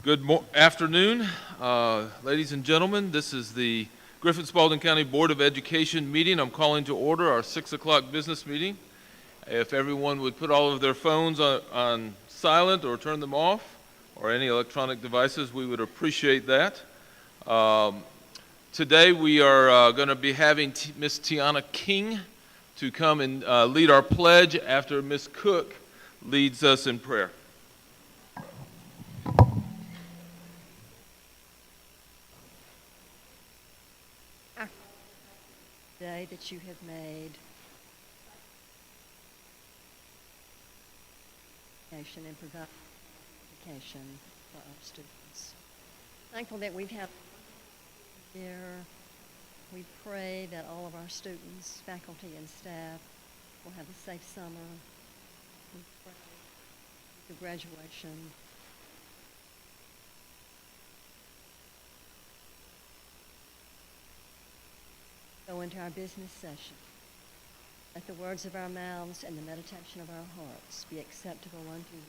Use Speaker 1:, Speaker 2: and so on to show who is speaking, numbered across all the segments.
Speaker 1: Good afternoon, ladies and gentlemen. This is the Griffin-Spalding County Board of Education meeting. I'm calling to order our 6 o'clock business meeting. If everyone would put all of their phones on silent or turn them off, or any electronic devices, we would appreciate that. Today we are going to be having Miss Tiana King to come and lead our pledge after Miss Cook leads us in prayer.
Speaker 2: Day that you have made, education and provide education for our students. Thankful that we've had here. We pray that all of our students, faculty, and staff will have a safe summer. We pray for graduation. Go into our business session. Let the words of our mouths and the meditation of our hearts be acceptable unto you.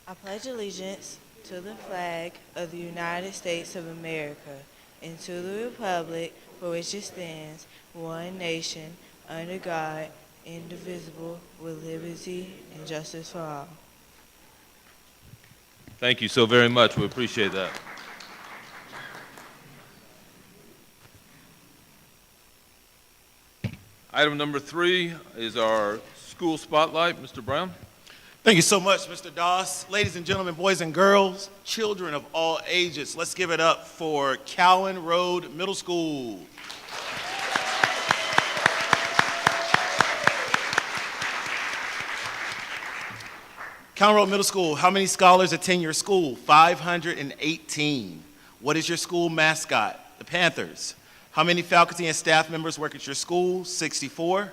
Speaker 3: I pledge allegiance to the flag of the United States of America and to the republic for which it stands, one nation, under God, indivisible, with liberty and justice for all.
Speaker 1: Thank you so very much. We appreciate that. Item number 3 is our school spotlight. Mr. Brown.
Speaker 4: Thank you so much, Mr. Doss. Ladies and gentlemen, boys and girls, children of all ages, let's give it up for Cowan Road Middle School. Cowan Road Middle School, how many scholars attend your school? 518. What is your school mascot? The Panthers. How many faculty and staff members work at your school? 64.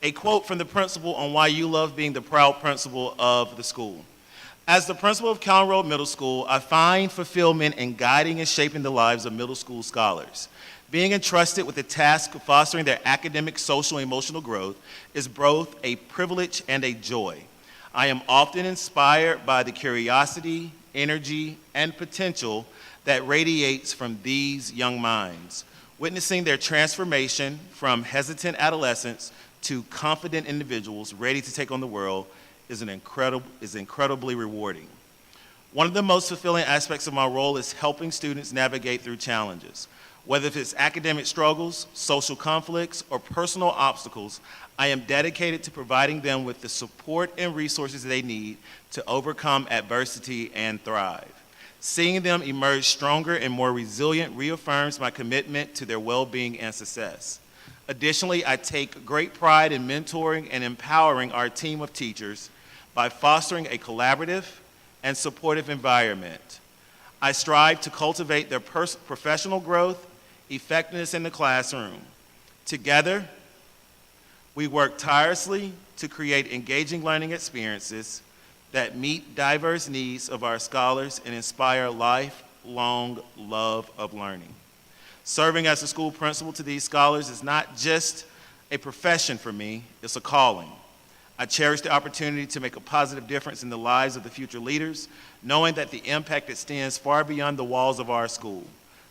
Speaker 4: A quote from the principal on why you love being the proud principal of the school. As the principal of Cowan Road Middle School, I find fulfillment in guiding and shaping the lives of middle school scholars. Being entrusted with the task of fostering their academic, social, and emotional growth is both a privilege and a joy. I am often inspired by the curiosity, energy, and potential that radiates from these young minds. Witnessing their transformation from hesitant adolescents to confident individuals ready to take on the world is incredibly rewarding. One of the most fulfilling aspects of my role is helping students navigate through challenges. Whether it's academic struggles, social conflicts, or personal obstacles, I am dedicated to providing them with the support and resources they need to overcome adversity and thrive. Seeing them emerge stronger and more resilient reaffirms my commitment to their well-being and success. Additionally, I take great pride in mentoring and empowering our team of teachers by fostering a collaborative and supportive environment. I strive to cultivate their professional growth, effectiveness in the classroom. Together, we work tirelessly to create engaging learning experiences that meet diverse needs of our scholars and inspire lifelong love of learning. Serving as a school principal to these scholars is not just a profession for me, it's a calling. I cherish the opportunity to make a positive difference in the lives of the future leaders, knowing that the impact extends far beyond the walls of our school.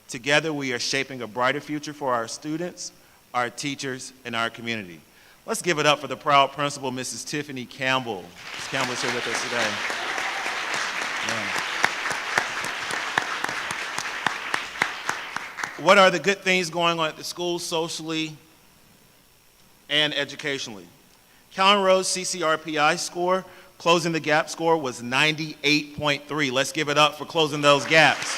Speaker 4: Together, we are shaping a brighter future for our students, our teachers, and our community. Let's give it up for the proud principal, Mrs. Tiffany Campbell. Ms. Campbell is here with us today. Yeah. What are the good things going on at the school socially and educationally? Cowan Road's CCRPI score, closing the gap score, was 98.3. Let's give it up for closing those gaps.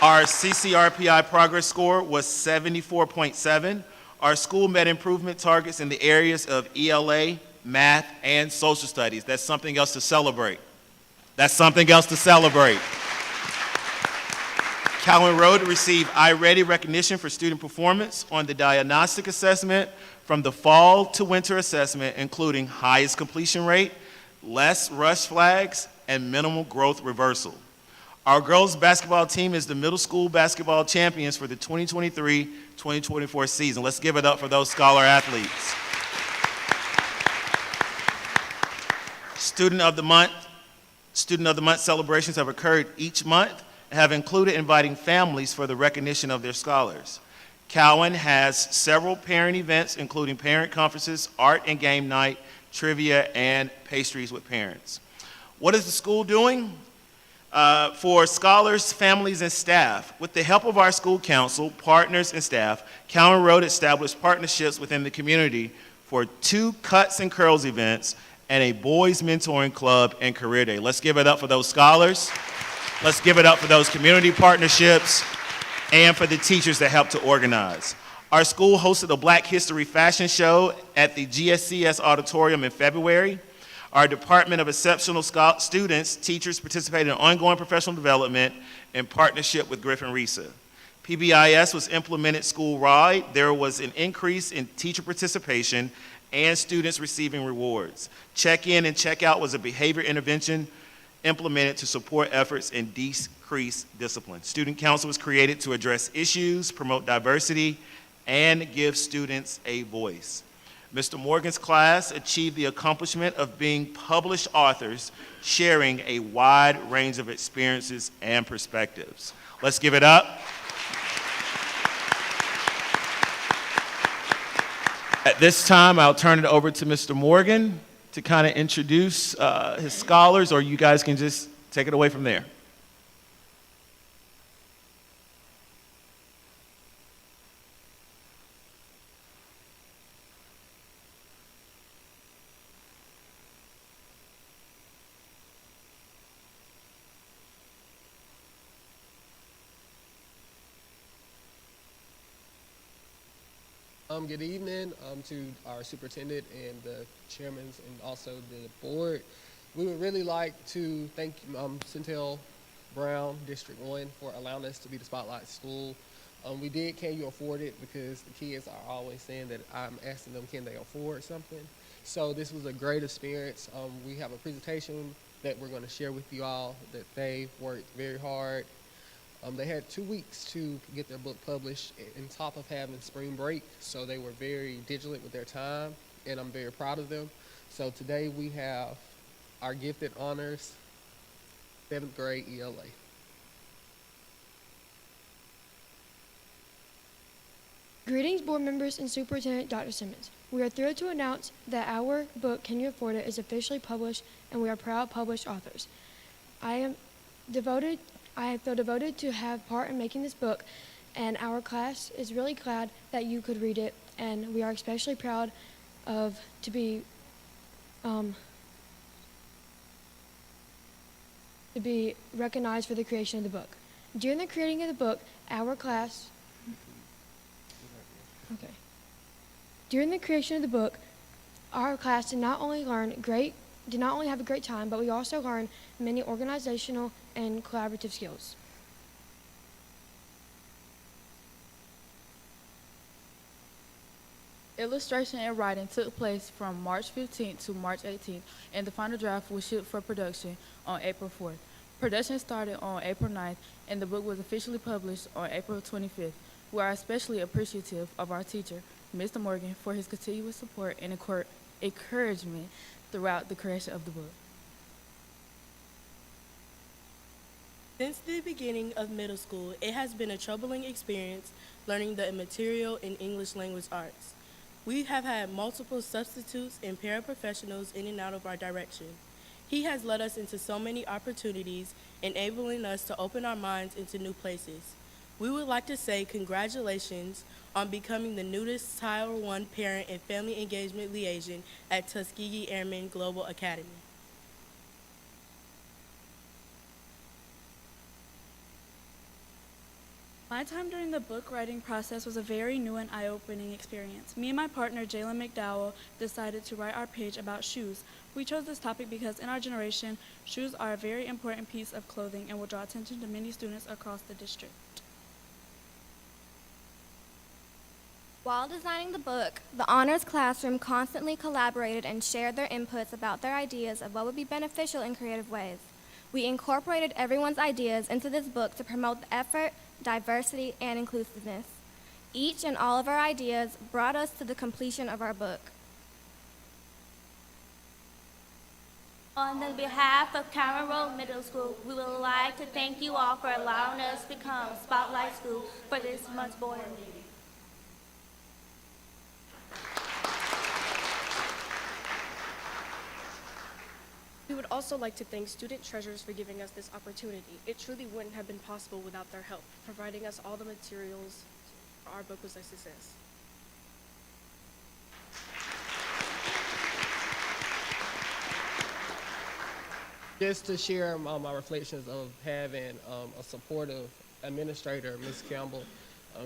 Speaker 4: Our CCRPI progress score was 74.7. Our school met improvement targets in the areas of ELA, math, and social studies. That's something else to celebrate. That's something else to celebrate. Cowan Road received iReady recognition for student performance on the diagnostic assessment from the fall to winter assessment, including highest completion rate, less rush flags, and minimal growth reversal. Our girls basketball team is the middle school basketball champions for the 2023-2024 season. Let's give it up for those scholar athletes. Student of the Month celebrations have occurred each month and have included inviting families for the recognition of their scholars. Cowan has several parent events, including parent conferences, art and game night, trivia, and pastries with parents. What is the school doing? For scholars, families, and staff, with the help of our school council, partners, and staff, Cowan Road established partnerships within the community for 2 Cuts and Curls events and a boys mentoring club and career day. Let's give it up for those scholars. Let's give it up for those community partnerships and for the teachers that helped to organize. Our school hosted a Black History fashion show at the GSCS auditorium in February. Our Department of Exceptional Students, teachers participated in ongoing professional development in partnership with Griffin-Spalding. PBIS was implemented school-wide. There was an increase in teacher participation and students receiving rewards. Check-in and check-out was a behavior intervention implemented to support efforts in decrease discipline. Student council was created to address issues, promote diversity, and give students a voice. Mr. Morgan's class achieved the accomplishment of being published authors, sharing a wide range of experiences and perspectives. Let's give it up. At this time, I'll turn it over to Mr. Morgan to kind of introduce his scholars, or you guys can just take it away from there.
Speaker 5: Good evening to our superintendent and the chairmen and also the board. We would really like to thank Centel Brown, District 1, for allowing us to be the Spotlight School. We did Can You Afford It? Because the kids are always saying that I'm asking them, can they afford something? So this was a great experience. We have a presentation that we're going to share with you all that they worked very hard. They had 2 weeks to get their book published on top of having spring break, so they were very diligent with their time, and I'm very proud of them. So today we have our gifted honors, 7th grade ELA.
Speaker 6: Greetings, board members and Superintendent Dr. Simmons. We are thrilled to announce that our book, Can You Afford It?, is officially published, and we are proud published authors. I feel devoted to have part in making this book, and our class is really glad that you could read it, and we are especially proud to be recognized for the creation of the book. During the creating of the book, During the creation of the book, our class did not only have a great time, but we also learned many organizational and collaborative skills.
Speaker 7: Illustration and writing took place from March 15th to March 18th, and the final draft was shipped for production on April 4th. Production started on April 9th, and the book was officially published on April 25th. We are especially appreciative of our teacher, Mr. Morgan, for his continuous support and encouragement throughout the creation of the book.
Speaker 8: Since the beginning of middle school, it has been a troubling experience learning the immaterial in English language arts. We have had multiple substitutes and paraprofessionals in and out of our direction. He has led us into so many opportunities, enabling us to open our minds into new places. We would like to say congratulations on becoming the newest Title I Parent and Family Engagement Liaison at Tuskegee Airmen Global Academy.
Speaker 9: My time during the book writing process was a very new and eye-opening experience. Me and my partner, Jalen McDowell, decided to write our page about shoes. We chose this topic because in our generation, shoes are a very important piece of clothing and will draw attention to many students across the district.
Speaker 10: While designing the book, the honors classroom constantly collaborated and shared their inputs about their ideas of what would be beneficial in creative ways. We incorporated everyone's ideas into this book to promote the effort, diversity, and inclusiveness. Each and all of our ideas brought us to the completion of our book.
Speaker 11: On the behalf of Cameron Road Middle School, we would like to thank you all for allowing us to become Spotlight School for this month's board meeting.
Speaker 12: We would also like to thank student treasurers for giving us this opportunity. It truly wouldn't have been possible without their help. Providing us all the materials for our book was a success.
Speaker 5: Just to share my reflections of having a supportive administrator, Ms. Campbell.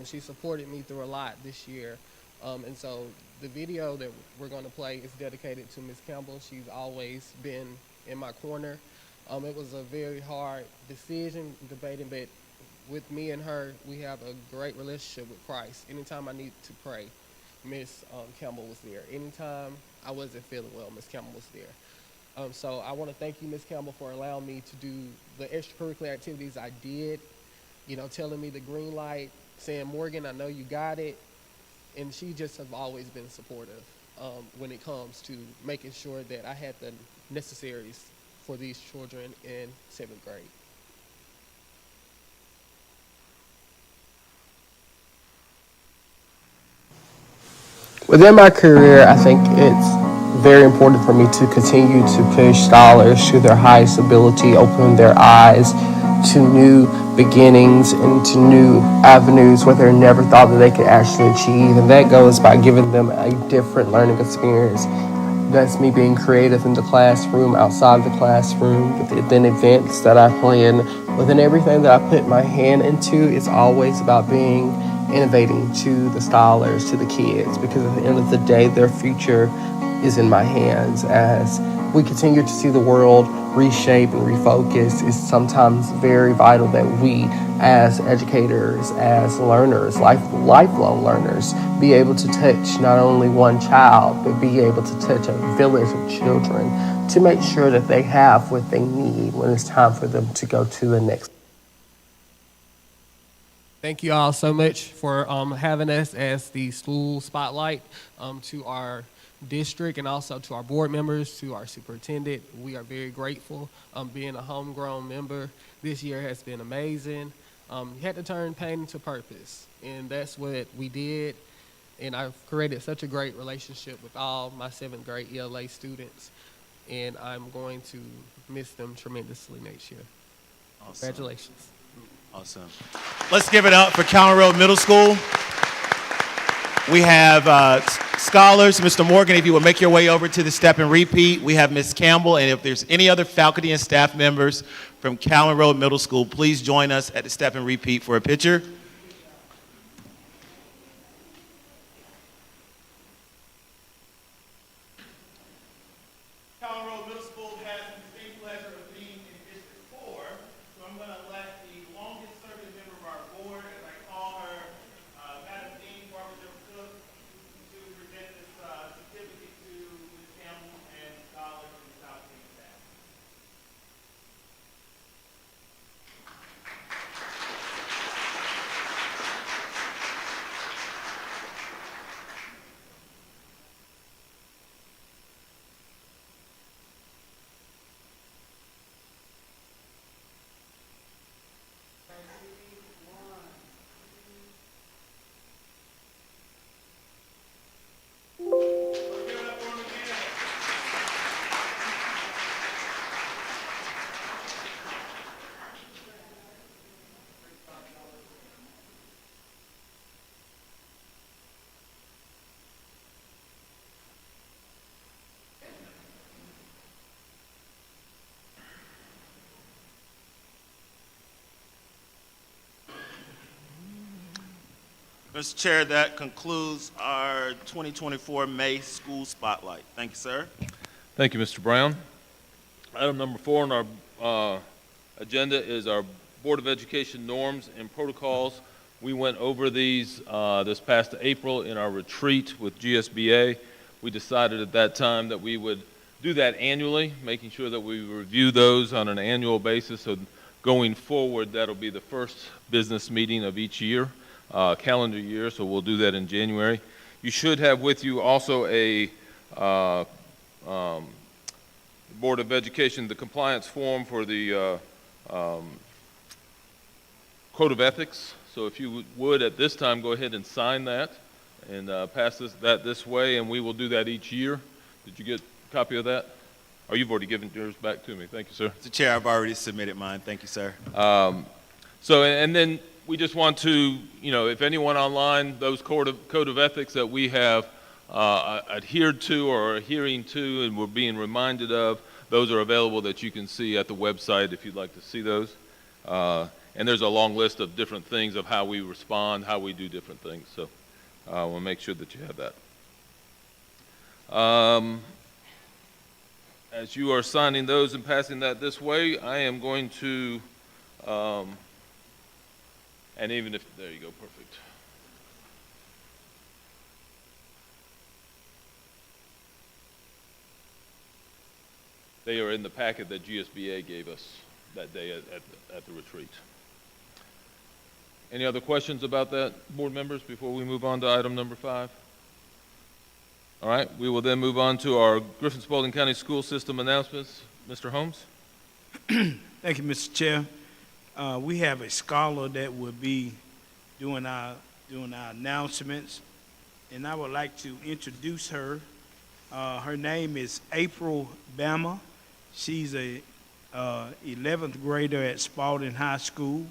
Speaker 5: She supported me through a lot this year. And so the video that we're going to play is dedicated to Ms. Campbell. She's always been in my corner. It was a very hard decision, debating, but with me and her, we have a great relationship with Christ. Anytime I need to pray, Ms. Campbell was there. Anytime I wasn't feeling well, Ms. Campbell was there. So I want to thank you, Ms. Campbell, for allowing me to do the extracurricular activities I did, you know, telling me the green light, saying, Morgan, I know you got it. And she just has always been supportive when it comes to making sure that I had the necessaries for these children in 7th grade. Within my career, I think it's very important for me to continue to push scholars to their highest ability, open their eyes to new beginnings and to new avenues where they never thought that they could actually achieve. And that goes by giving them a different learning experience. That's me being creative in the classroom, outside the classroom, within events that I plan, within everything that I put my hand into. It's always about being innovating to the scholars, to the kids, because at the end of the day, their future is in my hands. As we continue to see the world reshape and refocus, it's sometimes very vital that we, as educators, as learners, lifelong learners, be able to touch not only one child, but be able to touch a village of children to make sure that they have what they need when it's time for them to go to the next. Thank you all so much for having us as the school spotlight to our district and also to our board members, to our superintendent. We are very grateful. Being a homegrown member this year has been amazing. You had to turn pain into purpose, and that's what we did. And I've created such a great relationship with all my 7th grade ELA students, and I'm going to miss them tremendously next year. Awesome. Congratulations.
Speaker 4: Awesome. Let's give it up for Cameron Road Middle School. We have scholars. Mr. Morgan, if you would make your way over to the step and repeat. We have Ms. Campbell, and if there's any other faculty and staff members from Cameron Road Middle School, please join us at the step and repeat for a picture. Cameron Road Middle School has the distinct pleasure of being in District 4, so I'm going to let the longest serving member of our board, as I call her, Madam Dean Barbara Cook, to present this certificate to Ms. Campbell and scholars and South King staff. Mr. Chair, that concludes our 2024 May School Spotlight. Thank you, sir.
Speaker 1: Thank you, Mr. Brown. Item number 4 on our agenda is our Board of Education norms and protocols. We went over these this past April in our retreat with GSBA. We decided at that time that we would do that annually, making sure that we review those on an annual basis. So going forward, that'll be the first business meeting of each year, calendar year, so we'll do that in January. You should have with you also a Board of Education, the compliance form for the Code of Ethics. So if you would, at this time, go ahead and sign that and pass that this way, and we will do that each year. Did you get a copy of that? Oh, you've already given yours back to me. Thank you, sir.
Speaker 4: Mr. Chair, I've already submitted mine. Thank you, sir.
Speaker 1: So, and then we just want to, if anyone online, those code of ethics that we have adhered to or are adhering to and we're being reminded of, those are available that you can see at the website if you'd like to see those. And there's a long list of different things of how we respond, how we do different things. So we'll make sure that you have that. As you are signing those and passing that this way, I am going to, and even if, there you go, perfect. They are in the packet that GSBA gave us that day at the retreat. Any other questions about that, board members, before we move on to item number 5? All right, we will then move on to our Griffin-Spalding County School System announcements. Mr. Holmes?
Speaker 13: Thank you, Mr. Chair. We have a scholar that will be doing our announcements, and I would like to introduce her. Her name is April Bama. She's a 11th grader at Spalding High School.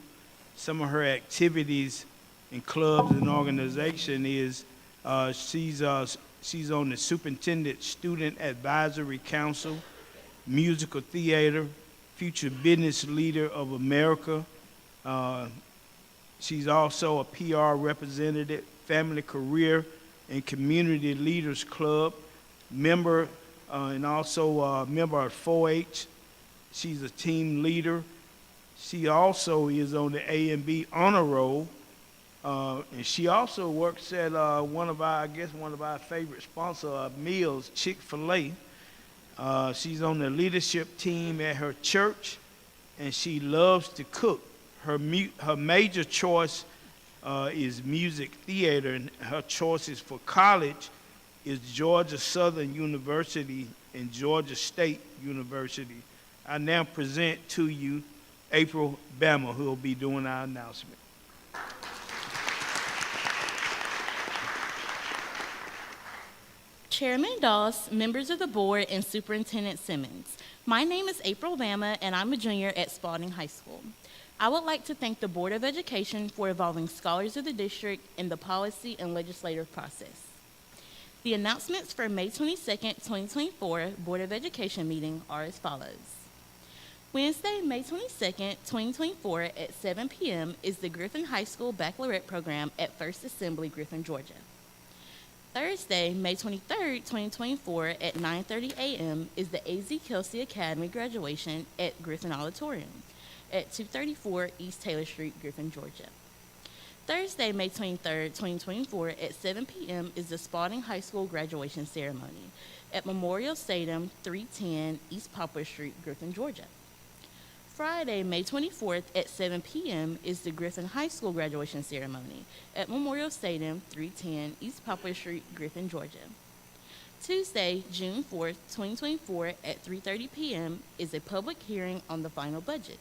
Speaker 13: Some of her activities in clubs and organization is she's on the Superintendent Student Advisory Council, Musical Theater, Future Business Leader of America. She's also a PR representative, Family Career and Community Leaders Club, member and also a member of 4-H. She's a team leader. She also is on the A&B honor roll, and she also works at one of our favorite sponsor meals, Chick-fil-A. She's on the leadership team at her church, and she loves to cook. Her major choice is music theater, and her choices for college is Georgia Southern University and Georgia State University. I now present to you April Bama, who will be doing our announcement.
Speaker 14: Chairman Doss, members of the board, and Superintendent Simmons. My name is April Bama, and I'm a junior at Spalding High School. I would like to thank the Board of Education for involving scholars of the district in the policy and legislative process. The announcements for May 22nd, 2024 Board of Education meeting are as follows. Wednesday, May 22nd, 2024 at 7 p.m. is the Griffin High School Baccalaureate Program at First Assembly, Griffin, Georgia. Thursday, May 23rd, 2024 at 9:30 a.m. is the A.Z. Kelsey Academy graduation at Griffin Auditorium at 234 East Taylor Street, Griffin, Georgia. Thursday, May 23rd, 2024 at 7 p.m. is the Spalding High School graduation ceremony at Memorial Stadium, 310 East Poplar Street, Griffin, Georgia. Friday, May 24th at 7 p.m. is the Griffin High School graduation ceremony at Memorial Stadium, 310 East Poplar Street, Griffin, Georgia. Tuesday, June 4th, 2024 at 3:30 p.m. is a public hearing on the final budget.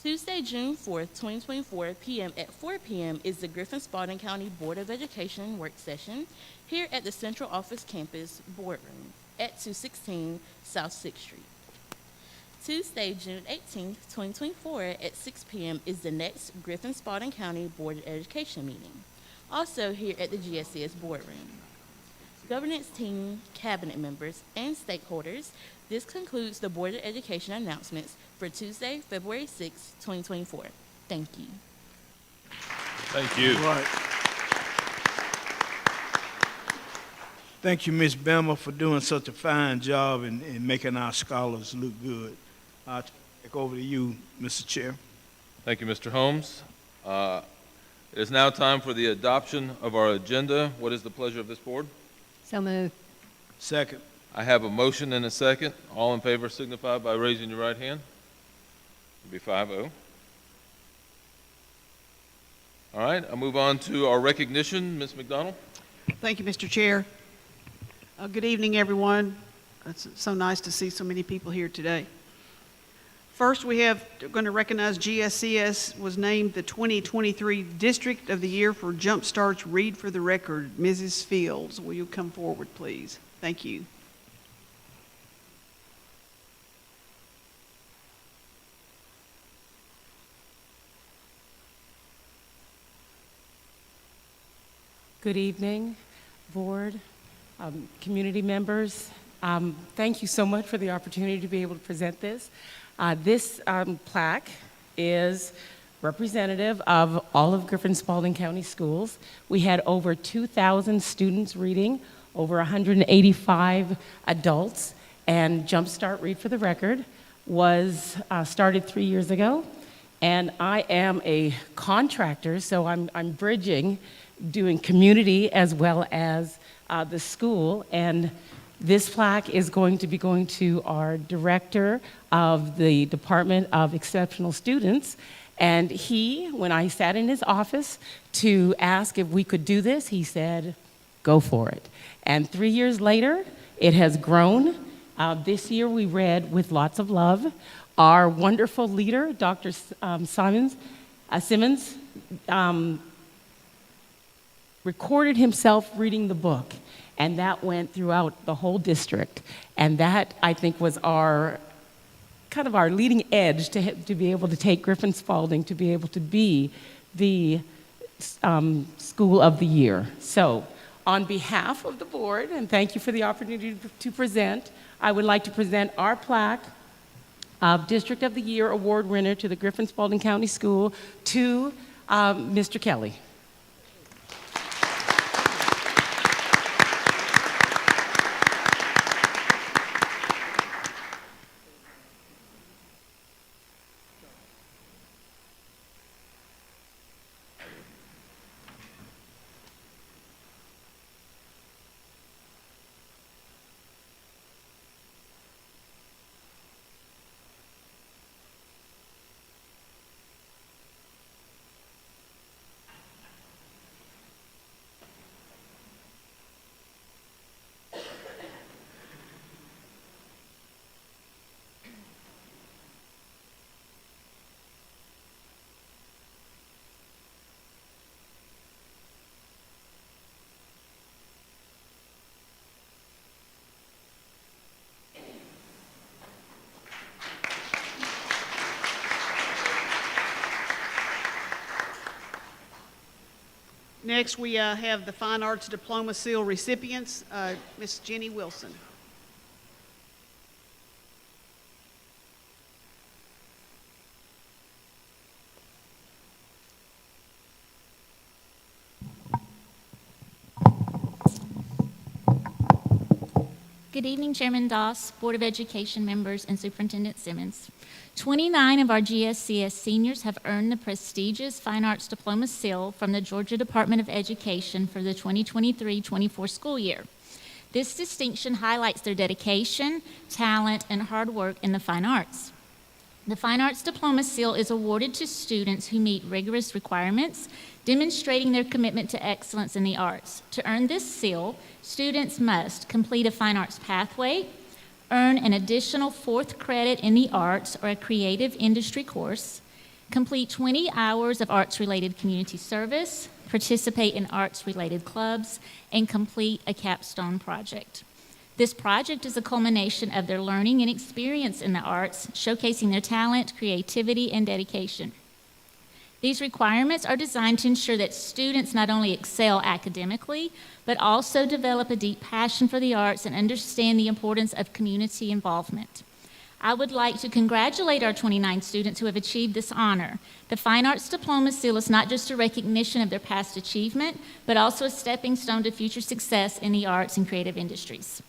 Speaker 14: Tuesday, June 4th, 2024 p.m. at 4 p.m. is the Griffin-Spalding County Board of Education work session here at the Central Office Campus Boardroom at 216 South 6th Street. Tuesday, June 18th, 2024 at 6 p.m. is the next Griffin-Spalding County Board of Education meeting, also here at the GSCS Boardroom. Governance team, cabinet members, and stakeholders, this concludes the Board of Education announcements for Tuesday, February 6, 2024. Thank you.
Speaker 1: Thank you.
Speaker 13: All right. Thank you, Ms. Bama, for doing such a fine job in making our scholars look good. I'll take over to you, Mr. Chair.
Speaker 1: Thank you, Mr. Holmes. It is now time for the adoption of our agenda. What is the pleasure of this board?
Speaker 2: So moved.
Speaker 13: Second.
Speaker 1: I have a motion and a second. All in favor signify by raising your right hand. It'll be 5-0. All right, I'll move on to our recognition. Ms. McDonald?
Speaker 15: Thank you, Mr. Chair. Good evening, everyone. It's so nice to see so many people here today. First, we're going to recognize GSCS was named the 2023 District of the Year for Jumpstart's Read for the Record. Mrs. Fields, will you come forward, please? Thank you.
Speaker 16: Good evening, board, community members. Thank you so much for the opportunity to be able to present this. This plaque is representative of all of Griffin-Spalding County Schools. We had over 2,000 students reading, over 185 adults, and Jumpstart Read for the Record was started 3 years ago. And I am a contractor, so I'm bridging, doing community as well as the school. And this plaque is going to be going to our director of the Department of Exceptional Students. And he, when I sat in his office to ask if we could do this, he said, go for it. And 3 years later, it has grown. This year we read With Lots of Love. Our wonderful leader, Dr. Simmons, recorded himself reading the book, and that went throughout the whole district. And that, I think, was our kind of our leading edge to be able to take Griffin-Spalding to be able to be the School of the Year. So, on behalf of the board, and thank you for the opportunity to present, I would like to present our plaque of District of the Year award winner to the Griffin-Spalding County School to Mr. Kelly.
Speaker 15: Next, we have the Fine Arts Diploma Seal recipients, Miss Jenny Wilson.
Speaker 11: Good evening, Chairman Doss, Board of Education members, and Superintendent Simmons. 29 of our GSCS seniors have earned the prestigious Fine Arts Diploma Seal from the Georgia Department of Education for the 2023-24 school year. This distinction highlights their dedication, talent, and hard work in the fine arts. The Fine Arts Diploma Seal is awarded to students who meet rigorous requirements, demonstrating their commitment to excellence in the arts. To earn this seal, students must complete a fine arts pathway, earn an additional 4th credit in the arts or a creative industry course, complete 20 hours of arts-related community service, participate in arts-related clubs, and complete a capstone project. This project is a culmination of their learning and experience in the arts, showcasing their talent, creativity, and dedication. These requirements are designed to ensure that students not only excel academically, but also develop a deep passion for the arts and understand the importance of community involvement. I would like to congratulate our 29 students who have achieved this honor. The Fine Arts Diploma Seal is not just a recognition of their past achievement, but also a stepping stone to future success in the arts and creative industries.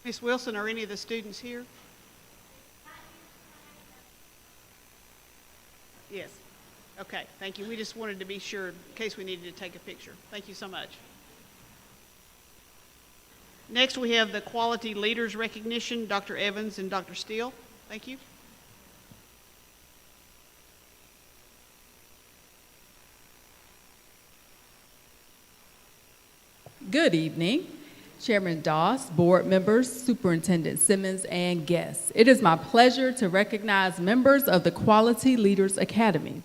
Speaker 15: Miss Wilson, are any of the students here? Yes. Okay, thank you. We just wanted to be sure in case we needed to take a picture. Thank you so much. Next, we have the Quality Leaders Recognition, Dr. Evans and Dr. Steele. Thank you.
Speaker 17: Good evening, Chairman Doss, board members, Superintendent Simmons, and guests. It is my pleasure to recognize members of the Quality Leaders Academy.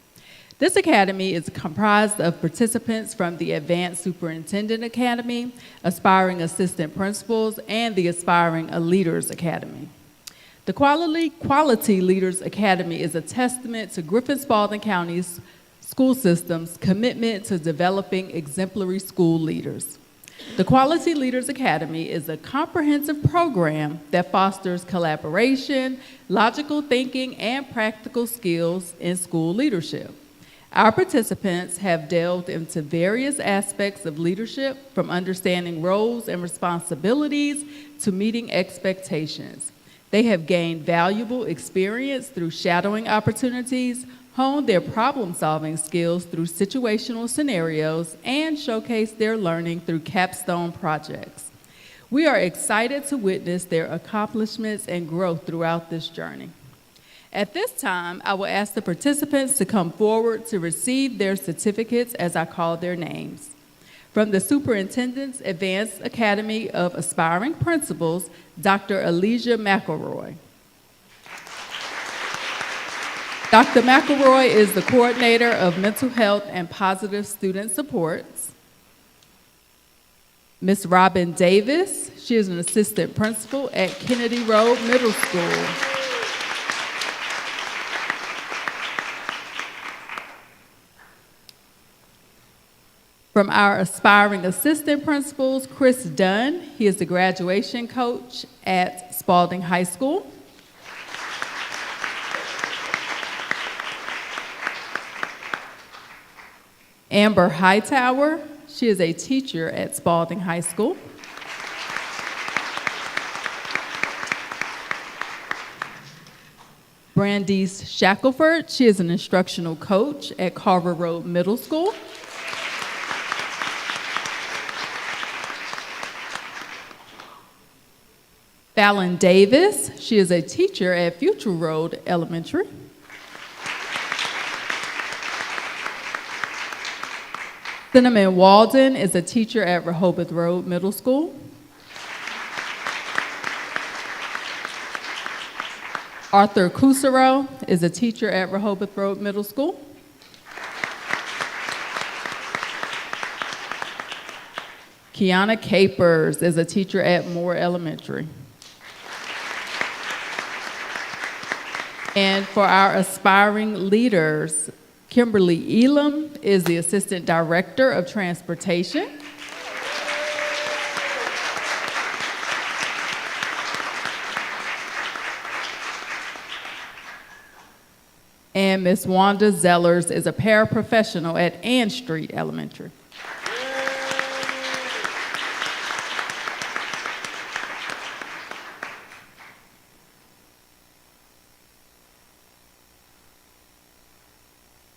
Speaker 17: This academy is comprised of participants from the Advanced Superintendent Academy, Aspiring Assistant Principals, and the Aspiring Leaders Academy. The Quality Leaders Academy is a testament to Griffin-Spalding County's school system's commitment to developing exemplary school leaders. The Quality Leaders Academy is a comprehensive program that fosters collaboration, logical thinking, and practical skills in school leadership. Our participants have delved into various aspects of leadership, from understanding roles and responsibilities to meeting expectations. They have gained valuable experience through shadowing opportunities, honed their problem-solving skills through situational scenarios, and showcased their learning through capstone projects. We are excited to witness their accomplishments and growth throughout this journey. At this time, I will ask the participants to come forward to receive their certificates as I call their names. From the Superintendent's Advanced Academy of Aspiring Principals, Dr. Elijah McElroy. Dr. McElroy is the coordinator of mental health and positive student supports. Ms. Robin Davis, she is an assistant principal at Kennedy Road Middle School. From our aspiring assistant principals, Chris Dunn, he is the graduation coach at Spalding High School. Amber Hightower, she is a teacher at Spalding High School. Brandice Shackelford, she is an instructional coach at Carver Road Middle School. Fallon Davis, she is a teacher at Future Road Elementary. Cinnamon Walden is a teacher at Rehoboth Road Middle School. Arthur Cusero is a teacher at Rehoboth Road Middle School. Kiana Capers is a teacher at Moore Elementary. And for our aspiring leaders, Kimberly Elam is the Assistant Director of Transportation. And Ms. Wanda Zellers is a paraprofessional at Ann Street Elementary.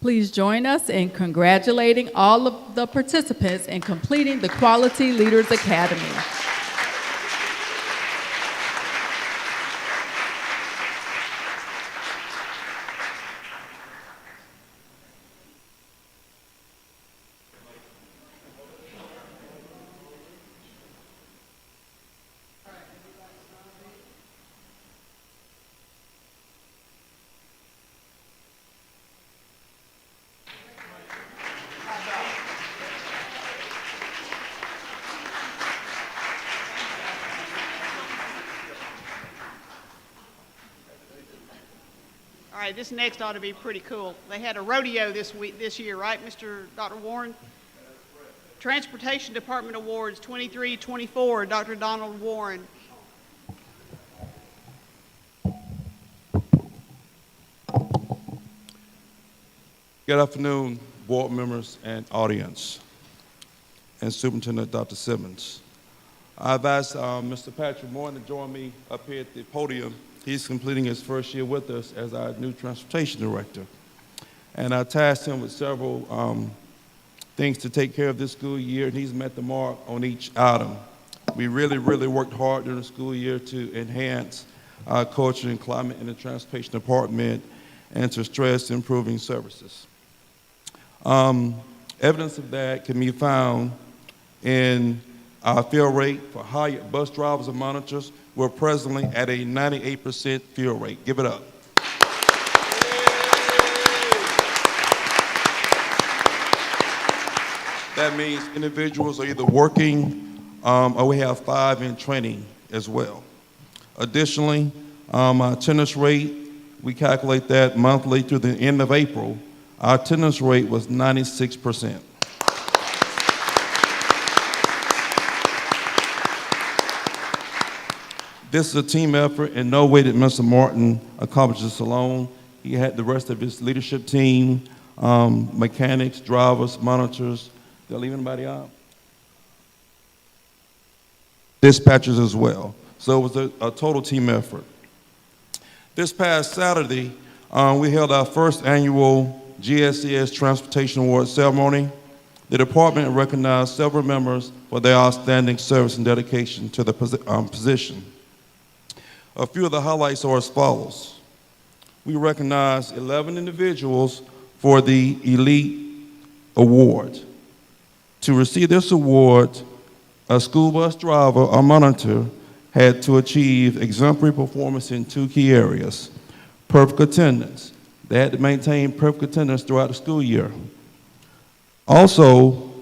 Speaker 17: Please join us in congratulating all of the participants in completing the Quality Leaders Academy.
Speaker 15: All right, this next ought to be pretty cool. They had a rodeo this year, right, Dr. Warren? Transportation Department Awards 23-24, Dr. Donald Warren.
Speaker 18: Good afternoon, board members and audience, and Superintendent Dr. Simmons. I've asked Mr. Patrick Morton to join me up here at the podium. He's completing his first year with us as our new transportation director. And I tasked him with several things to take care of this school year, and he's met the mark on each item. We really, really worked hard during the school year to enhance our culture and climate in the transportation department and to stress improving services. Evidence of that can be found in our fill rate for hired bus drivers and monitors. We're presently at a 98% fill rate. Give it up. That means individuals are either working or we have 5 in training as well. Additionally, our attendance rate, we calculate that monthly through the end of April. Our attendance rate was 96%. This is a team effort. In no way did Mr. Martin accomplish this alone. He had the rest of his leadership team, mechanics, drivers, monitors. Did I leave anybody out? Dispatchers as well. So it was a total team effort. This past Saturday, we held our first annual GSCS Transportation Award ceremony. The department recognized several members for their outstanding service and dedication to the position. A few of the highlights are as follows. We recognized 11 individuals for the Elite Award. To receive this award, a school bus driver or monitor had to achieve exemplary performance in 2 key areas. Perfect attendance. They had to maintain perfect attendance throughout the school year. Also,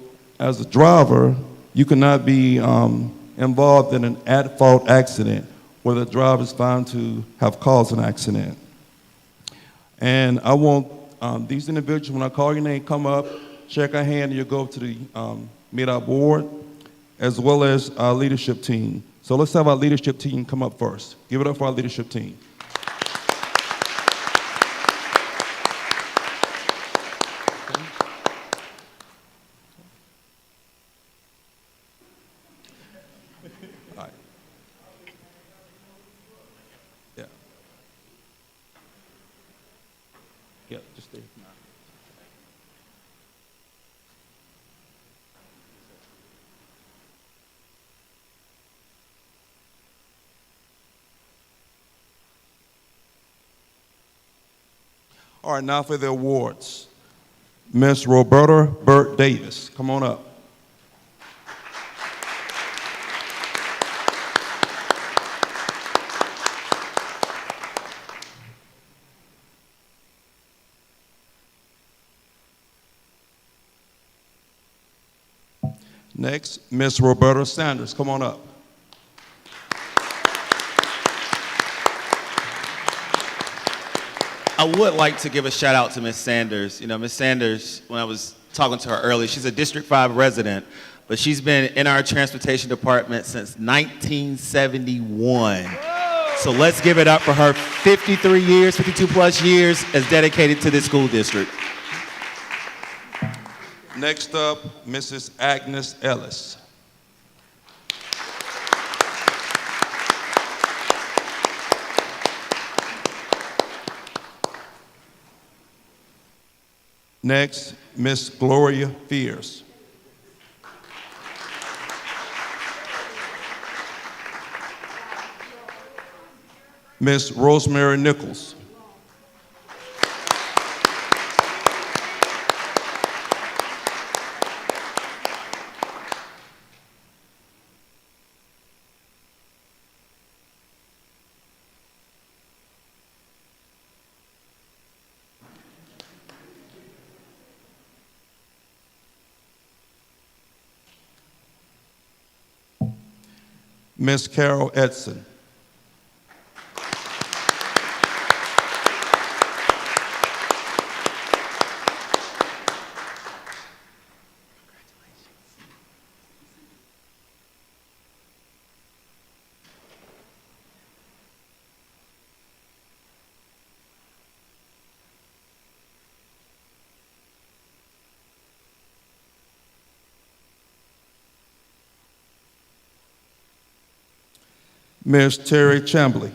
Speaker 18: as a driver, you cannot be involved in an at-fault accident where the driver is found to have caused an accident. And I want these individuals, when I call your name, come up, shake our hand, and you'll go to the meet our board, as well as our leadership team. So let's have our leadership team come up first. Give it up for our leadership team. All right. Yeah. Yeah, just stay. All right, now for the awards. Miss Roberta Burt Davis, come on up. Next, Miss Roberta Sanders, come on up.
Speaker 4: I would like to give a shout out to Ms. Sanders. You know, Ms. Sanders, when I was talking to her earlier, she's a District 5 resident, but she's been in our transportation department since 1971. So let's give it up for her 53 years, 52 plus years as dedicated to this school district.
Speaker 18: Next up, Mrs. Agnes Ellis. Next, Miss Gloria Fierce. Miss Rosemary Nichols. Miss Carol Edson. Ms. Terry Chambley.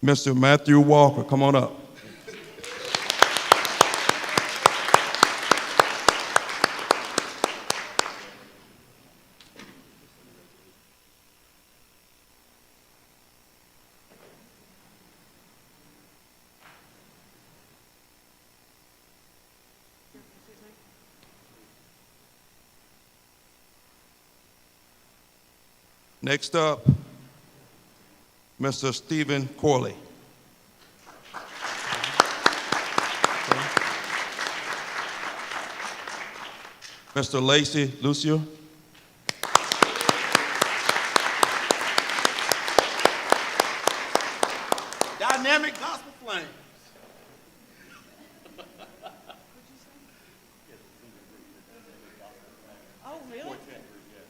Speaker 18: Mr. Matthew Walker, come on up. Next up, Mr. Stephen Corley. Mr. Lacey Lucio.
Speaker 4: Dynamic Gospel Flames. Oh, really? Oh,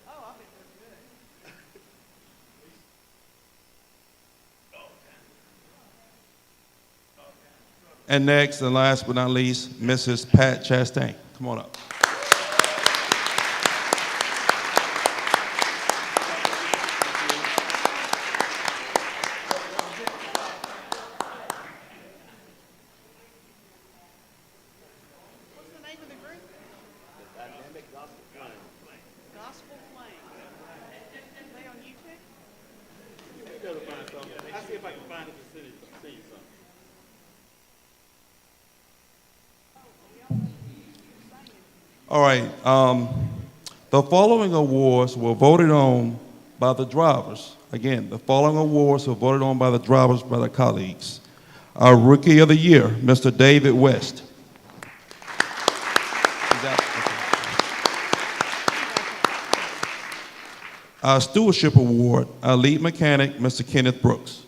Speaker 4: I bet they're good.
Speaker 18: And next and last but not least, Mrs. Pat Chastain. Come on up.
Speaker 15: What's the name of the group?
Speaker 4: The Dynamic Gospel Flames.
Speaker 15: Gospel Flame. Are they on YouTube?
Speaker 4: You better find something. I'll see if I can find it and send you something.
Speaker 18: All right. The following awards were voted on by the drivers. Again, the following awards were voted on by the drivers, by the colleagues. Our Rookie of the Year, Mr. David West. Our Stewardship Award, our Lead Mechanic, Mr. Kenneth Brooks.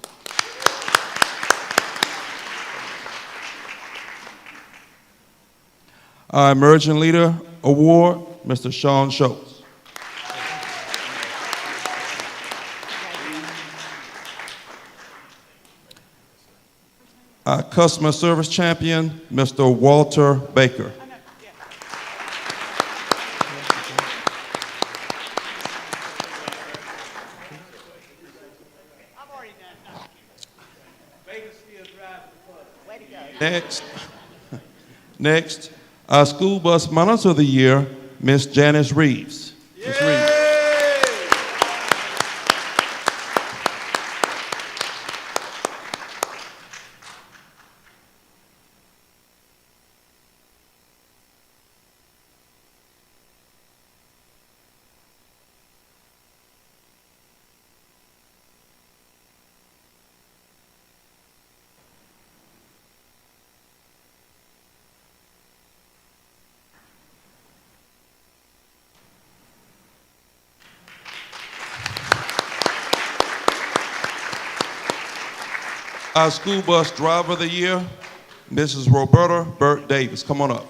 Speaker 18: Our Emerging Leader Award, Mr. Sean Schultz. Our Customer Service Champion, Mr. Walter Baker. Next, our School Bus Monitor of the Year, Miss Janice Reeves. Ms. Reeves. Our School Bus Driver of the Year, Mrs. Roberta Burt Davis. Come on up.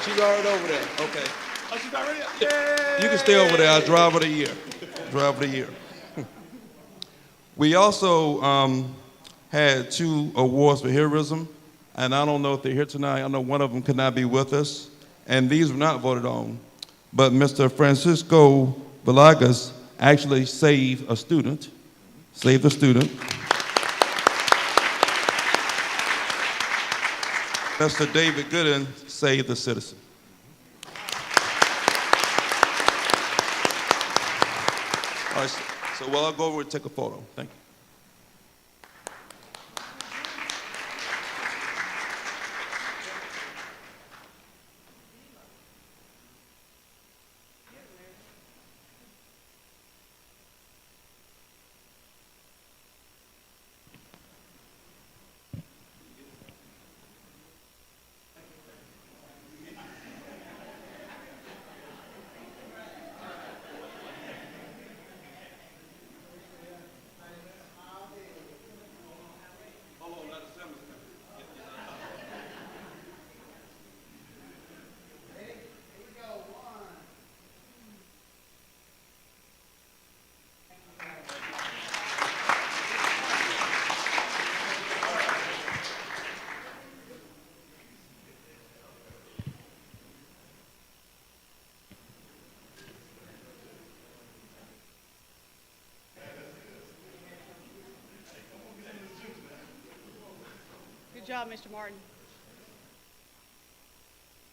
Speaker 4: She's already over there. Okay. Oh, she's already up. Yay!
Speaker 18: You can stay over there, our Driver of the Year. Driver of the Year. We also had 2 awards for heroism, and I don't know if they're here tonight. I know one of them could not be with us, and these were not voted on. But Mr. Francisco Villegas actually saved a student. Saved a student. Mr. David Gooden saved a citizen. All right, so I'll go over and take a photo. Thank you.
Speaker 15: Good job, Mr. Martin.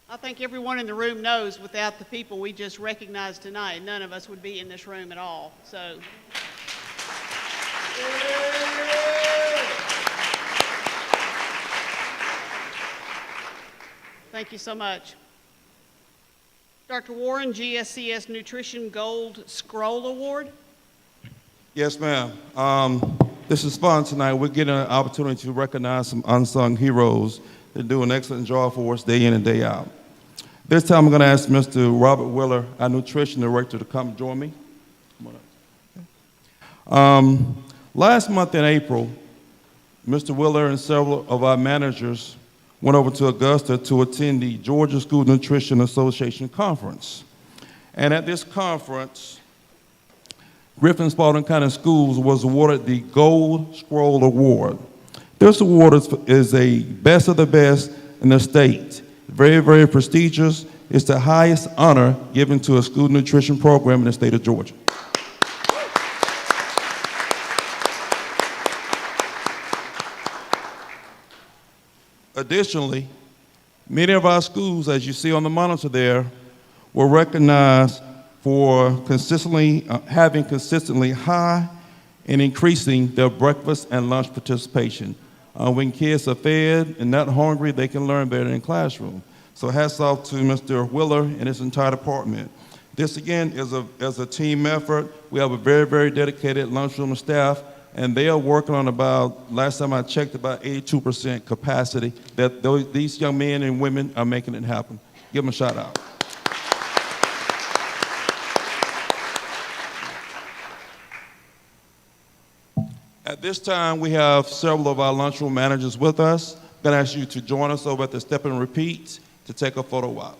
Speaker 15: I think everyone in the room knows without the people we just recognized tonight, none of us would be in this room at all. So. Thank you so much. Dr. Warren, GSCS Nutrition Gold Scroll Award.
Speaker 18: Yes, ma'am. This is fun tonight. We're getting an opportunity to recognize some unsung heroes that do an excellent job for us day in and day out. This time I'm going to ask Mr. Robert Willer, our nutrition director, to come join me. Come on up. Last month in April, Mr. Willer and several of our managers went over to Augusta to attend the Georgia School Nutrition Association Conference. And at this conference, Griffin-Spalding County Schools was awarded the Gold Scroll Award. This award is a best of the best in the state. Very, very prestigious. It's the highest honor given to a school nutrition program in the state of Georgia. Additionally, many of our schools, as you see on the monitor there, were recognized for having consistently high and increasing their breakfast and lunch participation. When kids are fed and not hungry, they can learn better in the classroom. So hats off to Mr. Willer and his entire department. This again is a team effort. We have a very, very dedicated lunchroom staff, and they are working on about, last time I checked, about 82% capacity that these young men and women are making it happen. Give them a shout out. At this time, we have several of our lunchroom managers with us. I'm going to ask you to join us over at the Step and Repeat to take a photo op.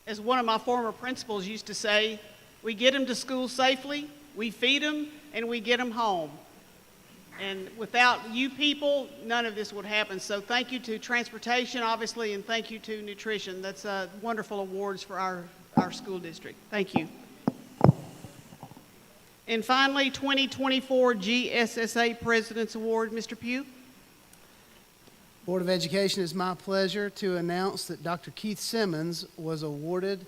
Speaker 15: As one of my former principals used to say, we get them to school safely, we feed them, and we get them home. And without you people, none of this would happen. So thank you to transportation, obviously, and thank you to nutrition. That's wonderful awards for our school district. Thank you. And finally, 2024 GSSA President's Award, Mr. Pugh.
Speaker 19: Board of Education, it's my pleasure to announce that Dr. Keith Simmons was awarded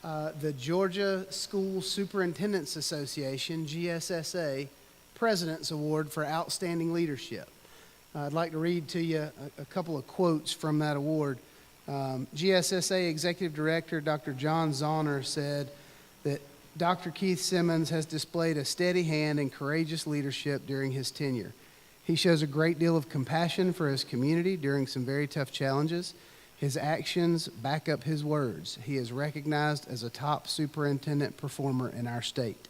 Speaker 19: the Georgia School Superintendents Association, GSSA, President's Award for Outstanding Leadership. I'd like to read to you a couple of quotes from that award. GSSA Executive Director Dr. John Zahner said that Dr. Keith Simmons has displayed a steady hand and courageous leadership during his tenure. He shows a great deal of compassion for his community during some very tough challenges. His actions back up his words. He is recognized as a top superintendent performer in our state.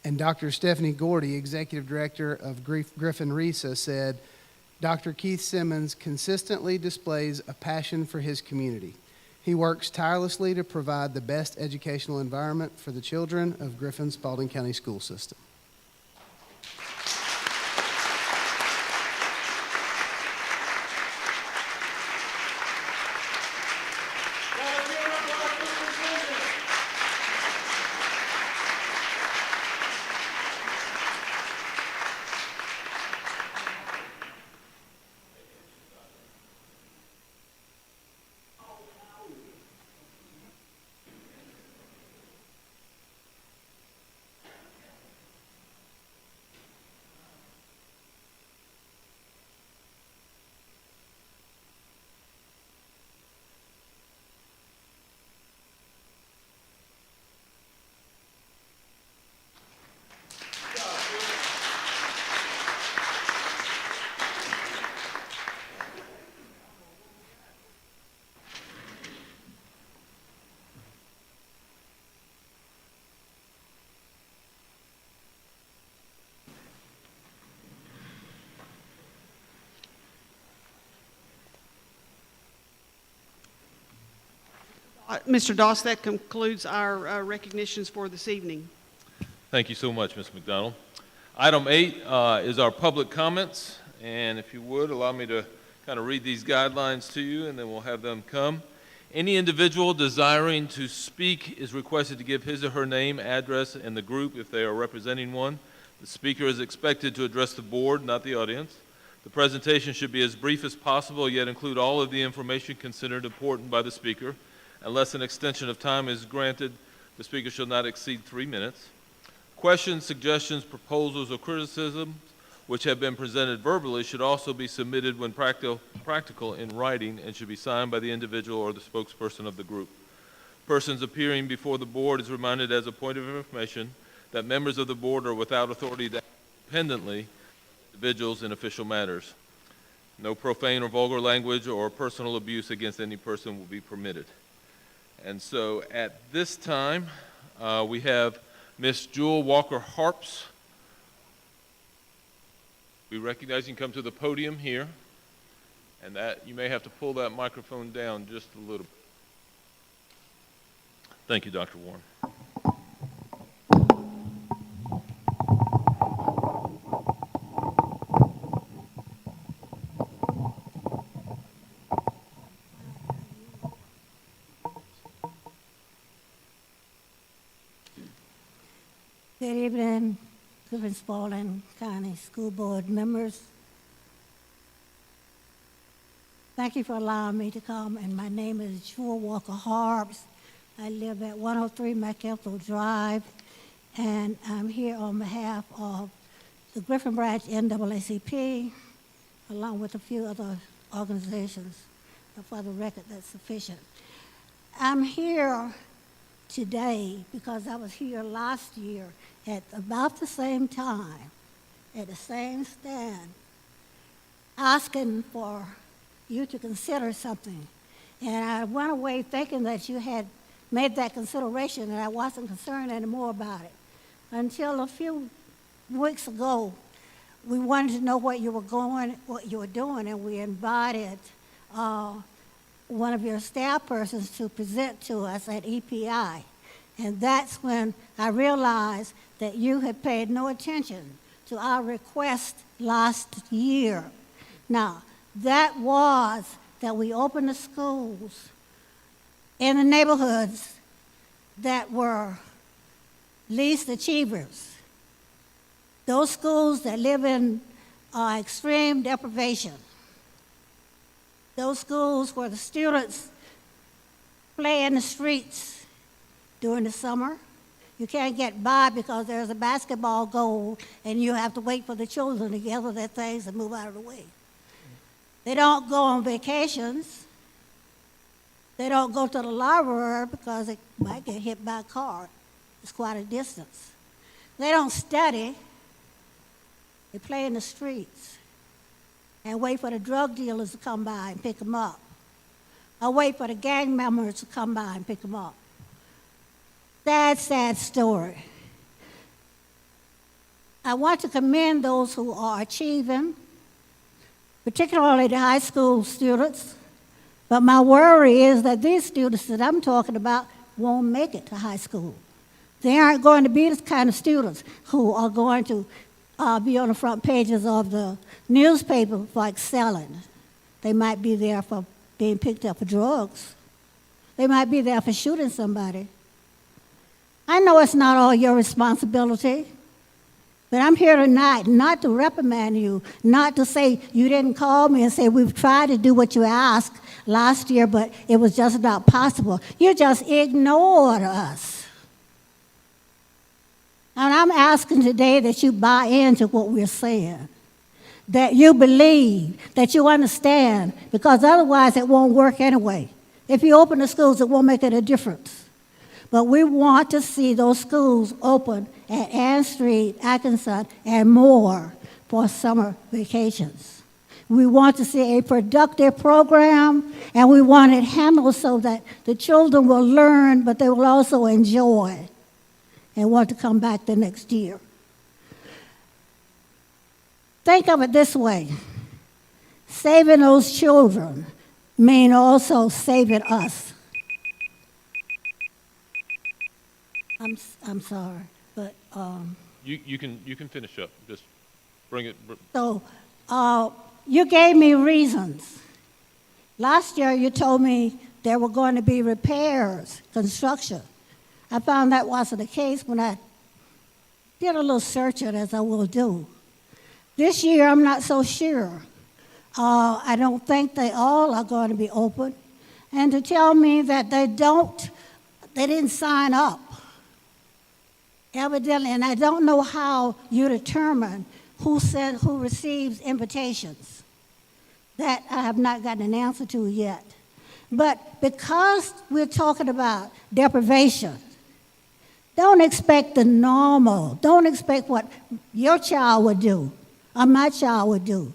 Speaker 19: And Dr. Stephanie Gordy, Executive Director of Griffin-Spalding, said, Dr. Keith Simmons consistently displays a passion for his community. He works tirelessly to provide the best educational environment for the children of Griffin-Spalding County School System.
Speaker 15: Mr. Doss, that concludes our recognitions for this evening.
Speaker 1: Thank you so much, Ms. McDonald. Item 8 is our public comments, and if you would, allow me to kind of read these guidelines to you, and then we'll have them come. Any individual desiring to speak is requested to give his or her name, address, and the group if they are representing one. The speaker is expected to address the board, not the audience. The presentation should be as brief as possible, yet include all of the information considered important by the speaker. Unless an extension of time is granted, the speaker shall not exceed 3 minutes. Questions, suggestions, proposals, or criticisms which have been presented verbally should also be submitted when practical in writing and should be signed by the individual or the spokesperson of the group. Persons appearing before the board is reminded as a point of information that members of the board are without authority to act independently individuals in official matters. No profane or vulgar language or personal abuse against any person will be permitted. And so at this time, we have Miss Jewel Walker Harps. We recognize you can come to the podium here, and that you may have to pull that microphone down just a little bit. Thank you, Dr. Warren.
Speaker 20: Good evening, Griffin-Spalding County School Board members. Thank you for allowing me to come, and my name is Jewel Walker Harbs. I live at 103 McElto Drive, and I'm here on behalf of the Griffin Branch NAACP, along with a few other organizations. But for the record, that's sufficient. I'm here today because I was here last year at about the same time, at the same stand, asking for you to consider something. And I went away thinking that you had made that consideration and I wasn't concerned anymore about it. Until a few weeks ago, we wanted to know what you were doing, and we invited one of your staff persons to present to us at EPI. And that's when I realized that you had paid no attention to our request last year. Now, that was that we opened the schools in the neighborhoods that were least achievers. Those schools that live in extreme deprivation. Those schools where the students play in the streets during the summer. You can't get by because there's a basketball goal and you have to wait for the children to gather their things and move out of the way. They don't go on vacations. They don't go to the library because they might get hit by a car. It's quite a distance. They don't study. They play in the streets and wait for the drug dealers to come by and pick them up. Or wait for the gang members to come by and pick them up. Sad story. I want to commend those who are achieving, particularly the high school students, but my worry is that these students that I'm talking about won't make it to high school. They aren't going to be the kind of students who are going to be on the front pages of the newspaper for excelling. They might be there for being picked up for drugs. They might be there for shooting somebody. I know it's not all your responsibility, but I'm here tonight not to reprimand you, not to say you didn't call me and say we've tried to do what you asked last year, but it was just not possible. You just ignored us. And I'm asking today that you buy into what we're saying, that you believe, that you understand, because otherwise it won't work anyway. If you open the schools, it won't make any difference. But we want to see those schools open at Ann Street, Atkinson, and more for summer vacations. We want to see a productive program, and we want it handled so that the children will learn, but they will also enjoy and want to come back the next year. Think of it this way. Saving those children means also saving us. I'm sorry, but,
Speaker 1: You can finish up. Just bring it.
Speaker 20: so, you gave me reasons. Last year, you told me there were going to be repairs, construction. I found that wasn't the case when I did a little searching, as I will do. This year, I'm not so sure. I don't think they all are going to be open. And to tell me that they didn't sign up, evidently, and I don't know how you determine who receives invitations. That I have not gotten an answer to yet. But because we're talking about deprivation, don't expect the normal. Don't expect what your child would do or my child would do.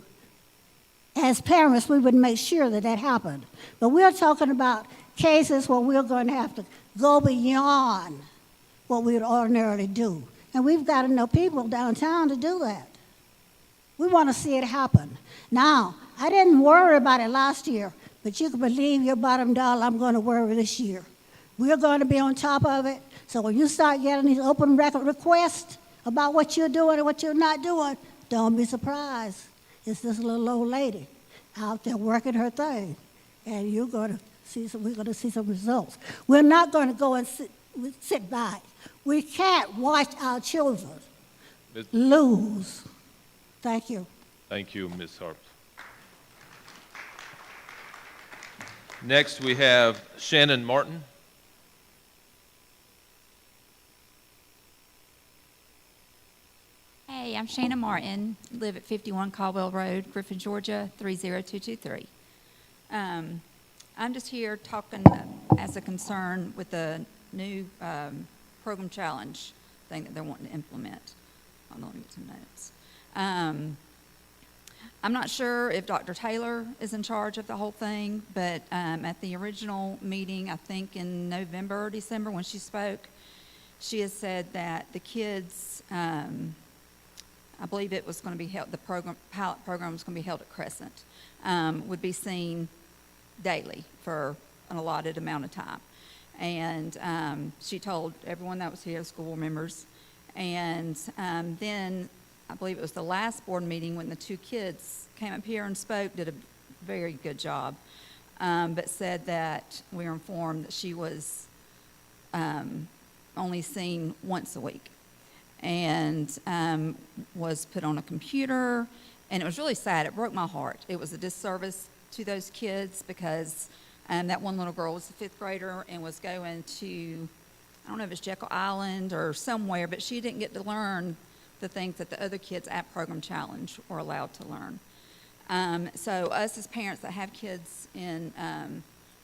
Speaker 20: As parents, we would make sure that that happened. But we're talking about cases where we're going to have to go beyond what we would ordinarily do. And we've got enough people downtown to do that. We want to see it happen. Now, I didn't worry about it last year, but you can believe your bottom dollar I'm going to worry this year. We're going to be on top of it. So when you start getting these open record requests about what you're doing and what you're not doing, don't be surprised. It's this little old lady out there working her thing, and we're going to see some results. We're not going to go and sit by. We can't watch our children lose. Thank you.
Speaker 1: Thank you, Ms. Harps. Next, we have Shannon Martin.
Speaker 21: Hey, I'm Shannon Martin, live at 51 Caldwell Road, Griffin, Georgia, 30223. I'm just here talking as a concern with the new program challenge thing that they're wanting to implement. Hold on, let me get some notes. I'm not sure if Dr. Taylor is in charge of the whole thing, but at the original meeting, I think in November or December when she spoke, she has said that the kids, I believe it was going to be held, the pilot program was going to be held at Crescent, would be seen daily for an allotted amount of time. And she told everyone that was here, school board members. And then I believe it was the last board meeting when the two kids came up here and spoke, did a very good job, but said that we were informed that she was only seen once a week and was put on a computer. And it was really sad. It broke my heart. It was a disservice to those kids because that one little girl was a fifth grader and was going to, I don't know if it's Jekyll Island or somewhere, but she didn't get to learn the things that the other kids at Program Challenge were allowed to learn. So us as parents that have kids in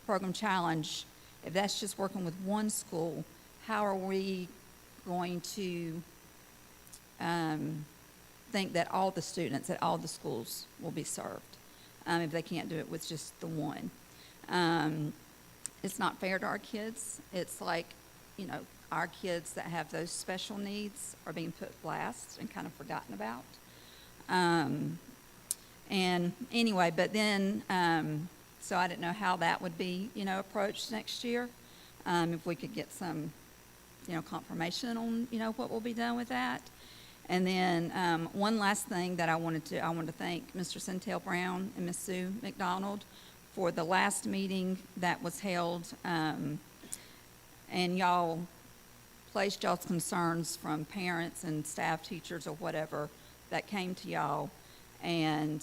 Speaker 21: Program Challenge, if that's just working with one school, how are we going to think that all the students at all the schools will be served if they can't do it with just the one? It's not fair to our kids. It's like, you know, our kids that have those special needs are being put last and kind of forgotten about. And anyway, but then, so I didn't know how that would be, you know, approached next year. If we could get some, you know, confirmation on, you know, what will be done with that. And then one last thing that I wanted to thank Mr. Centel Brown and Ms. Sue McDonald for the last meeting that was held, and y'all placed y'all's concerns from parents and staff, teachers, or whatever that came to y'all. And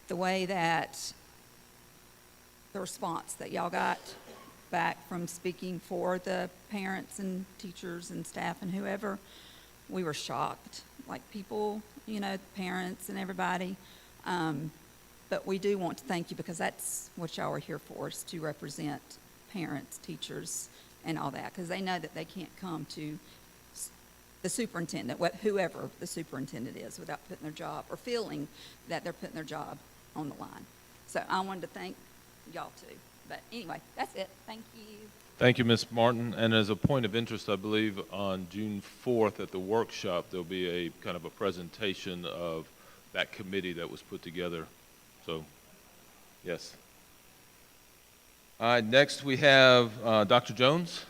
Speaker 21: the way that the response that y'all got back from speaking for the parents and teachers and staff and whoever, we were shocked. Like people, you know, parents and everybody. But we do want to thank you because that's what y'all are here for, is to represent parents, teachers, and all that, because they know that they can't come to the superintendent, whoever the superintendent is, without putting their job or feeling that they're putting their job on the line. So I wanted to thank y'all too. But anyway, that's it. Thank you.
Speaker 1: Thank you, Ms. Martin. And as a point of interest, I believe on June 4th at the workshop, there'll be a kind of a presentation of that committee that was put together. So, yes. All right, next we have Dr. Jones.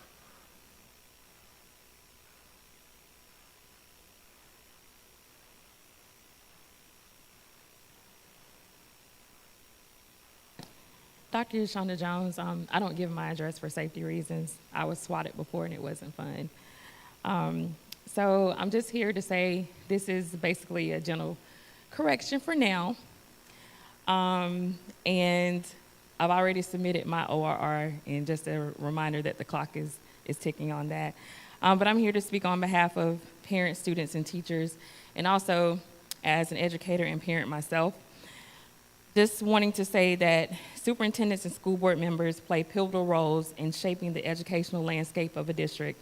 Speaker 3: Dr. Shonda Jones. I don't give my address for safety reasons. I was swatted before and it wasn't fun. So I'm just here to say this is basically a gentle correction for now. And I've already submitted my ORR, and just a reminder that the clock is ticking on that. But I'm here to speak on behalf of parents, students, and teachers, and also as an educator and parent myself. Just wanting to say that superintendents and school board members play pivotal roles in shaping the educational landscape of a district,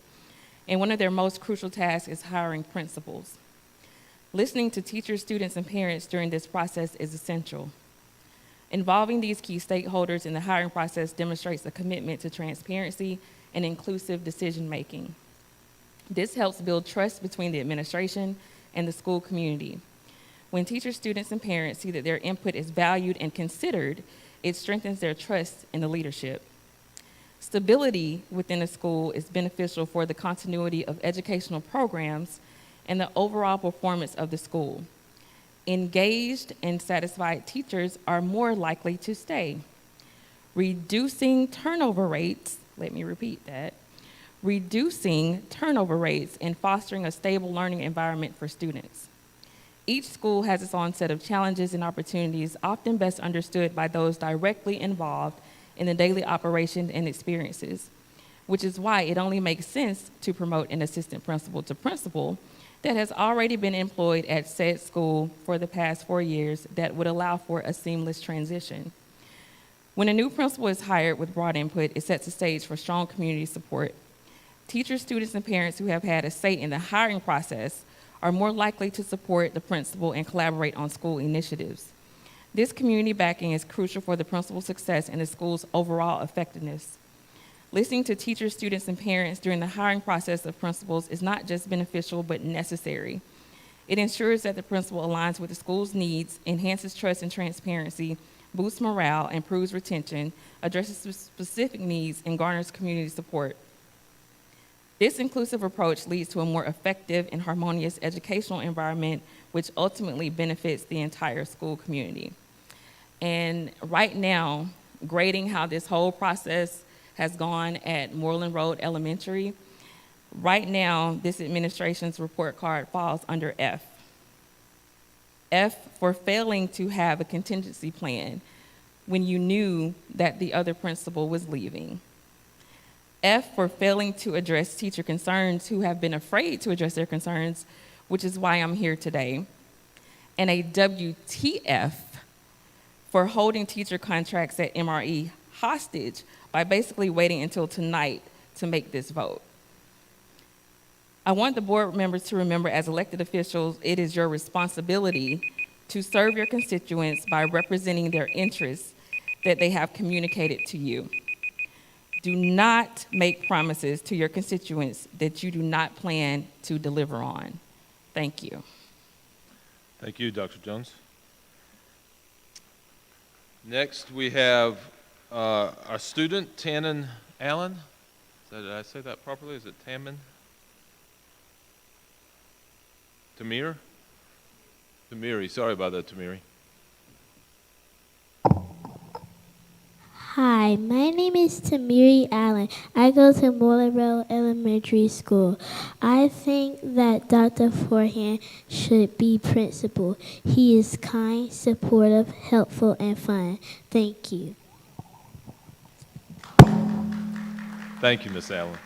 Speaker 3: and one of their most crucial tasks is hiring principals. Listening to teachers, students, and parents during this process is essential. Involving these key stakeholders in the hiring process demonstrates a commitment to transparency and inclusive decision-making. This helps build trust between the administration and the school community. When teachers, students, and parents see that their input is valued and considered, it strengthens their trust in the leadership. Stability within a school is beneficial for the continuity of educational programs and the overall performance of the school. Engaged and satisfied teachers are more likely to stay. Reducing turnover rates, let me repeat that, reducing turnover rates and fostering a stable learning environment for students. Each school has its own set of challenges and opportunities, often best understood by those directly involved in the daily operation and experiences, which is why it only makes sense to promote an assistant principal to principal that has already been employed at said school for the past 4 years that would allow for a seamless transition. When a new principal is hired with broad input, it sets the stage for strong community support. Teachers, students, and parents who have had a say in the hiring process are more likely to support the principal and collaborate on school initiatives. This community backing is crucial for the principal's success and the school's overall effectiveness. Listening to teachers, students, and parents during the hiring process of principals is not just beneficial, but necessary. It ensures that the principal aligns with the school's needs, enhances trust and transparency, boosts morale, improves retention, addresses specific needs, and garners community support. This inclusive approach leads to a more effective and harmonious educational environment, which ultimately benefits the entire school community. And right now, grading how this whole process has gone at Moreland Road Elementary, right now, this administration's report card falls under F. F for failing to have a contingency plan when you knew that the other principal was leaving. F for failing to address teacher concerns who have been afraid to address their concerns, which is why I'm here today. And a WTF for holding teacher contracts at MRE hostage by basically waiting until tonight to make this vote. I want the board members to remember, as elected officials, it is your responsibility to serve your constituents by representing their interests that they have communicated to you. Do not make promises to your constituents that you do not plan to deliver on. Thank you.
Speaker 1: Thank you, Dr. Jones. Next, we have our student, Tannen Allen. Did I say that properly? Is it Tammin? Tamir? Tamiri. Sorry about that, Tamiri.
Speaker 22: Hi, my name is Tamiri Allen. I go to Moreland Elementary School. I think that Dr. Forehand should be principal. He is kind, supportive, helpful, and fun. Thank you.
Speaker 1: Thank you, Ms. Allen.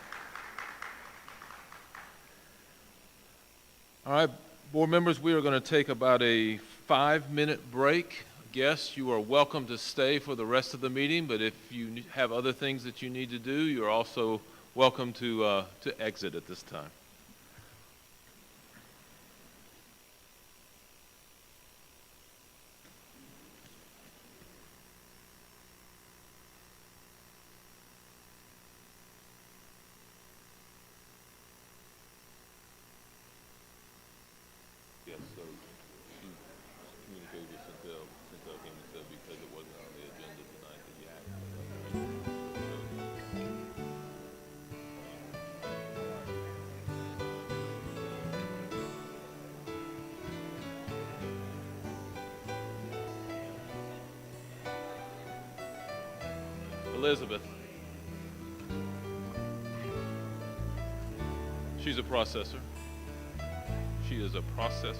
Speaker 1: All right, board members, we are going to take about a 5-minute break. Guests, you are welcome to stay for the rest of the meeting, but if you have other things that you need to do, you're also welcome to exit at this time. Yes, so she communicated with Chantel came and said because it wasn't on the agenda tonight that you had to. Elizabeth. She's a processor. She is a processor.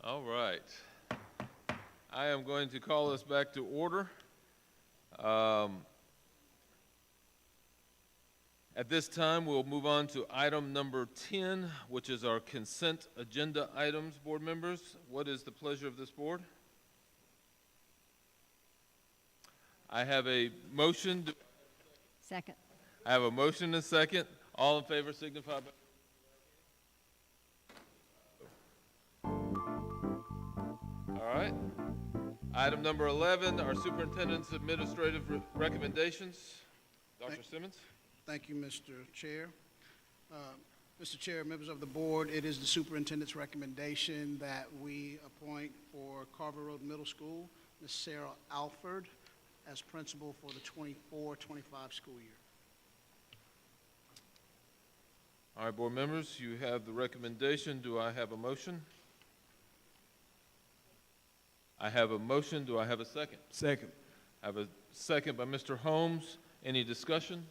Speaker 1: All right. I am going to call us back to order. At this time, we'll move on to item number 10, which is our consent agenda items, board members. What is the pleasure of this board? I have a motion.
Speaker 2: Second.
Speaker 1: I have a motion and a second. All in favor signify by. All right. Item number 11, our superintendent's administrative recommendations. Dr. Simmons?
Speaker 6: Thank you, Mr. Chair. Mr. Chair, members of the board, it is the superintendent's recommendation that we appoint for Carver Road Middle School Ms. Sarah Alford as principal for the 24-25 school year.
Speaker 1: All right, board members, you have the recommendation. Do I have a motion? I have a motion. Do I have a second?
Speaker 13: Second.
Speaker 1: I have a second by Mr. Holmes. Any discussion?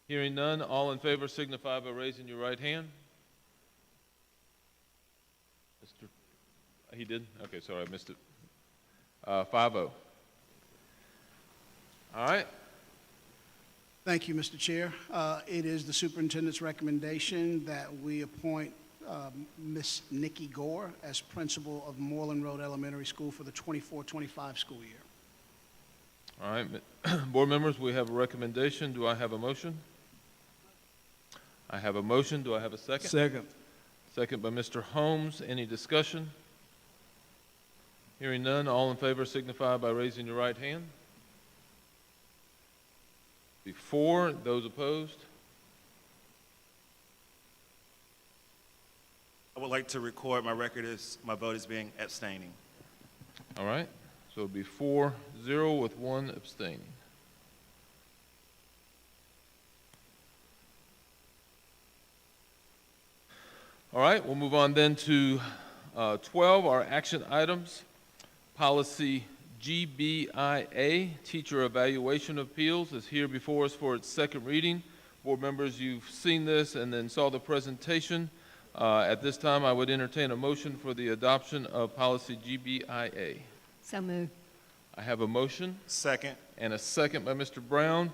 Speaker 1: Hearing none, all in favor signify by raising your right hand. Mr. He did? Okay, sorry, I missed it. 5-0. All right.
Speaker 6: Thank you, Mr. Chair. It is the superintendent's recommendation that we appoint Ms. Nikki Gore as principal of Moreland Road Elementary School for the 24-25 school year.
Speaker 1: All right, board members, we have a recommendation. Do I have a motion? I have a motion. Do I have a second?
Speaker 13: Second.
Speaker 1: Second by Mr. Holmes. Any discussion? Hearing none, all in favor signify by raising your right hand. Before, those opposed?
Speaker 4: I would like to record my record as my vote is being abstaining.
Speaker 1: All right, so it'll be 4-0 with 1 abstaining. All right, we'll move on then to 12, our action items. Policy GBIA, Teacher Evaluation Appeals, is here before us for its second reading. Board members, you've seen this and then saw the presentation. At this time, I would entertain a motion for the adoption of policy GBIA.
Speaker 2: So moved.
Speaker 1: I have a motion.
Speaker 4: Second.
Speaker 1: And a second by Mr. Brown.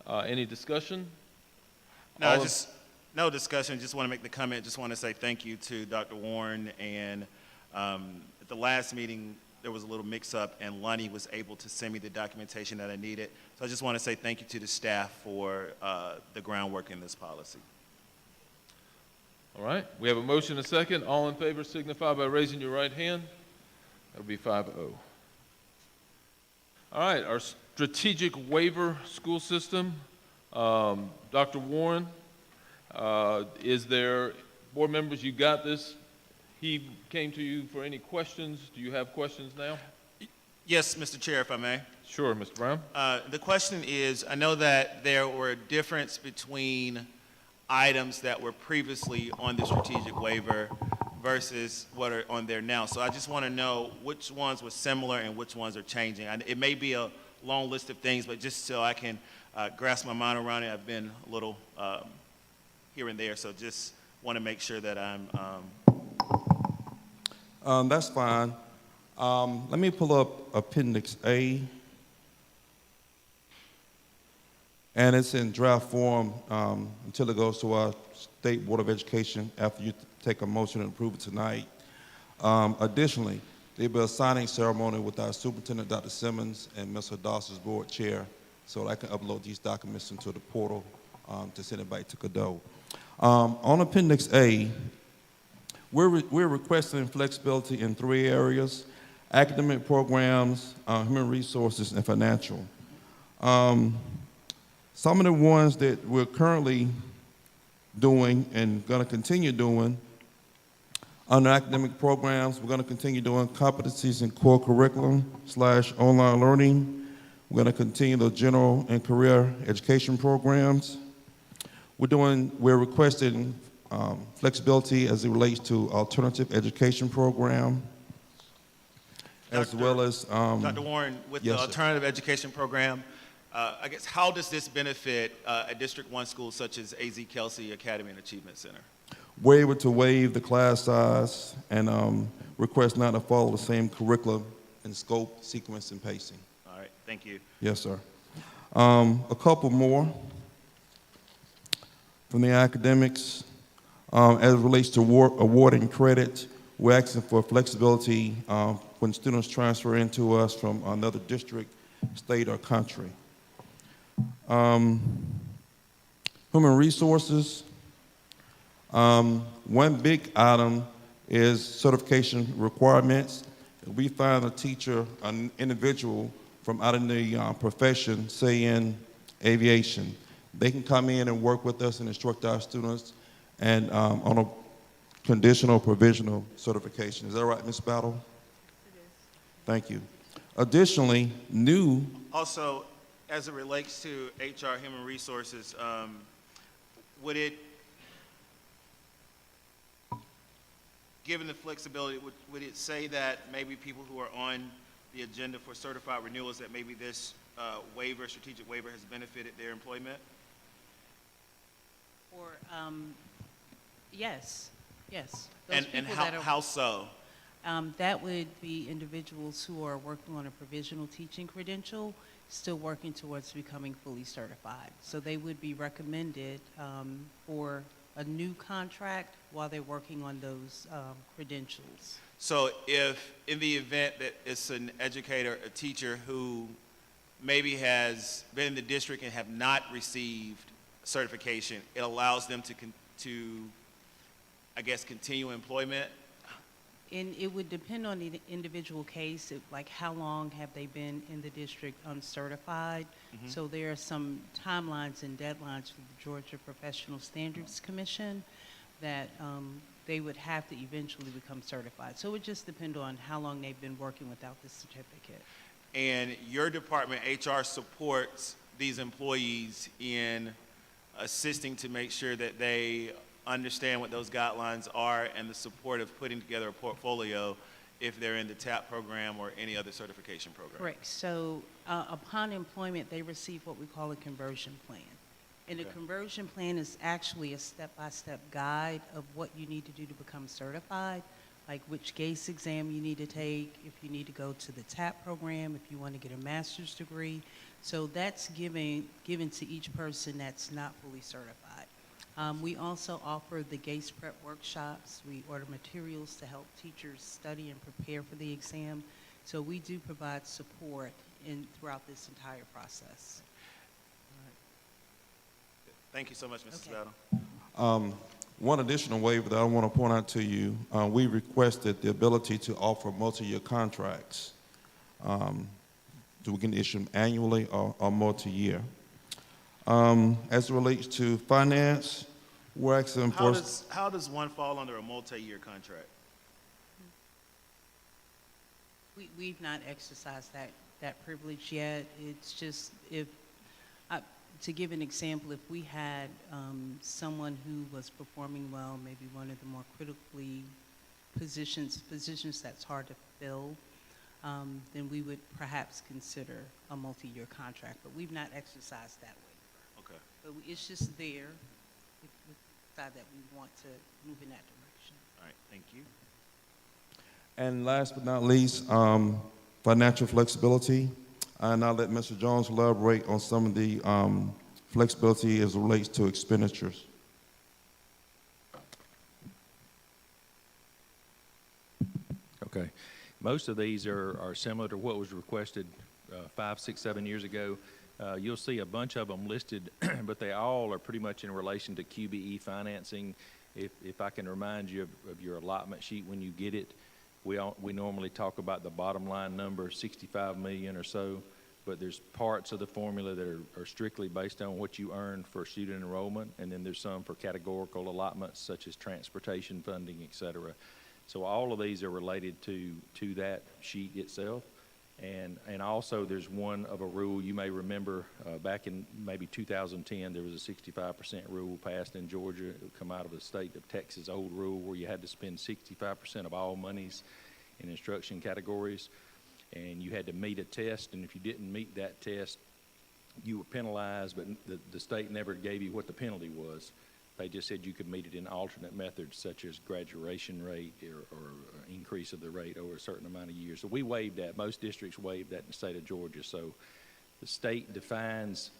Speaker 1: Any discussion?
Speaker 4: No, no discussion. Just want to make the comment. Just want to say thank you to Dr. Warren. And at the last meeting, there was a little mix-up, and Lonnie was able to send me the documentation that I needed. So I just want to say thank you to the staff for the groundwork in this policy.
Speaker 1: All right, we have a motion and a second. All in favor signify by raising your right hand. That'll be 5-0. All right, our strategic waiver school system. Dr. Warren, is there, board members, you got this? He came to you for any questions. Do you have questions now?
Speaker 4: Yes, Mr. Chair, if I may.
Speaker 1: Sure, Mr. Brown.
Speaker 4: The question is, I know that there were a difference between items that were previously on the strategic waiver versus what are on there now. So I just want to know which ones were similar and which ones are changing. It may be a long list of things, but just so I can grasp my mind around it, I've been a little here and there. So just want to make sure that I'm...
Speaker 18: That's fine. Let me pull up Appendix A. And it's in draft form until it goes to our State Board of Education after you take a motion and approve it tonight. Additionally, there'll be a signing ceremony with our Superintendent, Dr. Simmons, and Mr. Doss's board chair, so I can upload these documents into the portal to send it back to Cadeau. On Appendix A, we're requesting flexibility in 3 areas: academic programs, human resources, and financial. Some of the ones that we're currently doing and going to continue doing under academic programs, we're going to continue doing competencies in core curriculum / online learning. We're going to continue the general and career education programs. We're requesting flexibility as it relates to alternative education program, as well as...
Speaker 4: Dr. Warren, with
Speaker 18: yes,
Speaker 4: the alternative education program, I guess, how does this benefit a District 1 school such as A.Z. Kelsey Academy and Achievement Center?
Speaker 18: We're able to waive the class size and request not to follow the same curriculum and scope, sequence, and pacing.
Speaker 4: All right, thank you.
Speaker 18: Yes, sir. A couple more from the academics. As it relates to awarding credit, we're asking for flexibility when students transfer into us from another district, state, or country. Human resources. One big item is certification requirements. we find a teacher, an individual from out in the profession, say in aviation, they can come in and work with us and instruct our students and on a conditional provisional certification. Is that right, Ms. Battle? It is. Thank you. Additionally, new.
Speaker 4: Also, as it relates to HR Human Resources, would it, given the flexibility, would it say that maybe people who are on the agenda for certified renewals, that maybe this waiver, strategic waiver, has benefited their employment?
Speaker 14: Or, yes.
Speaker 4: And how so?
Speaker 14: That would be individuals who are working on a provisional teaching credential, still working towards becoming fully certified. So they would be recommended for a new contract while they're working on those credentials.
Speaker 4: So if, in the event that it's an educator, a teacher who maybe has been in the district and have not received certification, it allows them to I guess, continue employment?
Speaker 14: And it would depend on the individual case, like how long have they been in the district uncertified.
Speaker 4: Mm-hmm.
Speaker 14: So there are some timelines and deadlines for the Georgia Professional Standards Commission that they would have to eventually become certified. So it would just depend on how long they've been working without the certificate.
Speaker 4: And your department, HR, supports these employees in assisting to make sure that they understand what those guidelines are and the support of putting together a portfolio if they're in the TAP program or any other certification program.
Speaker 14: Correct. So upon employment, they receive what we call a conversion plan. And a conversion plan is actually a step-by-step guide of what you need to do to become certified, like which GACE exam you need to take, if you need to go to the TAP program, if you want to get a master's degree. So that's given to each person that's not fully certified. We also offer the GACE prep workshops. We order materials to help teachers study and prepare for the exam. So we do provide support throughout this entire process.
Speaker 4: Thank you so much, Mrs.
Speaker 14: Okay.
Speaker 4: Battle.
Speaker 18: One additional waiver that I want to point out to you, we requested the ability to offer multi-year contracts. So we can issue them annually or multi-year. As it relates to finance, we're asking for...
Speaker 4: How does one fall under a multi-year contract?
Speaker 14: We've not exercised that privilege yet. It's just to give an example, if we had someone who was performing well, maybe one of the more critically positions that's hard to fill, then we would perhaps consider a multi-year contract. But we've not exercised that way.
Speaker 4: Okay.
Speaker 14: But it's just there if we decide that we want to move in that direction.
Speaker 4: All right, thank you.
Speaker 18: And last but not least, financial flexibility. And I'll let Mr. Jones elaborate on some of the flexibility as it relates to expenditures.
Speaker 7: Okay. Most of these are similar to what was requested 5, 6, 7 years ago. You'll see a bunch of them listed, but they all are pretty much in relation to QBE financing. If I can remind you of your allotment sheet when you get it, we normally talk about the bottom line number, 65 million or so, but there's parts of the formula that are strictly based on what you earn for student enrollment, and then there's some for categorical allotments such as transportation funding, et cetera. So all of these are related to that sheet itself. And also there's one of a rule you may remember back in maybe 2010, there was a 65% rule passed in Georgia. It would come out of the state of Texas old rule where you had to spend 65% of all monies in instruction categories. And you had to meet a test, and if you didn't meet that test, you were penalized, but the state never gave you what the penalty was. They just said you could meet it in alternate methods such as graduation rate or increase of the rate over a certain amount of years. So we waived that. Most districts waived that in the state of Georgia. So the state defines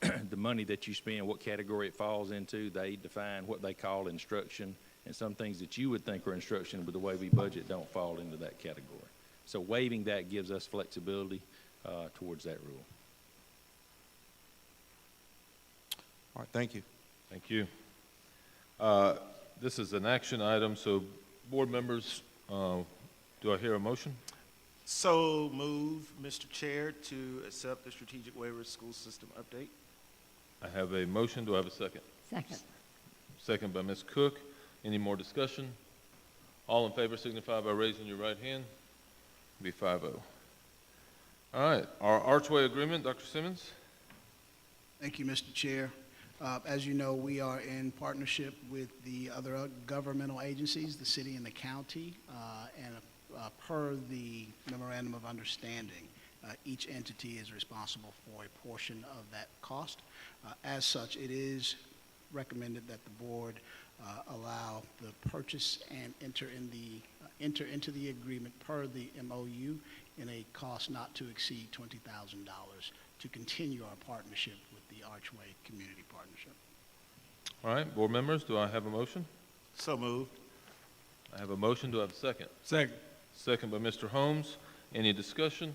Speaker 7: the money that you spend, what category it falls into. They define what they call instruction, and some things that you would think are instruction, but the way we budget don't fall into that category. So waiving that gives us flexibility towards that rule.
Speaker 18: All right, thank you.
Speaker 1: Thank you. This is an action item, so board members Do I hear a motion?
Speaker 4: So move, Mr. Chair, to accept the strategic waiver school system update.
Speaker 1: I have a motion. Do I have a second?
Speaker 2: Second.
Speaker 1: Second by Ms. Cook. Any more discussion? All in favor signify by raising your right hand. Be 5-0. All right, our archway agreement, Dr. Simmons.
Speaker 6: Thank you, Mr. Chair. As you know, we are in partnership with the other governmental agencies, the city and the county, and per the memorandum of understanding, each entity is responsible for a portion of that cost. As such, it is recommended that the board allow the purchase and enter into the agreement per the MOU in a cost not to exceed $20,000 to continue our partnership with the Archway Community Partnership.
Speaker 1: All right, board members, do I have a motion?
Speaker 4: So moved.
Speaker 1: I have a motion. Do I have a second?
Speaker 13: Second.
Speaker 1: Second by Mr. Holmes. Any discussion?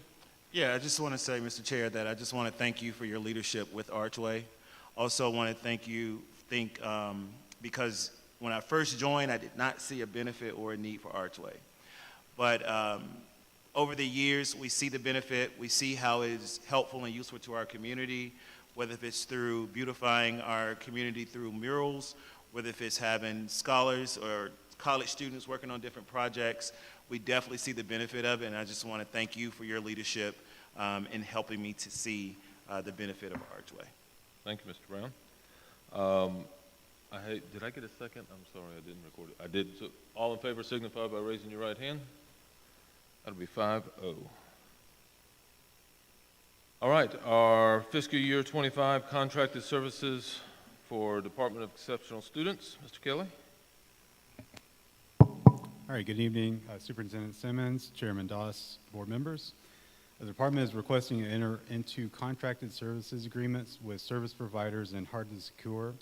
Speaker 4: Yeah, I just want to say, Mr. Chair, that I just want to thank you for your leadership with Archway. Also want to because when I first joined, I did not see a benefit or a need for Archway. But over the years, we see the benefit. We see how it is helpful and useful to our community, whether it's through beautifying our community through murals, whether it's having scholars or college students working on different projects. We definitely see the benefit of it, and I just want to thank you for your leadership in helping me to see the benefit of Archway.
Speaker 1: Thank you, Mr. Brown. Did I get a second? I'm sorry, I didn't record it. I did. So all in favor signify by raising your right hand. That'll be 5-0. All right, our fiscal year 25 contracted services for Department of Exceptional Students. Mr. Kelly.
Speaker 8: All right, good evening, Superintendent Simmons, Chairman Doss, board members. The department is requesting to enter into contracted services agreements with service providers in hard to secure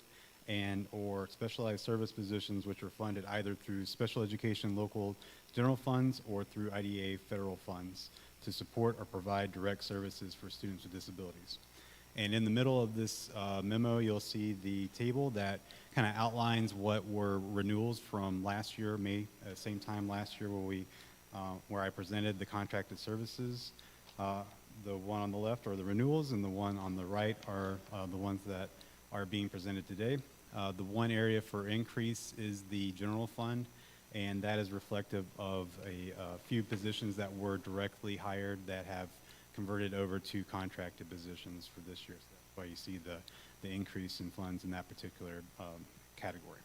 Speaker 8: and or specialized service positions which are funded either through special education local general funds or through IDA federal funds to support or provide direct services for students with disabilities. And in the middle of this memo, you'll see the table that kind of outlines what were renewals from last year, same time last year where I presented the contracted services. The one on the left are the renewals, and the one on the right are the ones that are being presented today. The one area for increase is the general fund, and that is reflective of a few positions that were directly hired that have converted over to contracted positions for this year. So that's why you see the increase in funds in that particular category.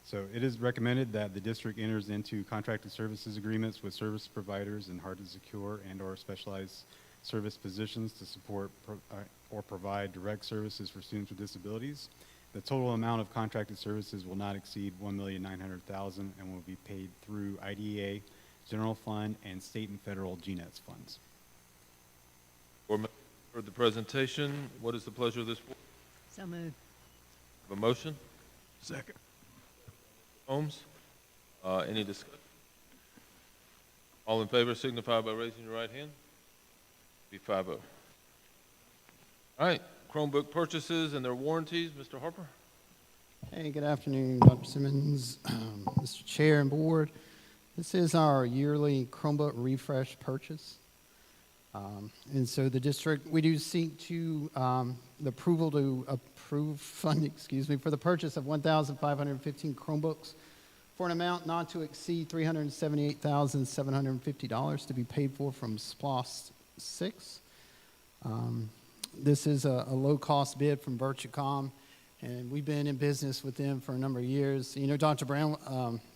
Speaker 8: So it is recommended that the district enters into contracted services agreements with service providers in hard to secure and or specialized service positions to support or provide direct services for students with disabilities. The total amount of contracted services will not exceed $1,900,000 and will be paid through IDEA, general fund, and state and federal GNETS funds.
Speaker 1: Board members heard the presentation. What is the pleasure of this board?
Speaker 2: So moved.
Speaker 1: Have a motion?
Speaker 13: Second.
Speaker 1: Holmes. Any discussion? All in favor signify by raising your right hand. Be 5-0. All right, Chromebook purchases and their warranties. Mr. Harper.
Speaker 9: Hey, good afternoon, Dr. Simmons, Mr. Chair and Board. This is our yearly Chromebook refresh purchase. And so the district, we do seek to the approval to approve funding, for the purchase of 1,515 Chromebooks for an amount not to exceed $378,750 to be paid for from SPLOST 6. This is a low-cost bid from Virtucom, and we've been in business with them for a number of years. You know, Dr. Brown,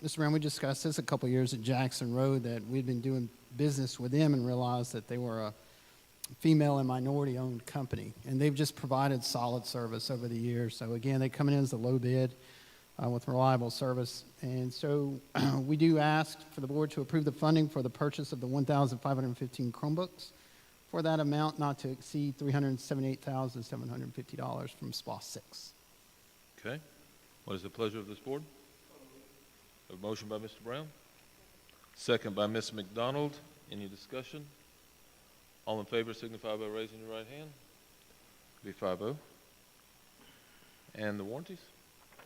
Speaker 9: Mr. Brown, we discussed this a couple of years at Jackson Road that we'd been doing business with them and realized that they were a female and minority-owned company, and they've just provided solid service over the years. So again, they come in as a low bid with reliable service, and so we do ask for the board to approve the funding for the purchase of the 1,515 Chromebooks for that amount not to exceed $378,750 from SPLOST 6.
Speaker 1: Okay. What is the pleasure of this board? A motion by Mr. Brown. Second by Ms. McDonald. Any discussion? All in favor signify by raising your right hand. Be 5-0. And the warranties?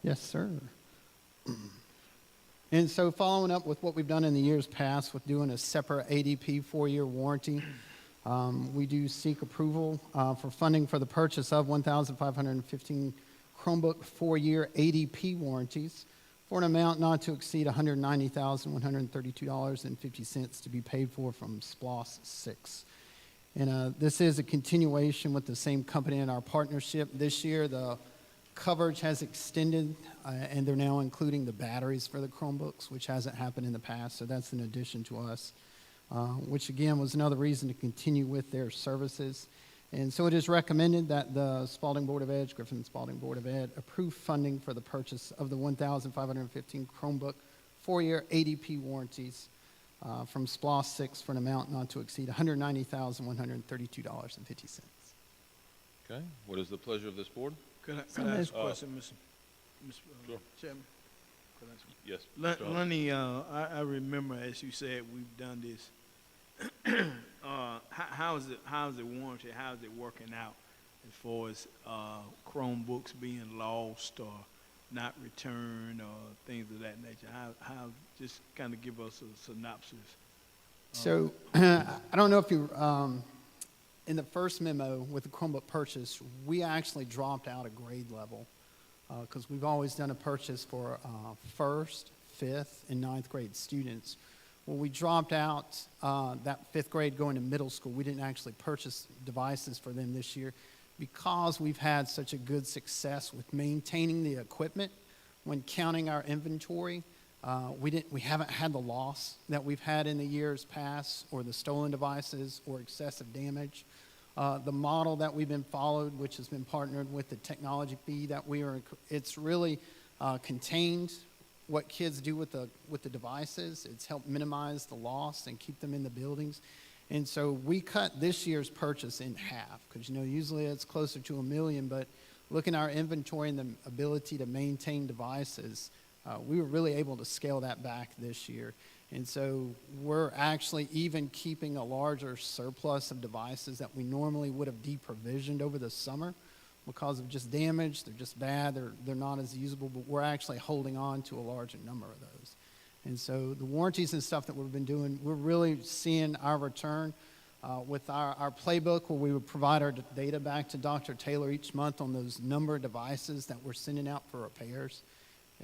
Speaker 9: Yes, sir. And so following up with what we've done in the years past with doing a separate ADP 4-year warranty, we do seek approval for funding for the purchase of 1,515 Chromebook 4-year ADP warranties for an amount not to exceed $190,132.50 to be paid for from SPLOST 6. And this is a continuation with the same company in our partnership. This year, the coverage has extended, and they're now including the batteries for the Chromebooks, which hasn't happened in the past, so that's an addition to us, which again was another reason to continue with their services. And so it is recommended that the Spalding Board of Ed, Griffin-Spalding Board of Ed, approve funding for the purchase of the 1,515 Chromebook 4-year ADP warranties from SPLOST 6 for an amount not to exceed $190,132.50.
Speaker 1: Okay, what is the pleasure of this board?
Speaker 13: Could I ask a question, Mr.
Speaker 1: Sure.
Speaker 13: Chairman? Could I ask a-
Speaker 1: Yes. Mr.
Speaker 13: Lenny, I remember, as you said, we've done this. How's the warranty? How's it working out as far as Chromebooks being lost or not returned or things of that nature? How just kind of give us a synopsis.
Speaker 9: So I don't know if you, in the first memo with the Chromebook purchase, we actually dropped out a grade level because we've always done a purchase for 1st, 5th, and 9th grade students. Well, we dropped out that 5th grade going to middle school. We didn't actually purchase devices for them this year because we've had such a good success with maintaining the equipment when counting our inventory. We haven't had the loss that we've had in the years past, or the stolen devices, or excessive damage. The model that we've been followed, which has been partnered with the technology fee that it's really contained what kids do with the devices. It's helped minimize the loss and keep them in the buildings. And so we cut this year's purchase in half because, usually it's closer to $1 million, but looking at our inventory and the ability to maintain devices, we were really able to scale that back this year. And so we're actually even keeping a larger surplus of devices that we normally would have deprovisioned over the summer because of just damage. They're just bad. They're not as usable, but we're actually holding on to a larger number of those. And so the warranties and stuff that we've been doing, we're really seeing our return with our playbook, where we would provide our data back to Dr. Taylor each month on those number of devices that we're sending out for repairs.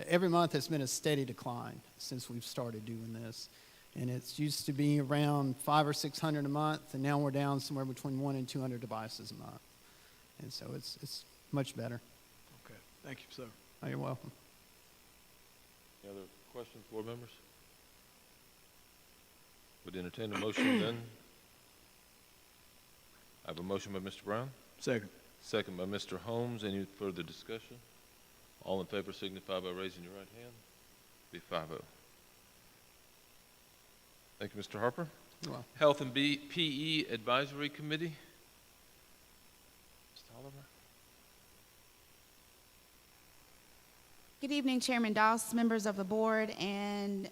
Speaker 9: Every month has been a steady decline since we've started doing this. And it's used to be around 500 or 600 a month, and now we're down somewhere between 100 and 200 devices a month. And so it's much better.
Speaker 13: Okay, thank you, sir.
Speaker 9: Oh, you're welcome.
Speaker 1: Any other questions, board members? Would entertain a motion then? I have a motion by Mr. Brown.
Speaker 13: Second.
Speaker 1: Second by Mr. Holmes. Any further discussion? All in favor signify by raising your right hand. Be 5-0. Thank you, Mr. Harper.
Speaker 9: You're welcome.
Speaker 1: Health and PE Advisory Committee. Mr. Oliver.
Speaker 10: Good evening, Chairman Doss, members of the board, and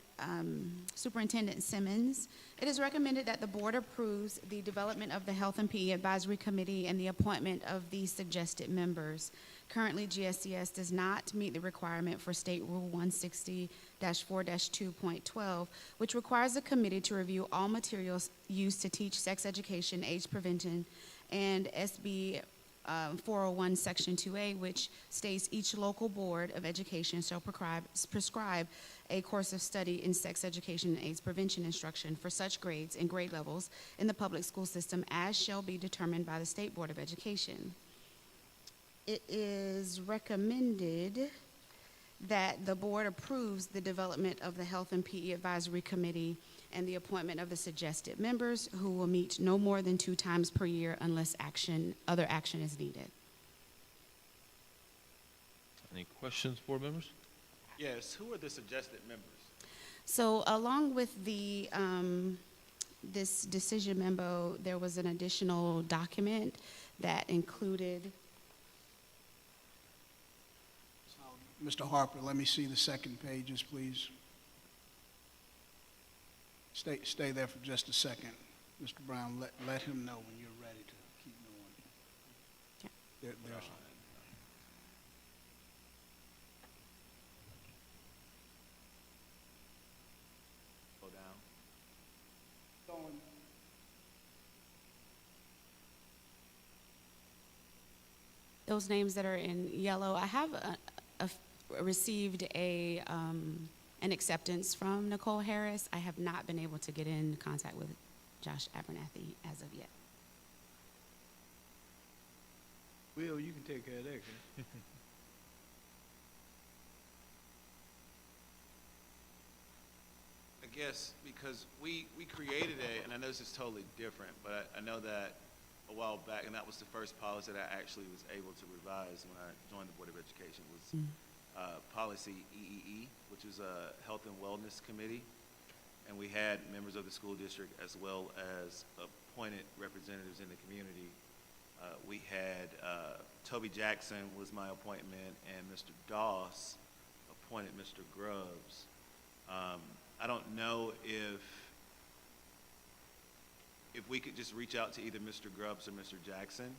Speaker 10: Superintendent Simmons. It is recommended that the board approves the development of the Health and PE Advisory Committee and the appointment of these suggested members. Currently, GSCS does not meet the requirement for State Rule 160-4-2.12, which requires the committee to review all materials used to teach sex education, age prevention, and SB 401 Section 2A, which states each local board of education shall prescribe a course of study in sex education and AIDS prevention instruction for such grades and grade levels in the public school system as shall be determined by the State Board of Education. It is recommended that the board approves the development of the Health and PE Advisory Committee and the appointment of the suggested members, who will meet no more than 2 times per year unless other action is needed.
Speaker 1: Any questions, board members?
Speaker 4: Yes, who are the suggested members?
Speaker 10: So along with the this decision memo, there was an additional document that included.
Speaker 6: Mr. Harper, let me see the second pages, please. Stay there for just a second. Mr. Brown, let him know when you're ready to keep going. There's
Speaker 10: those names that are in yellow, I have received an acceptance from Nicole Harris. I have not been able to get in contact with Josh Abernathy as of yet.
Speaker 13: Will, you can take care of that.
Speaker 4: I guess because we created and I know this is totally different, but I know that a while back, and that was the first policy that I actually was able to revise when I joined the Board of Education, was policy EEE, which is a Health and Wellness Committee. And we had members of the school district as well as appointed representatives in the community. We had Toby Jackson was my appointment, and Mr. Doss appointed Mr. Grubbs. I don't know if we could just reach out to either Mr. Grubbs or Mr. Jackson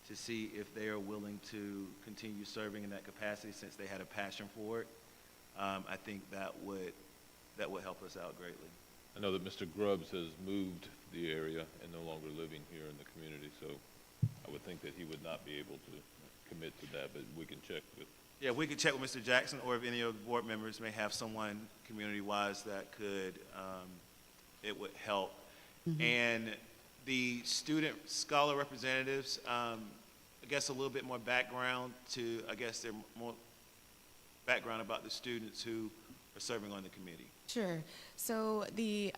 Speaker 4: to see if they are willing to continue serving in that capacity, since they had a passion for it. I think that would help us out greatly.
Speaker 1: I know that Mr. Grubbs has moved the area and no longer living here in the community, so I would think that he would not be able to commit to that, but we can check with.
Speaker 4: Yeah, we could check with Mr. Jackson, or if any of the board members may have someone community-wise that could, it would help. And the student scholar representatives, I guess a little bit more background to, I guess they're more background about the students who are serving on the committee.
Speaker 10: Sure. So the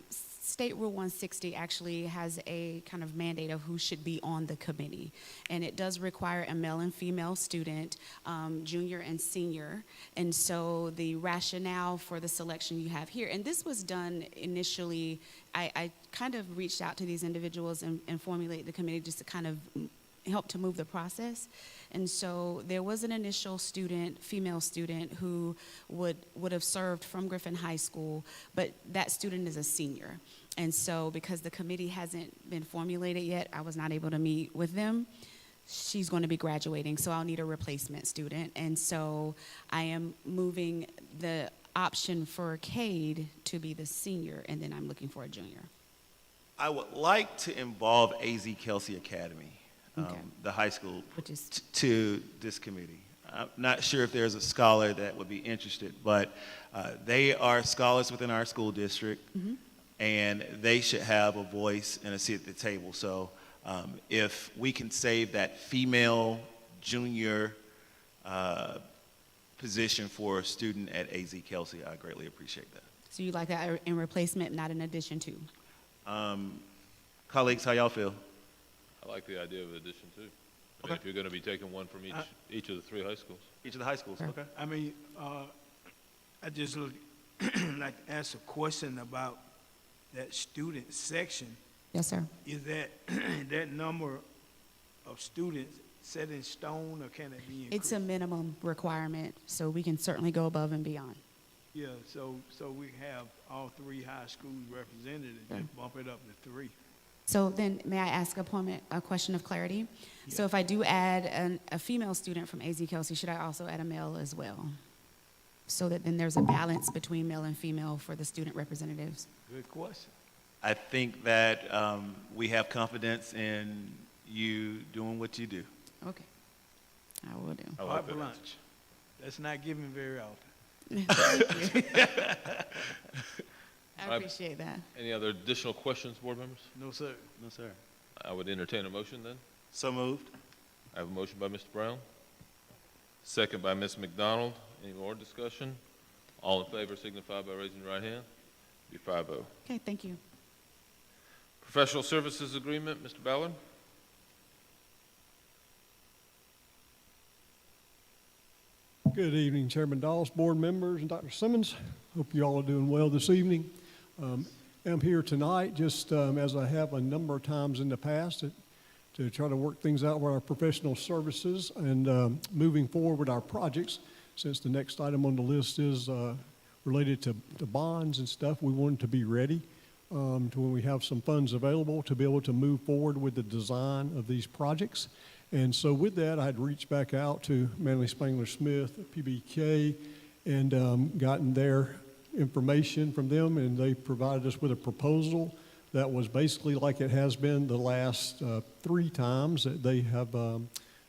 Speaker 10: State Rule 160 actually has a kind of mandate of who should be on the committee. And it does require a male and female student, junior and senior. And so the rationale for the selection you have here, and this was done initially, I kind of reached out to these individuals and formulated the committee just to kind of help to move the process. And so there was an initial student, female student, who would have served from Griffin High School, but that student is a senior. And so because the committee hasn't been formulated yet, I was not able to meet with them. She's going to be graduating, so I'll need a replacement student. And so I am moving the option for Cade to be the senior, and then I'm looking for a junior.
Speaker 4: I would like to involve AZ Kelsey Academy, the high school, to this committee. I'm not sure if there's a scholar that would be interested, but they are scholars within our school district, and they should have a voice and a seat at the table. So if we can save that female junior position for a student at AZ Kelsey, I greatly appreciate that.
Speaker 10: So you like that in replacement, not in addition to?
Speaker 4: Colleagues, how y'all feel?
Speaker 1: I like the idea of addition too. I mean, if you're going to be taking one from each of the three high schools.
Speaker 4: Each of the high schools, okay.
Speaker 13: I mean, I just like to ask a question about that student section.
Speaker 10: Yes, sir.
Speaker 13: Is that that number of students set in stone, or can it be increased?
Speaker 10: It's a minimum requirement, so we can certainly go above and beyond.
Speaker 13: Yeah, so we have all three high schools represented and just bump it up to 3.
Speaker 10: So then, may I ask a question of clarity? Yeah. So if I do add a female student from AZ Kelsey, should I also add a male as well? So that then there's a balance between male and female for the student representatives.
Speaker 13: Good question.
Speaker 4: I think that we have confidence in you doing what you do.
Speaker 10: Okay, I will do.
Speaker 13: Hot for lunch. That's not given very often.
Speaker 10: Thank you. I appreciate that.
Speaker 1: Any other additional questions, board members?
Speaker 13: No, sir.
Speaker 4: No, sir.
Speaker 1: I would entertain a motion then.
Speaker 4: So moved.
Speaker 1: I have a motion by Mr. Brown, second by Ms. McDonald. Any more discussion? All in favor signify by raising your right hand. Be 5-0.
Speaker 10: Okay, thank you.
Speaker 1: Professional services agreement, Mr. Ballard.
Speaker 5: Good evening, Chairman Dawes, board members, and Dr. Simmons. Hope you all are doing well this evening. I'm here tonight, just as I have a number of times in the past, to try to work things out with our professional services and moving forward with our projects. Since the next item on the list is related to bonds and stuff, we wanted to be ready to when we have some funds available to be able to move forward with the design of these projects. And so with that, I had reached back out to Manley Spangler Smith, PBK, and gotten their information from them, and they provided us with a proposal that was basically like it has been the last 3 times that they have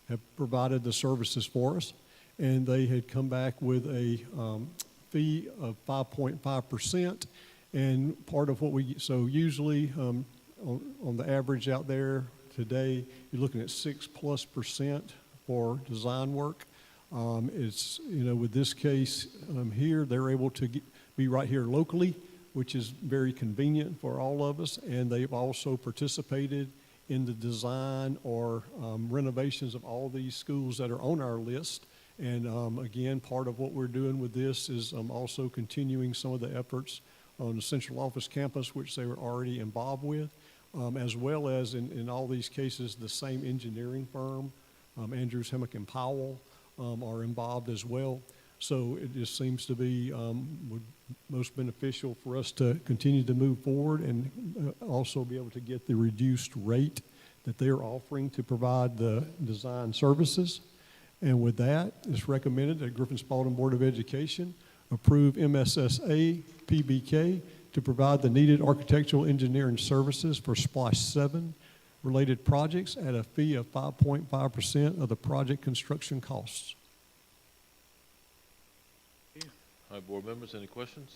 Speaker 5: have provided the services for us, and they had come back with a fee of 5.5%. And part of what so usually on the average out there today, you're looking at 6+% for design work. It's, with this case here, they're able to be right here locally, which is very convenient for all of us. And they've also participated in the design or renovations of all these schools that are on our list. And again, part of what we're doing with this is also continuing some of the efforts on the central office campus, which they were already involved with, as well as in all these cases, the same engineering firm, Andrews, Hemmick, and Powell, are involved as well. So it just seems to be most beneficial for us to continue to move forward and also be able to get the reduced rate that they're offering to provide the design services. And with that, it's recommended that Griffin-Spalding Board of Education approve MSSA PBK to provide the needed architectural engineering services for SPLOSH 7 related projects at a fee of 5.5% of the project construction costs.
Speaker 1: All right, board members, any questions?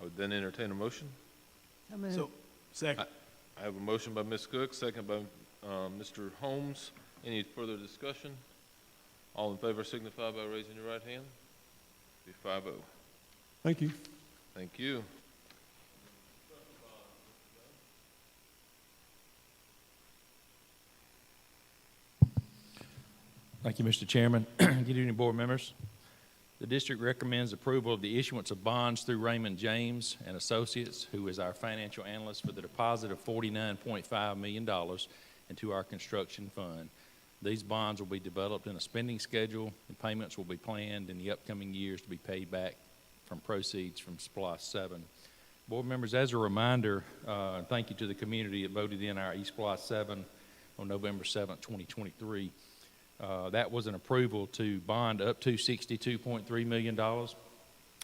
Speaker 1: I would then entertain a motion.
Speaker 13: So, second.
Speaker 1: I have a motion by Ms. Cook, second by Mr. Holmes. Any further discussion? All in favor signify by raising your right hand. Be 5-0.
Speaker 5: Thank you.
Speaker 1: Thank you.
Speaker 7: Thank you, Mr. Chairman. Good evening, board members. The district recommends approval of the issuance of bonds through Raymond James and Associates, who is our financial analyst, for the deposit of $49.5 million into our construction fund. These bonds will be developed in a spending schedule, and payments will be planned in the upcoming years to be paid back from proceeds from SPLOSH 7. Board members, as a reminder, thank you to the community that voted in our SPLOSH 7 on November 7th, 2023. That was an approval to bond up to $62.3 million.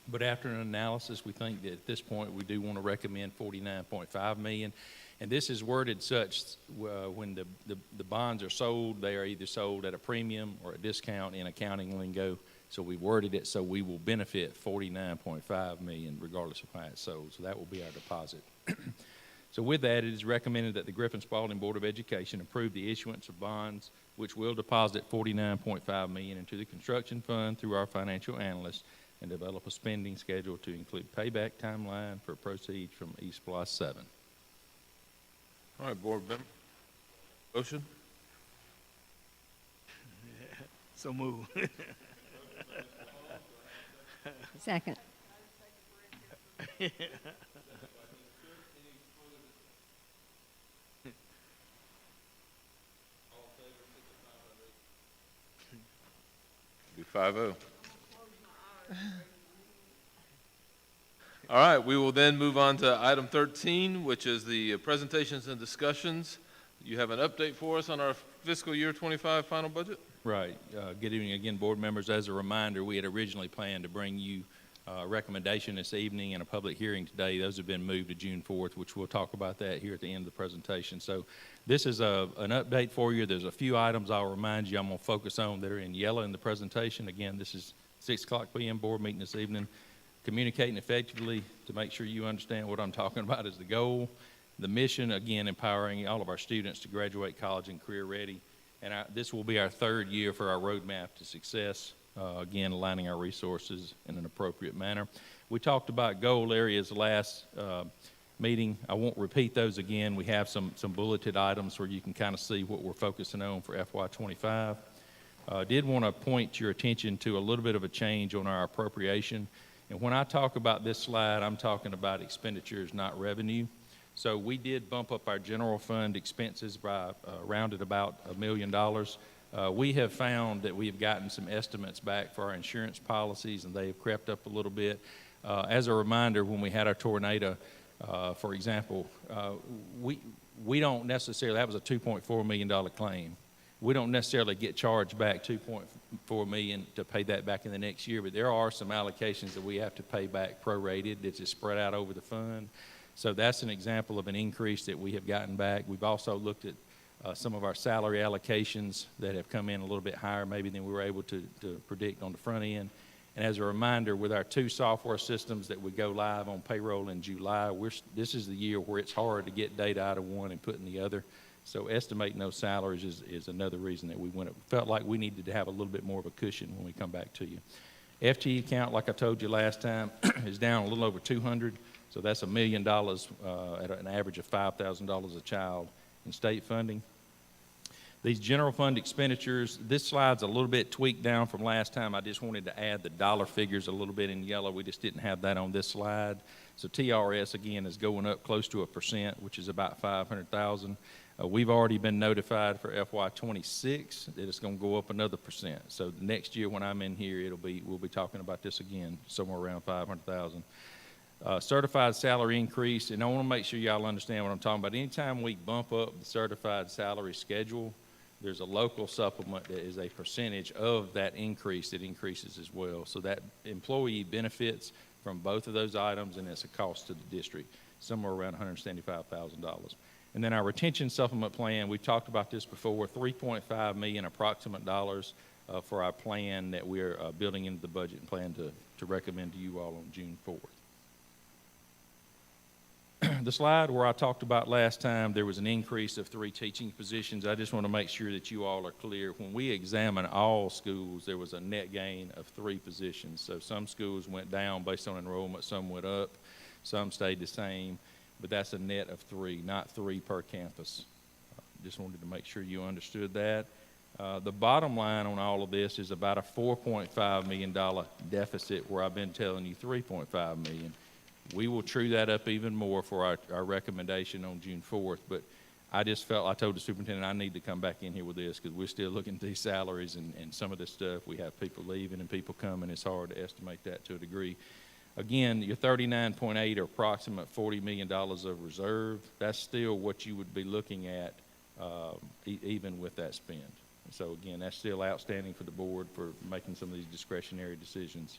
Speaker 7: But after an analysis, we think that at this point we do want to recommend $49.5 million. And this is worded such when the bonds are sold, they are either sold at a premium or a discount in accounting lingo. So we worded it so we will benefit $49.5 million regardless of how it's sold. So that will be our deposit. So with that, it is recommended that the Griffin-Spalding Board of Education approve the issuance of bonds, which will deposit $49.5 million into the construction fund through our financial analyst, and develop a spending schedule to include payback timeline for proceeds from SPLOSH 7.
Speaker 1: All right, board member. Motion?
Speaker 13: So move.
Speaker 2: Second.
Speaker 1: Be 5-0. All right, we will then move on to item 13, which is the presentations and discussions. You have an update for us on our fiscal year 25 final budget?
Speaker 7: Right. Good evening again, board members. As a reminder, we had originally planned to bring you a recommendation this evening and a public hearing today. Those have been moved to June 4th, which we'll talk about that here at the end of the presentation. So this is an update for you. There's a few items I'll remind you I'm going to focus on that are in yellow in the presentation. Again, this is 6 o'clock p.m. board meeting this evening. Communicating effectively to make sure you understand what I'm talking about is the goal. The mission, again, empowering all of our students to graduate college and career ready. And this will be our 3rd year for our roadmap to success, again, aligning our resources in an appropriate manner. We talked about goal areas last meeting. I won't repeat those again. We have some bulleted items where you can kind of see what we're focusing on for FY25. Did want to point your attention to a little bit of a change on our appropriation. And when I talk about this slide, I'm talking about expenditures, not revenue. So we did bump up our general fund expenses by rounded about $1 million. We have found that we have gotten some estimates back for our insurance policies, and they have crept up a little bit. As a reminder, when we had our tornado, for example, we don't necessarily, that was a $2.4 million claim. We don't necessarily get charged back $2.4 million to pay that back in the next year, but there are some allocations that we have to pay back prorated. It's just spread out over the fund. So that's an example of an increase that we have gotten back. We've also looked at some of our salary allocations that have come in a little bit higher maybe than we were able to predict on the front end. And as a reminder, with our 2 software systems that we go live on payroll in July, this is the year where it's hard to get data out of one and put in the other. So estimating those salaries is another reason that we felt like we needed to have a little bit more of a cushion when we come back to you. FTE count, like I told you last time, is down a little over 200. So that's $1 million at an average of $5,000 a child in state funding. These general fund expenditures, this slide's a little bit tweaked down from last time. I just wanted to add the dollar figures a little bit in yellow. We just didn't have that on this slide. So TRS, again, is going up close to 1%, which is about $500,000. We've already been notified for FY26 that it's going to go up another %. So next year when I'm in here, we'll be talking about this again, somewhere around $500,000. Certified salary increase, and I want to make sure y'all understand what I'm talking about. Anytime we bump up the certified salary schedule, there's a local supplement that is a percentage of that increase that increases as well. So that employee benefits from both of those items, and it's a cost to the district, somewhere around $175,000. And then our retention supplement plan, we've talked about this before, $3.5 million approximate dollars for our plan that we're building into the budget and plan to recommend to you all on June 4th. The slide where I talked about last time, there was an increase of 3 teaching positions. I just want to make sure that you all are clear. When we examine all schools, there was a net gain of 3 positions. So some schools went down based on enrollment, some went up, some stayed the same, but that's a net of 3, not 3 per campus. Just wanted to make sure you understood that. The bottom line on all of this is about a $4.5 million deficit, where I've been telling you $3.5 million. We will true that up even more for our recommendation on June 4th, but I just felt, I told the superintendent I need to come back in here with this because we're still looking at these salaries and some of this stuff. We have people leaving and people coming. It's hard to estimate that to a degree. Again, your 39.8 or approximate $40 million of reserve, that's still what you would be looking at even with that spend. So again, that's still outstanding for the board for making some of these discretionary decisions.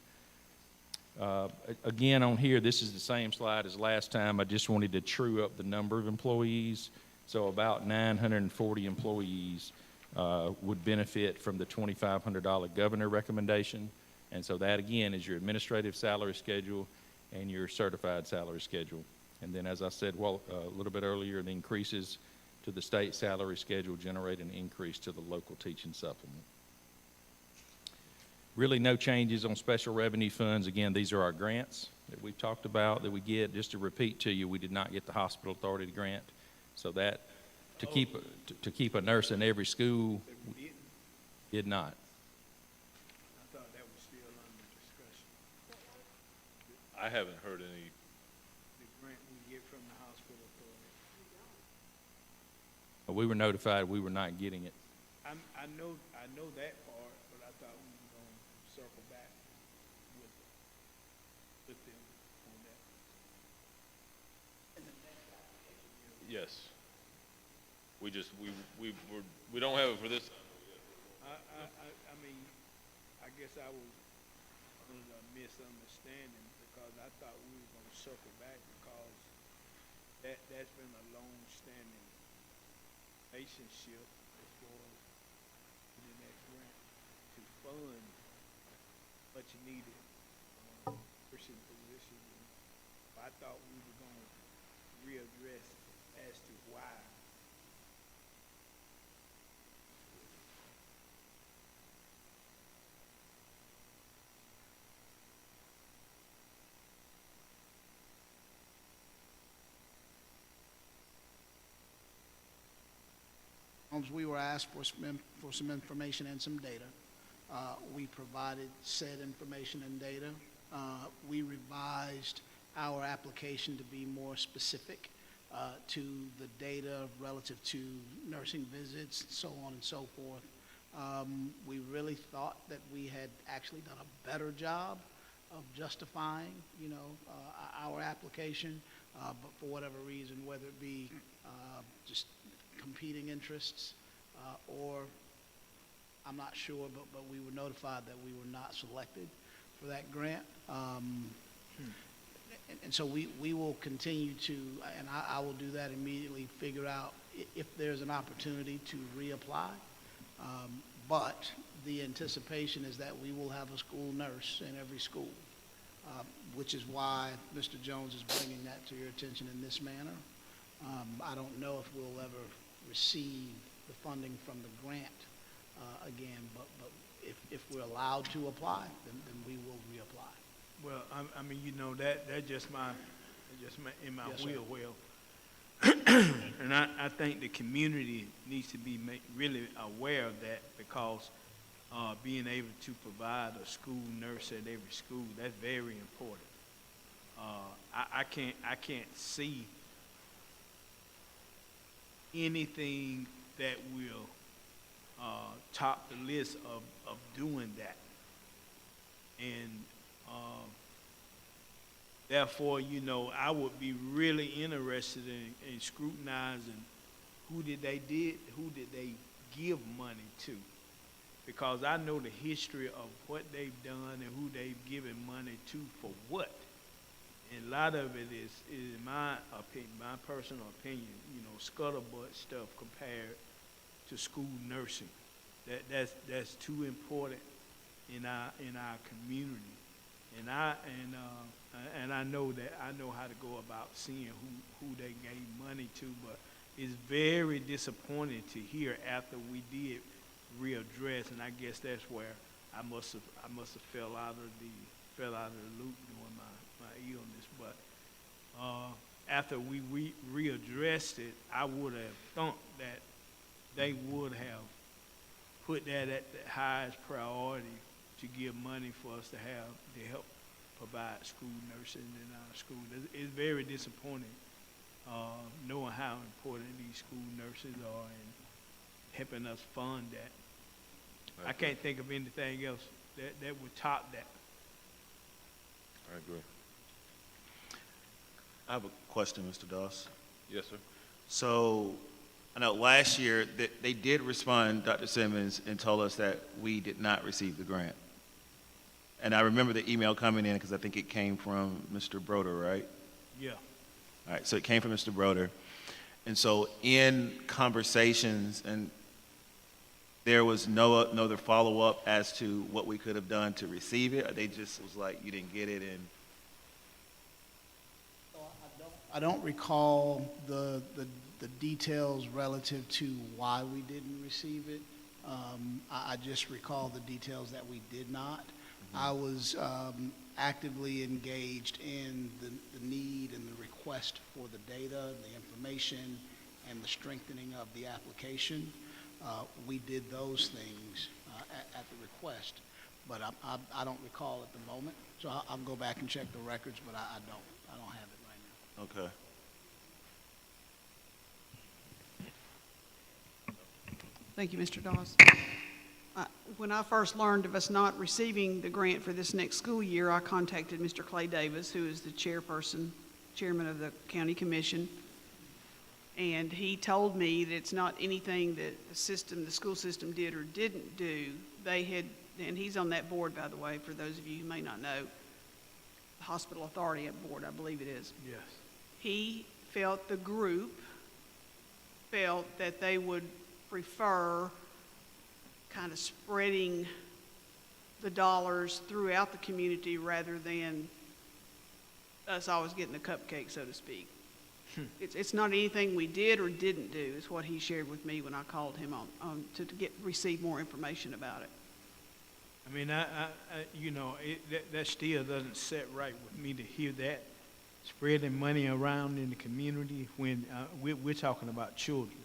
Speaker 7: Again, on here, this is the same slide as last time. I just wanted to true up the number of employees. So about 940 employees would benefit from the $2,500 governor recommendation. And so that, again, is your administrative salary schedule and your certified salary schedule. And then, as I said a little bit earlier, the increases to the state salary schedule generate an increase to the local teaching supplement. Really no changes on special revenue funds. Again, these are our grants that we've talked about that we get. Just to repeat to you, we did not get the hospital authority grant. So that, to keep a nurse in every school, did not.
Speaker 13: I thought that was still under discussion.
Speaker 1: I haven't heard any.
Speaker 13: The grant we get from the hospital authority.
Speaker 7: We were notified we were not getting it.
Speaker 13: I know that part, but I thought we were going to circle back with them on that.
Speaker 1: Yes. We don't have it for this.
Speaker 13: I mean, I guess I was under a misunderstanding because I thought we were going to circle back because that's been a long-standing relationship as far as getting that grant to fund much needed person position. I thought we were going to readdress as to why.
Speaker 6: We were asked for some information and some data. We provided said information and data. We revised our application to be more specific to the data relative to nursing visits, so on and so forth. We really thought that we had actually done a better job of justifying, our application, but for whatever reason, whether it be just competing interests or I'm not sure, but we were notified that we were not selected for that grant. And so we will continue to, and I will do that immediately, figure out if there's an opportunity to reapply. But the anticipation is that we will have a school nurse in every school, which is why Mr. Jones is bringing that to your attention in this manner. I don't know if we'll ever receive the funding from the grant again, but if we're allowed to apply, then we will reapply.
Speaker 13: Well, I mean, you know, that just in my
Speaker 6: Yes, sir.
Speaker 13: wheel well. And I think the community needs to be really aware of that, because being able to provide a school nurse at every school, that's very important. I can't see anything that will top the list of doing that. And therefore, you know, I would be really interested in scrutinizing who did they give money to, because I know the history of what they've done and who they've given money to for what. And a lot of it is in my opinion, my personal opinion, you know, scuttlebutt stuff compared to school nursing. That's too important in our community. And I know that I know how to go about seeing who they gave money to, but it's very disappointing to hear after we did readdress, and I guess that's where I must have fell out of the loop during my illness. But after we readdressed it, I would have thought that they would have put that at the highest priority to give money for us to help provide school nursing in our school. It's very disappointing knowing how important these school nurses are and helping us fund that. I can't think of anything else that would top that.
Speaker 1: I agree.
Speaker 4: I have a question, Mr. Doss.
Speaker 1: Yes, sir.
Speaker 4: So I know last year that they did respond, Dr. Simmons, and told us that we did not receive the grant. And I remember the email coming in because I think it came from Mr. Broder, right?
Speaker 13: Yeah.
Speaker 4: All right, so it came from Mr. Broder. And so in conversations, and there was no other follow-up as to what we could have done to receive it, or they just was like, you didn't get it, and
Speaker 6: I don't recall the details relative to why we didn't receive it. I just recall the details that we did not. I was actively engaged in the need and the request for the data, the information, and the strengthening of the application. We did those things at the request, but I don't recall at the moment. So I'll go back and check the records, but I don't have it right now.
Speaker 4: okay.
Speaker 15: Thank you, Mr. Dawes. When I first learned of us not receiving the grant for this next school year, I contacted Mr. Clay Davis, who is the chairman of the county commission, and he told me that it's not anything that the school system did or didn't do. They had, and he's on that board, by the way, for those of you who may not know, the Hospital Authority Board, I believe it is.
Speaker 13: Yes.
Speaker 15: He felt the group felt that they would prefer kind of spreading the dollars throughout the community rather than us always getting a cupcake, so to speak. It's not anything we did or didn't do, is what he shared with me when I called him on to receive more information about it.
Speaker 13: I mean, you know, that still doesn't set right with me to hear that, spreading money around in the community when we're talking about children.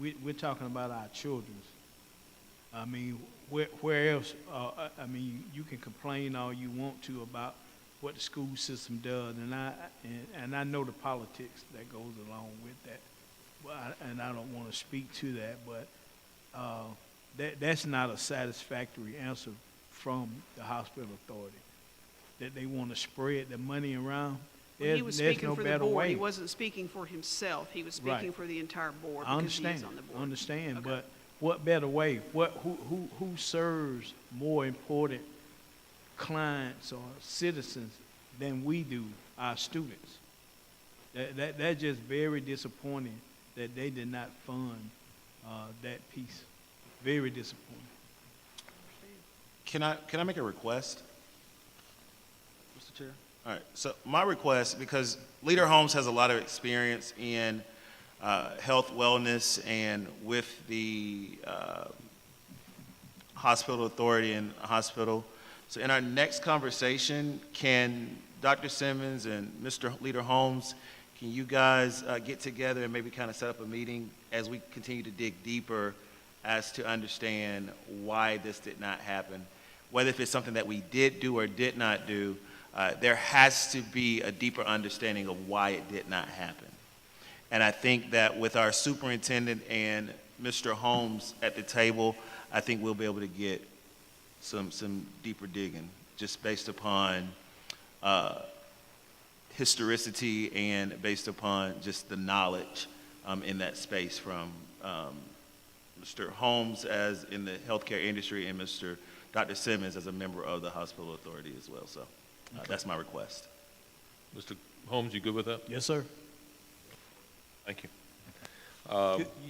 Speaker 13: We're talking about our children. I mean, where else? I mean, you can complain all you want to about what the school system does, and I know the politics that goes along with that, and I don't want to speak to that, but that's not a satisfactory answer from the hospital authority. That they want to spread the money around.
Speaker 15: He was speaking
Speaker 13: no
Speaker 15: for the
Speaker 13: better
Speaker 15: board.
Speaker 13: way.
Speaker 15: He wasn't speaking for himself. He was speaking
Speaker 13: Right.
Speaker 15: for the entire board
Speaker 13: I
Speaker 15: because he
Speaker 13: understand.
Speaker 15: is on the board.
Speaker 13: I understand,
Speaker 15: Okay.
Speaker 13: but what better way? Who serves more important clients or citizens than we do, our students. That's just very disappointing that they did not fund that piece. Very disappointing.
Speaker 4: Can I make a request, Mr. Chair? All right, so my request, because Leader Holmes has a lot of experience in health, wellness, and with the hospital authority and hospital. So in our next conversation, can Dr. Simmons and Mr. Leader Holmes, can you guys get together and maybe kind of set up a meeting as we continue to dig deeper as to understand why this did not happen? Whether if it's something that we did do or did not do, there has to be a deeper understanding of why it did not happen. And I think that with our superintendent and Mr. Holmes at the table, I think we'll be able to get some deeper digging just based upon historicity and based upon just the knowledge in that space from Mr. Holmes as in the healthcare industry and Dr. Simmons as a member of the hospital authority as well. So that's my request.
Speaker 1: Mr. Holmes, you good with that?
Speaker 13: Yes, sir.
Speaker 1: Thank you.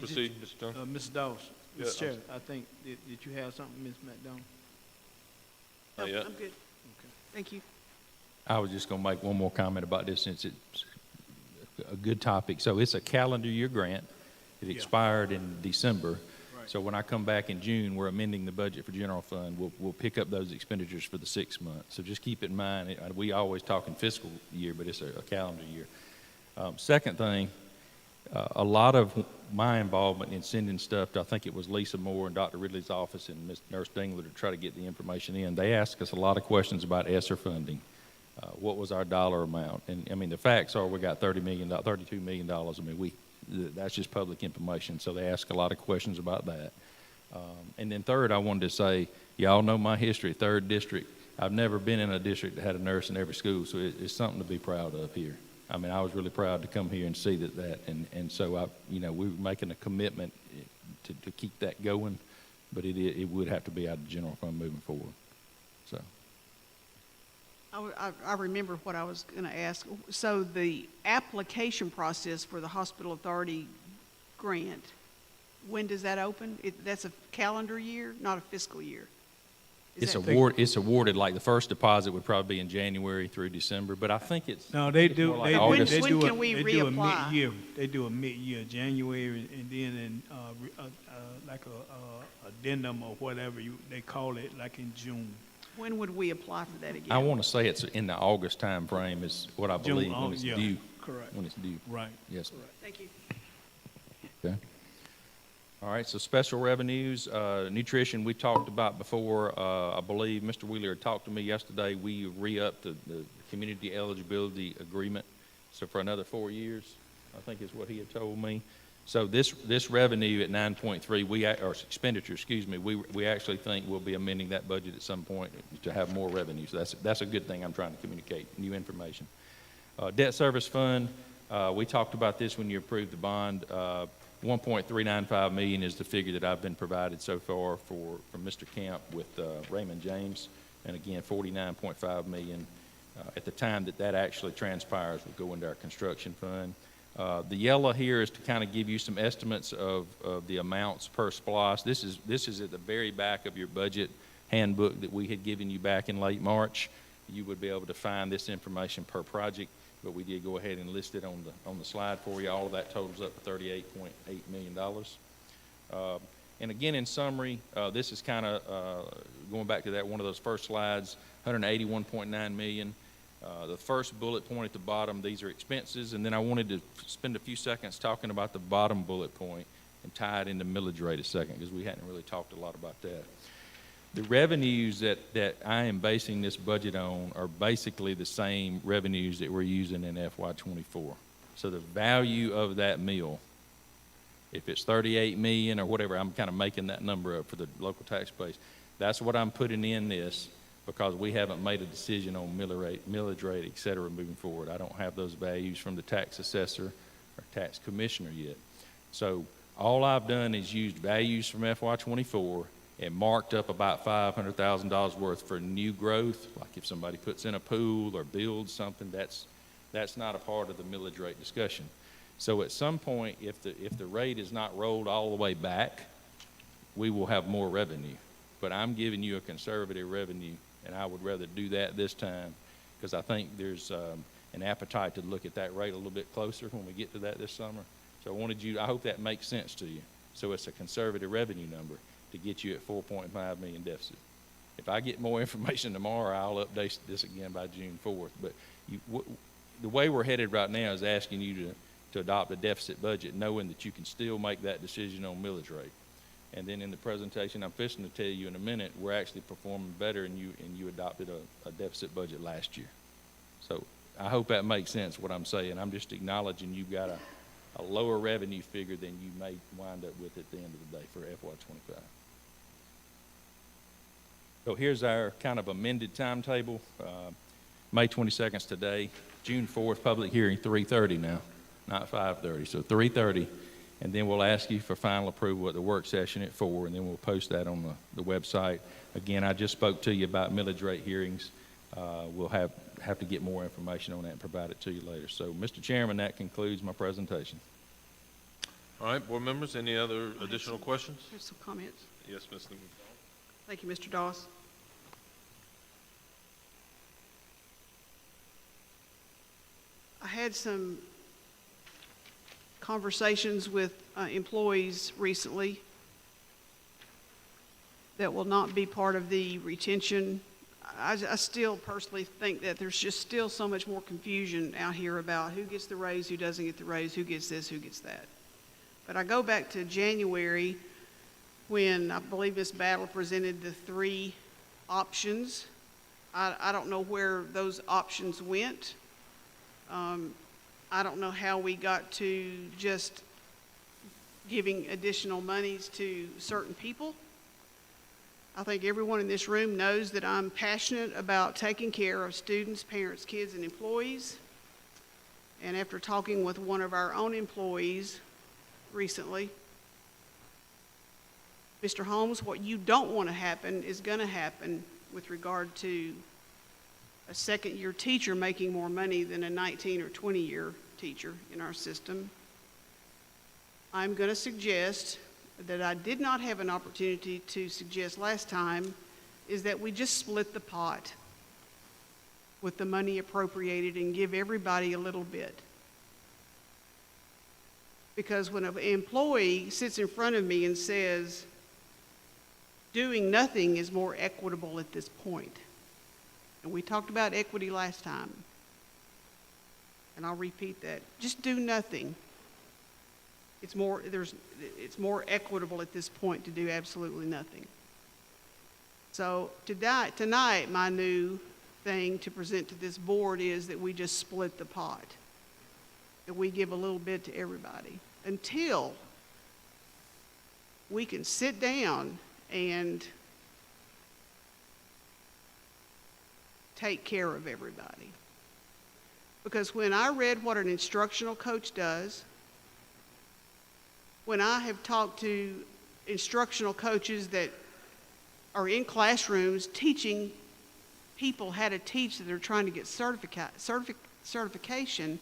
Speaker 13: Proceed,
Speaker 1: Mr. Jones.
Speaker 13: Ms. Dawes,
Speaker 1: Yeah,
Speaker 13: Mr. Chair, I think, did you have something, Ms. McDonald?
Speaker 1: Not yet.
Speaker 15: I'm good. Okay. Thank you.
Speaker 7: I was just going to make one more comment about this since it's a good topic. So it's a calendar year grant. It expired in December. So when I come back in June, we're amending the budget for general fund. We'll pick up those expenditures for the 6 months. So just keep it in mind. We always talk in fiscal year, but it's a calendar year. Second thing, a lot of my involvement in sending stuff to, I think it was Lisa Moore and Dr. Ridley's office and Ms. Nurse Dingler to try to get the information in. They asked us a lot of questions about ESSER funding. What was our dollar amount? And I mean, the facts are we got $32 million. I mean, that's just public information. So they ask a lot of questions about that. And then third, I wanted to say, y'all know my history, 3rd District. I've never been in a district that had a nurse in every school, so it's something to be proud of here. I mean, I was really proud to come here and see and so we were making a commitment to keep that going, but it would have to be out of the general fund moving forward. So.
Speaker 15: I remember what I was going to ask. So the application process for the hospital authority grant, when does that open? That's a calendar year, not a fiscal year.
Speaker 7: It's awarded, like the first deposit would probably be in January through December, but I think it's.
Speaker 13: No, they do.
Speaker 7: Like
Speaker 15: when
Speaker 13: They
Speaker 15: can we
Speaker 13: do a
Speaker 15: reapply?
Speaker 13: mid-year. They do a mid-year, January, and then like a addendum or whatever they call it, like in June.
Speaker 15: When would we apply for that again?
Speaker 7: I want to say it's in the August time frame is what I believe
Speaker 13: June,
Speaker 7: when it's
Speaker 13: yeah,
Speaker 7: due.
Speaker 13: correct.
Speaker 7: When it's due.
Speaker 13: Right.
Speaker 7: Yes.
Speaker 13: Correct.
Speaker 15: Thank you.
Speaker 7: Okay. All right, so special revenues, nutrition we talked about before. I believe Mr. Wheeler had talked to me yesterday. We re-upped the community eligibility agreement. So for another 4 years, I think is what he had told me. So this revenue at 9.3, or expenditure, excuse me, we actually think we'll be amending that budget at some point to have more revenue. So that's a good thing. I'm trying to communicate new information. Debt service fund, we talked about this when you approved the bond. 1.395 million is the figure that I've been provided so far from Mr. Camp with Raymond James, and again 49.5 million at the time that actually transpires will go into our construction fund. The yellow here is to kind of give you some estimates of the amounts per SPLOST. This is at the very back of your budget handbook that we had given you back in late March. You would be able to find this information per project, but we did go ahead and list it on the slide for you. All of that totals up to $38.8 million. And again, in summary, this is kind of going back to one of those first slides, $181.9 million. The first bullet point at the bottom, these are expenses, and then I wanted to spend a few seconds talking about the bottom bullet point and tie it into millage rate a second, because we hadn't really talked a lot about that. The revenues that I am basing this budget on are basically the same revenues that we're using in FY24. So the value of that mill, if it's 38 million or whatever, I'm kind of making that number up for the local tax base. That's what I'm putting in this, because we haven't made a decision on millage rate, et cetera, moving forward. I don't have those values from the tax assessor or tax commissioner yet. So all I've done is used values from FY24 and marked up about $500,000 worth for new growth, like if somebody puts in a pool or builds something, that's not a part of the millage rate discussion. So at some point, if the rate is not rolled all the way back, we will have more revenue. But I'm giving you a conservative revenue, and I would rather do that this time because I think there's an appetite to look at that rate a little bit closer when we get to that this summer. So I hope that makes sense to you. So it's a conservative revenue number to get you at 4.5 million deficit. If I get more information tomorrow, I'll update this again by June 4th. But the way we're headed right now is asking you to adopt a deficit budget, knowing that you can still make that decision on millage rate. And then in the presentation I'm fixing to tell you in a minute, we're actually performing better, and you adopted a deficit budget last year. So I hope that makes sense what I'm saying. I'm just acknowledging you've got a lower revenue figure than you may wind up with at the end of the day for FY25. So here's our kind of amended timetable. May 22nd is today. June 4th, public hearing, 3:30 now, not 5:30. So 3:30, and then we'll ask you for final approval at the work session at 4, and then we'll post that on the website. Again, I just spoke to you about millage rate hearings. We'll have to get more information on that and provide it to you later. So, Mr. Chairman, that concludes my presentation.
Speaker 1: All right, board members, any other additional questions?
Speaker 15: Here's some comments.
Speaker 1: Yes, Ms. Newman.
Speaker 15: Thank you, Mr. Doss. I had some conversations with employees recently that will not be part of the retention. I still personally think that there's just still so much more confusion out here about who gets the raise, who doesn't get the raise, who gets this, who gets that. But I go back to January when I believe Ms. Battle presented the 3 options. I don't know where those options went. I don't know how we got to just giving additional monies to certain people. I think everyone in this room knows that I'm passionate about taking care of students, parents, kids, and employees. And after talking with one of our own employees recently, Mr. Holmes, what you don't want to happen is going to happen with regard to a second-year teacher making more money than a 19 or 20-year teacher in our system. I'm going to suggest that I did not have an opportunity to suggest last time is that we just split the pot with the money appropriated and give everybody a little bit. Because when an employee sits in front of me and says, doing nothing is more equitable at this point, and we talked about equity last time, and I'll repeat that, just do nothing. It's more equitable at this point to do absolutely nothing. So tonight, my new thing to present to this board is that we just split the pot, that we give a little bit to everybody until we can sit down and take care of everybody. Because when I read what an instructional coach does, when I have talked to instructional coaches that are in classrooms teaching people how to teach that are trying to get certification,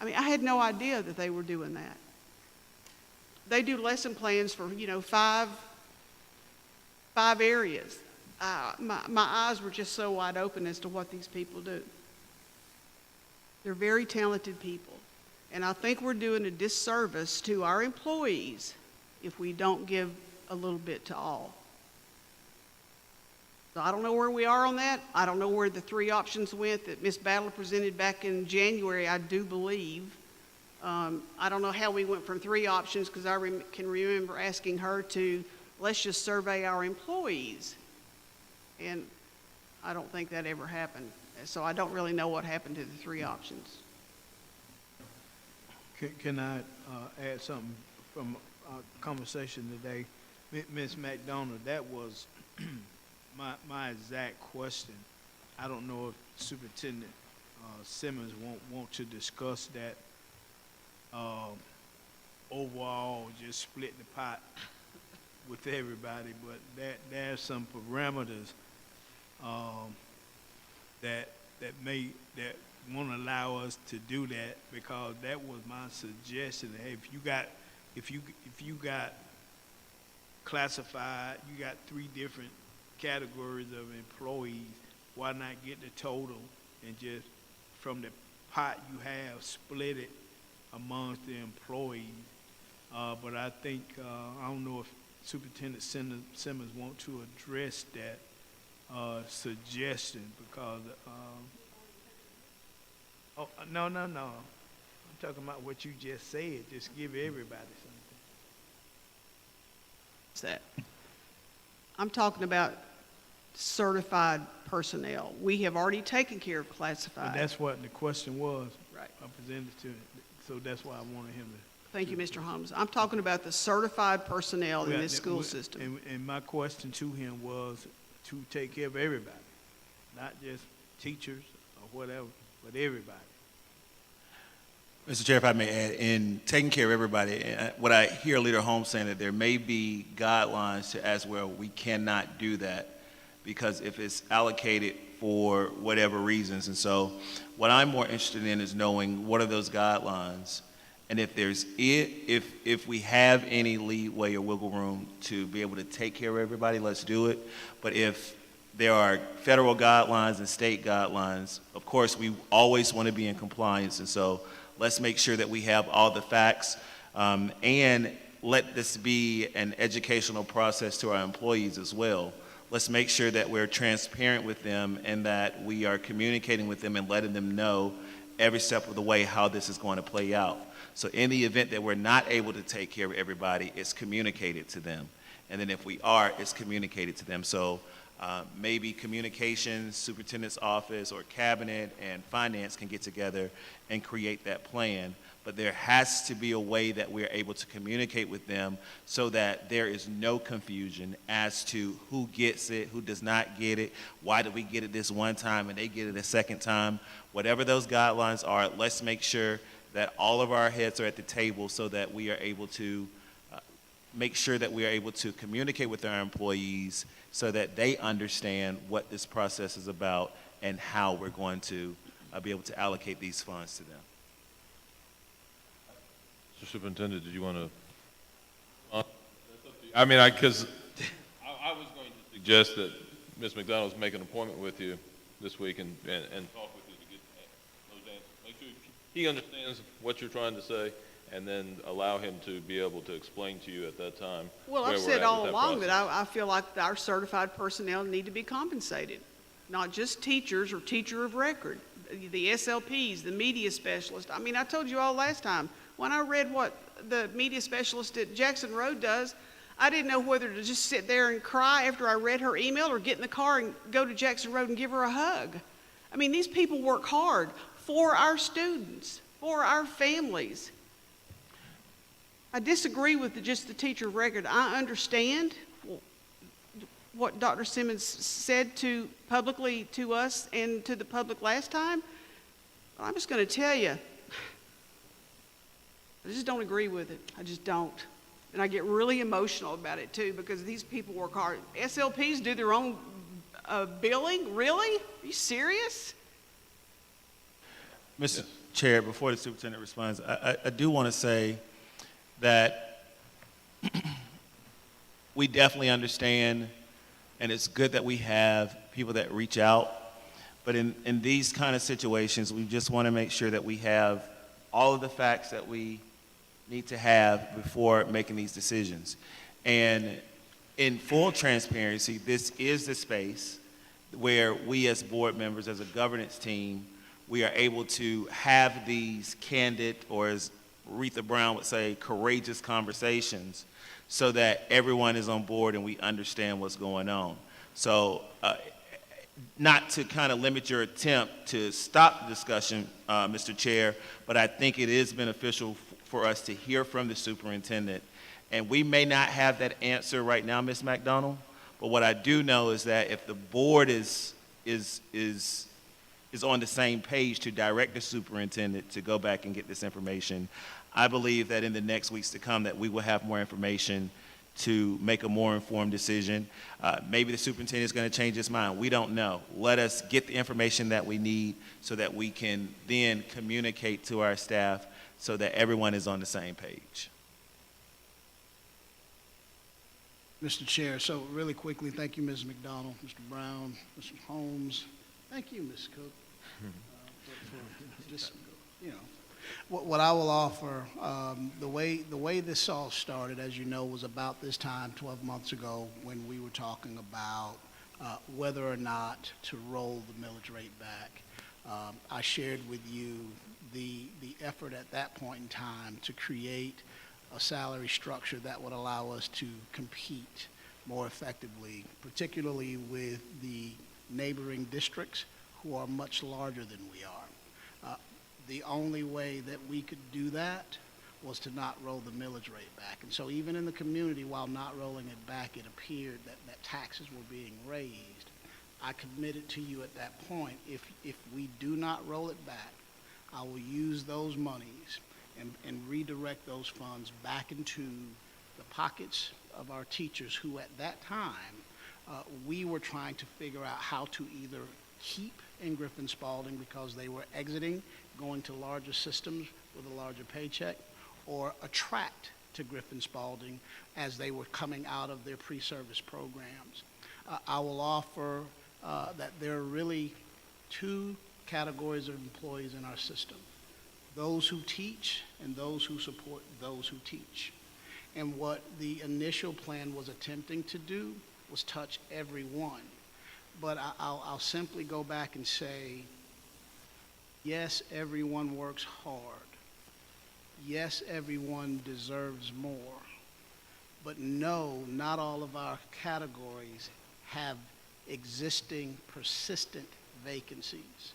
Speaker 15: I mean, I had no idea that they were doing that. They do lesson plans for, 5 areas. My eyes were just so wide open as to what these people do. They're very talented people. And I think we're doing a disservice to our employees if we don't give a little bit to all. So I don't know where we are on that. I don't know where the 3 options went that Ms. Battle presented back in January, I do believe. I don't know how we went from 3 options because I can remember asking her to, let's just survey our employees. And I don't think that ever happened. So I don't really know what happened to the 3 options.
Speaker 13: Can I add something from our conversation today? Ms. McDonald, that was my exact question. I don't know if Superintendent Simmons want to discuss that overall, just split the pot with everybody, but there's some parameters that won't allow us to do that, because that was my suggestion. Hey, if you got classified, you got 3 different categories of employees, why not get the total and just from the pot you have, split it amongst the employees? But I think, I don't know if Superintendent Simmons want to address that suggestion, because, no. I'm talking about what you just said. Just give everybody something.
Speaker 15: That. I'm talking about certified personnel. We have already taken care of classified.
Speaker 13: But that's what the question was.
Speaker 15: Right.
Speaker 13: I presented to him. So that's why I wanted him to.
Speaker 15: Thank you, Mr. Holmes. I'm talking about the certified personnel in this school system.
Speaker 13: And my question to him was to take care of everybody, not just teachers or whatever, but everybody.
Speaker 4: Mr. Chair, if I may add, in taking care of everybody, what I hear Leader Holmes saying, that there may be guidelines to as well, we cannot do that because if it's allocated for whatever reasons. And so what I'm more interested in is knowing what are those guidelines, and if if we have any leeway or wiggle room to be able to take care of everybody, let's do it. But if there are federal guidelines and state guidelines, of course, we always want to be in compliance. And so let's make sure that we have all the facts, and let this be an educational process to our employees as well. Let's make sure that we're transparent with them and that we are communicating with them and letting them know every step of the way how this is going to play out. So in the event that we're not able to take care of everybody, it's communicated to them. And then if we are, it's communicated to them. So maybe communications, superintendent's office, or cabinet and finance can get together and create that plan. But there has to be a way that we're able to communicate with them so that there is no confusion as to who gets it, who does not get it, why did we get it this one time and they get it a second time. Whatever those guidelines are, let's make sure that all of our heads are at the table so that we are able to make sure that we are able to communicate with our employees so that they understand what this process is about and how we're going to be able to allocate these funds to them.
Speaker 1: Mr. Superintendent, did you want to? I mean, because I was going to suggest that Ms. McDonald's make an appointment with you this week and talk with you to get those answers. Make sure he understands what you're trying to say, and then allow him to be able to explain to you at that time.
Speaker 15: Well, I've said all along that I feel like our certified personnel need to be compensated, not just teachers or teacher of record, the SLPs, the media specialist. I mean, I told you all last time, when I read what the media specialist at Jackson Road does, I didn't know whether to just sit there and cry after I read her email or get in the car and go to Jackson Road and give her a hug. I mean, these people work hard for our students, for our families. I disagree with just the teacher of record. I understand what Dr. Simmons said publicly to us and to the public last time, but I'm just going to tell you, I just don't agree with it. I just don't. And I get really emotional about it too because these people work hard. SLPs do their own billing? Really? Are you serious?
Speaker 4: Mr. Chair, before the superintendent responds, I do want to say that we definitely understand, and it's good that we have people that reach out. But in these kind of situations, we just want to make sure that we have all of the facts that we need to have before making these decisions. And in full transparency, this is the space where we as board members, as a governance team, we are able to have these candid, or as Aretha Brown would say, courageous conversations so that everyone is on board and we understand what's going on. So not to kind of limit your attempt to stop the discussion, Mr. Chair, but I think it is beneficial for us to hear from the superintendent. And we may not have that answer right now, Ms. McDonald, but what I do know is that if the board is on the same page to direct the superintendent to go back and get this information, I believe that in the next weeks to come that we will have more information to make a more informed decision. Maybe the superintendent is going to change his mind. We don't know. Let us get the information that we need so that we can then communicate to our staff so that everyone is on the same page.
Speaker 6: Mr. Chair, so really quickly, thank you, Ms. McDonald, Mr. Brown, Mr. Holmes. Thank you, Ms. Cook, for just, you know. What I will offer, the way this all started, as you know, was about this time 12 months ago when we were talking about whether or not to roll the millage rate back. I shared with you the effort at that point in time to create a salary structure that would allow us to compete more effectively, particularly with the neighboring districts who are much larger than we are. The only way that we could do that was to not roll the millage rate back. And so even in the community, while not rolling it back, it appeared that taxes were being raised. I committed to you at that point, if we do not roll it back, I will use those monies and redirect those funds back into the pockets of our teachers who at that time, we were trying to figure out how to either keep in Griffin-Spalding because they were exiting, going to larger systems with a larger paycheck, or attract to Griffin-Spalding as they were coming out of their pre-service programs. I will offer that there are really two categories of employees in our system: those who teach and those who support those who teach. And what the initial plan was attempting to do was touch everyone. But I'll simply go back and say, yes, everyone works hard. Yes, everyone deserves more. But no, not all of our categories have existing, persistent vacancies.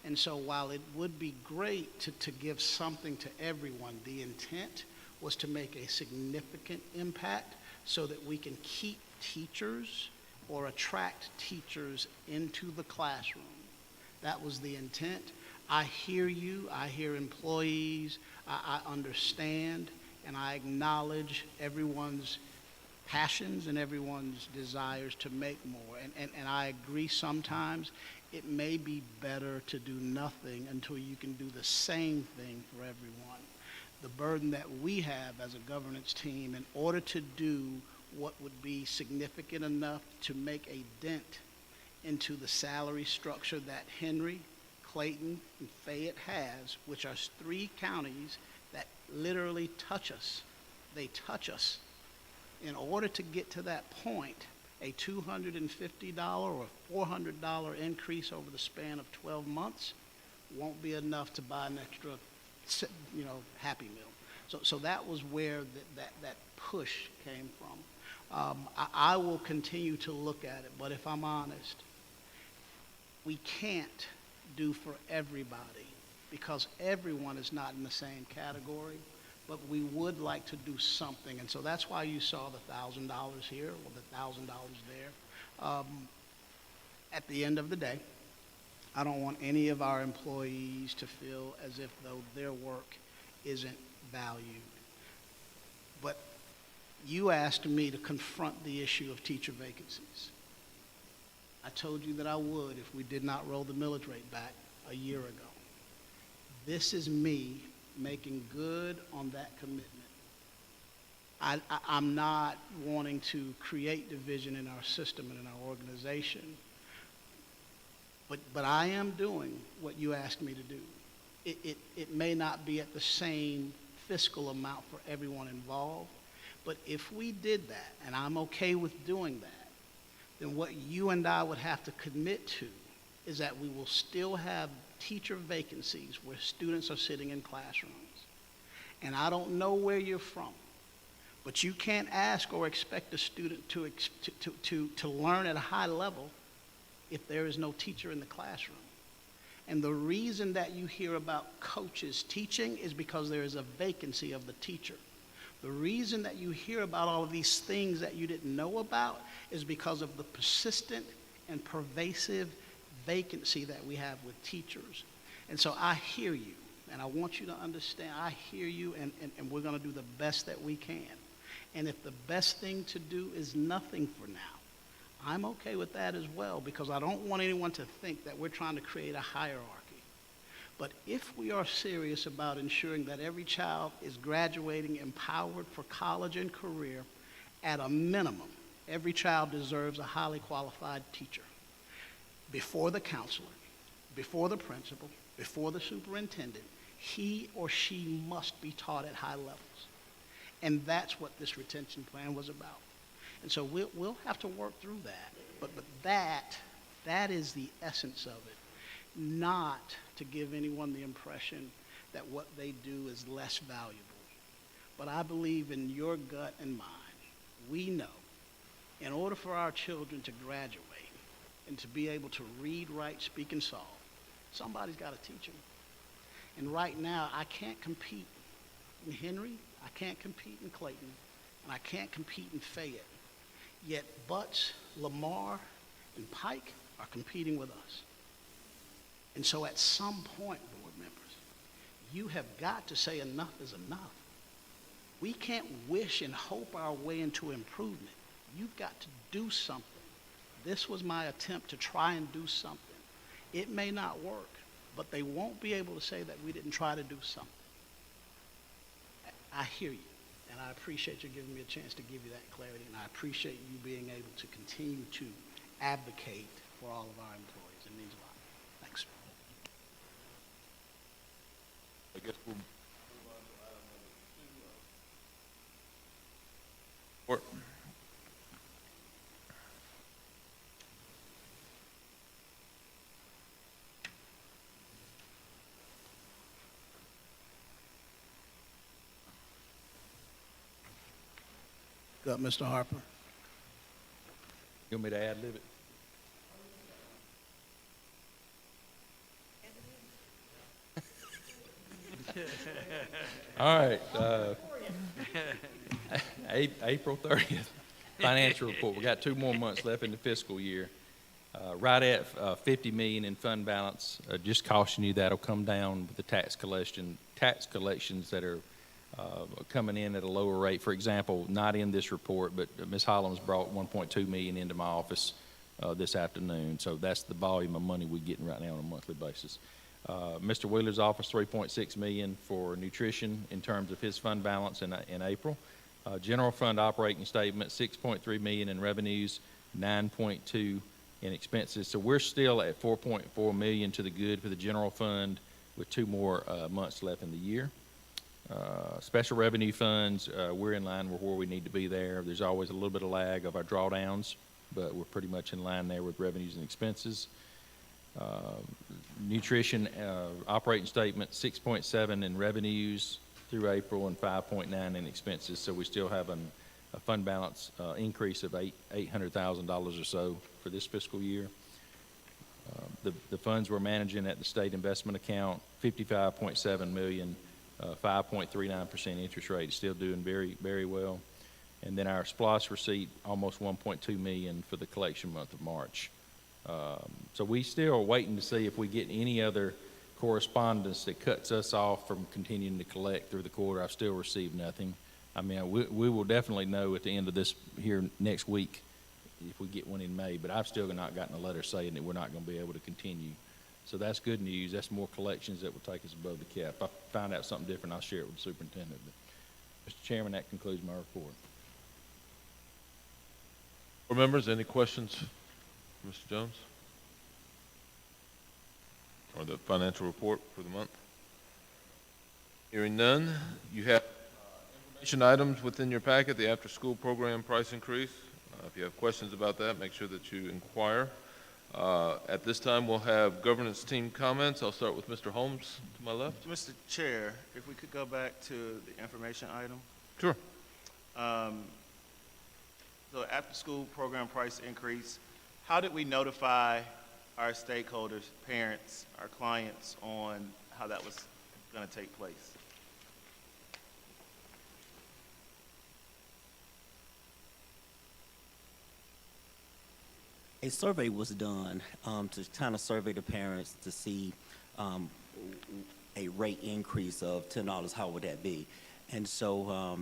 Speaker 6: And so while it would be great to give something to everyone, the intent was to make a significant impact so that we can keep teachers or attract teachers into the classroom. That was the intent. I hear you, I hear employees, I understand, and I acknowledge everyone's passions and everyone's desires to make more. And I agree sometimes it may be better to do nothing until you can do the same thing for everyone. The burden that we have as a governance team in order to do what would be significant enough to make a dent into the salary structure that Henry, Clayton, and Fayette has, which are three counties that literally touch us. They touch us. In order to get to that point, a $250 or $400 increase over the span of 12 months won't be enough to buy an extra, Happy Meal. So that was where that push came from. I will continue to look at it, but if I'm honest, we can't do for everybody because everyone is not in the same category, but we would like to do something. And so that's why you saw the $1,000 here or the $1,000 there. At the end of the day, I don't want any of our employees to feel as if though their work isn't valued. But you asked me to confront the issue of teacher vacancies. I told you that I would if we did not roll the millage rate back a year ago. This is me making good on that commitment. I'm not wanting to create division in our system and in our organization, but I am doing what you asked me to do. It may not be at the same fiscal amount for everyone involved, but if we did that, and I'm okay with doing that, then what you and I would have to commit to is that we will still have teacher vacancies where students are sitting in classrooms. And I don't know where you're from, but you can't ask or expect a student to learn at a high level if there is no teacher in the classroom. And the reason that you hear about coaches teaching is because there is a vacancy of the teacher. The reason that you hear about all of these things that you didn't know about is because of the persistent and pervasive vacancy that we have with teachers. And so I hear you, and I want you to understand, I hear you, and we're going to do the best that we can. And if the best thing to do is nothing for now, I'm okay with that as well, because I don't want anyone to think that we're trying to create a hierarchy. But if we are serious about ensuring that every child is graduating empowered for college and career, at a minimum, every child deserves a highly qualified teacher. Before the counselor, before the principal, before the superintendent, he or she must be taught at high levels. And that's what this retention plan was about. And so we'll have to work through that. But that is the essence of it, not to give anyone the impression that what they do is less valuable. But I believe in your gut and mine, we know in order for our children to graduate and to be able to read, write, speak, and solve, somebody's got to teach them. And right now, I can't compete in Henry, I can't compete in Clayton, and I can't compete in Fayette. Yet Butts, Lamar, and Pike are competing with us. And so at some point, board members, you have got to say enough is enough. We can't wish and hope our way into improvement. You've got to do something. This was my attempt to try and do something. It may not work, but they won't be able to say that we didn't try to do something. I hear you, and I appreciate you giving me a chance to give you that clarity, and I appreciate you being able to continue to advocate for all of our employees. It means a lot. Thanks.
Speaker 1: I guess we'll move on to item number 2.
Speaker 6: Go up, Mr. Harper.
Speaker 7: You want me to ad-lib it? All right. April 30th, financial report. We got 2 more months left in the fiscal year. Right at $50 million in fund balance. Just caution you that'll come down with the tax collections that are coming in at a lower rate. For example, not in this report, but Ms. Hollins brought $1.2 million into my office this afternoon. So that's the volume of money we're getting right now on a monthly basis. Mr. Wheeler's office, $3.6 million for nutrition in terms of his fund balance in April. General fund operating statement, $6.3 million in revenues, $9.2 in expenses. So we're still at $4.4 million to the good for the general fund with 2 more months left in the year. Special revenue funds, we're in line with where we need to be there. There's always a little bit of lag of our drawdowns, but we're pretty much in line there with revenues and expenses. Nutrition operating statement, 6.7 in revenues through April and 5.9 in expenses. So we still have a fund balance increase of $800,000 or so for this fiscal year. The funds we're managing at the state investment account, $55.7 million. 5.39% interest rate is still doing very, very well. And then our SPLOST receipt, almost $1.2 million for the collection month of March. So we still are waiting to see if we get any other correspondence that cuts us off from continuing to collect through the quarter. I've still received nothing. I mean, we will definitely know at the end of this here next week if we get one in May, but I've still not gotten a letter saying that we're not going to be able to continue. So that's good news. That's more collections that will take us above the cap. If I find out something different, I'll share it with the superintendent. But, Mr. Chairman, that concludes my report.
Speaker 1: Board members, any questions for Mr. Jones? Or the financial report for the month? Hearing none, you have information items within your packet, the after-school program price increase. If you have questions about that, make sure that you inquire. At this time, we'll have governance team comments. I'll start with Mr. Holmes to my left.
Speaker 4: Mr. Chair, if we could go back to the information item.
Speaker 1: Sure.
Speaker 4: So after-school program price increase, how did we notify our stakeholders, parents, our clients on how that was going to take place?
Speaker 12: A survey was done to kind of survey the parents to see a rate increase of $10, how would that be? And so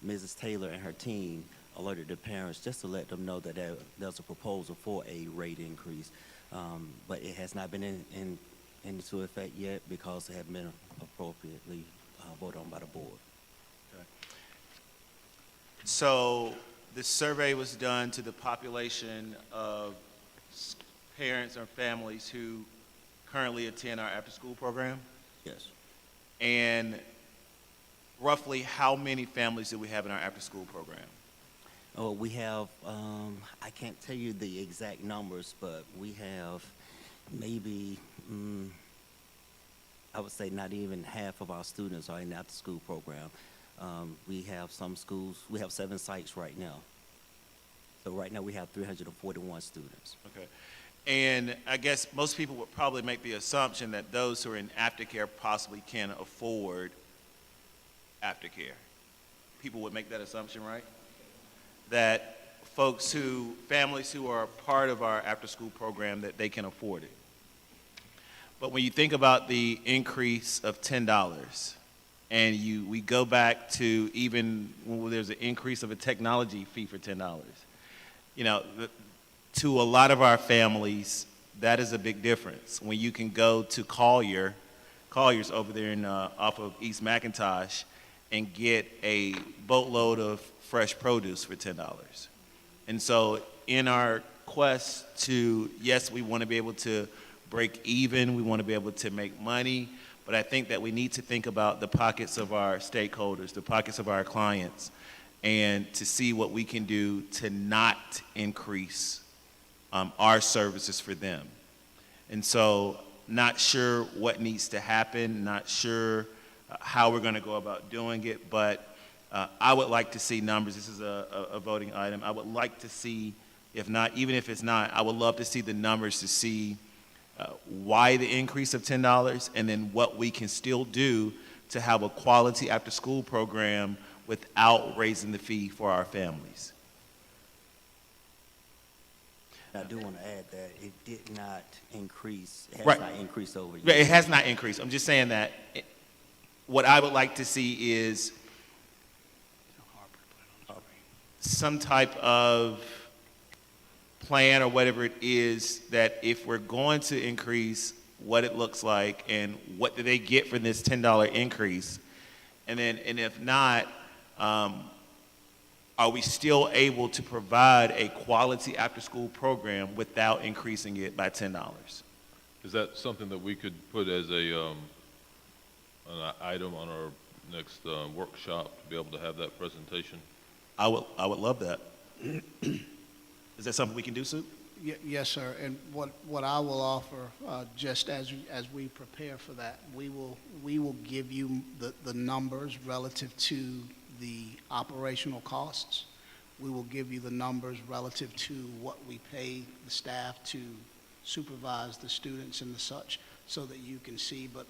Speaker 12: Mrs. Taylor and her team alerted the parents just to let them know that there's a proposal for a rate increase. But it has not been into effect yet because it hasn't been appropriately voted on by the board.
Speaker 4: So this survey was done to the population of parents or families who currently attend our after-school program?
Speaker 12: Yes.
Speaker 4: And roughly how many families do we have in our after-school program?
Speaker 12: Oh, we have, I can't tell you the exact numbers, but we have maybe, I would say not even half of our students are in the after-school program. We have some schools, we have 7 sites right now. So right now we have 341 students.
Speaker 4: Okay. And I guess most people would probably make the assumption that those who are in aftercare possibly can afford aftercare. People would make that assumption, right? That families who are part of our after-school program, that they can afford it. But when you think about the increase of $10, and we go back to even when there's an increase of a technology fee for $10, you know, to a lot of our families, that is a big difference. When you can go to Collier's over there off of East McIntosh and get a boatload of fresh produce for $10. And so in our quest to, yes, we want to be able to break even, we want to be able to make money, but I think that we need to think about the pockets of our stakeholders, the pockets of our clients, and to see what we can do to not increase our services for them. And so not sure what needs to happen, not sure how we're going to go about doing it, but I would like to see numbers. This is a voting item. I would like to see, if not, even if it's not, I would love to see the numbers to see why the increase of $10 and then what we can still do to have a quality after-school program without raising the fee for our families.
Speaker 12: I do want to add that it did not increase, it has
Speaker 4: Right.
Speaker 12: not increased over
Speaker 4: Right,
Speaker 12: years.
Speaker 4: it has not increased. I'm just saying that what I would like to see is some type of plan or whatever it is that if we're going to increase, what it looks like and what do they get for this $10 increase. And if not, are we still able to provide a quality after-school program without increasing it by $10?
Speaker 1: Is that something that we could put as an item on our next workshop to be able to have that presentation?
Speaker 4: I would love that. Is that something we can do, Sue?
Speaker 6: Yes, sir. And what I will offer, just as we prepare for that, we will give you the numbers relative to the operational costs. We will give you the numbers relative to what we pay the staff to supervise the students and the such, so that you can see. But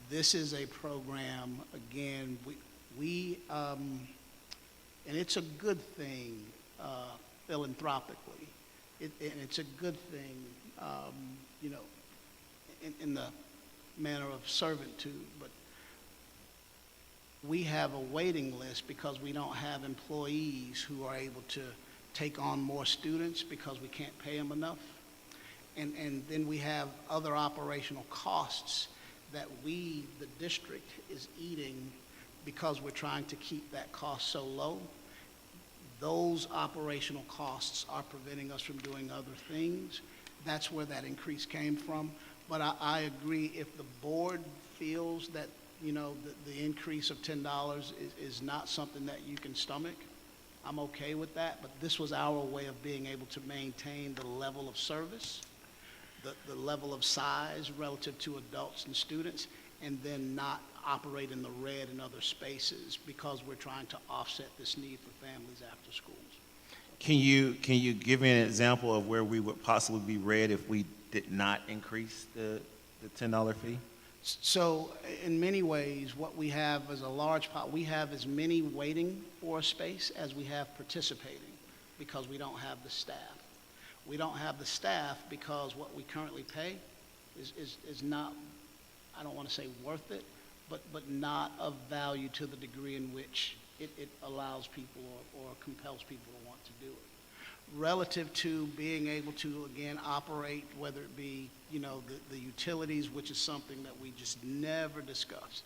Speaker 6: this is a program, again, we and it's a good thing philanthropically. And it's a good thing, you know, in the manner of servitude. But we have a waiting list because we don't have employees who are able to take on more students because we can't pay them enough. And then we have other operational costs that the district is eating because we're trying to keep that cost so low. Those operational costs are preventing us from doing other things. That's where that increase came from. But I agree, if the board feels that, you know, the increase of $10 is not something that you can stomach, I'm okay with that. But this was our way of being able to maintain the level of service, the level of size relative to adults and students, and then not operate in the red in other spaces because we're trying to offset this need for families after schools.
Speaker 4: Can you give me an example of where we would possibly be red if we did not increase the $10 fee?
Speaker 6: So in many ways, what we have is a large pot. We have as many waiting for a space as we have participating because we don't have the staff. We don't have the staff because what we currently pay is not, I don't want to say worth it, but not of value to the degree in which it allows people or compels people to want to do it. Relative to being able to, again, operate, whether it be, the utilities, which is something that we just never discussed.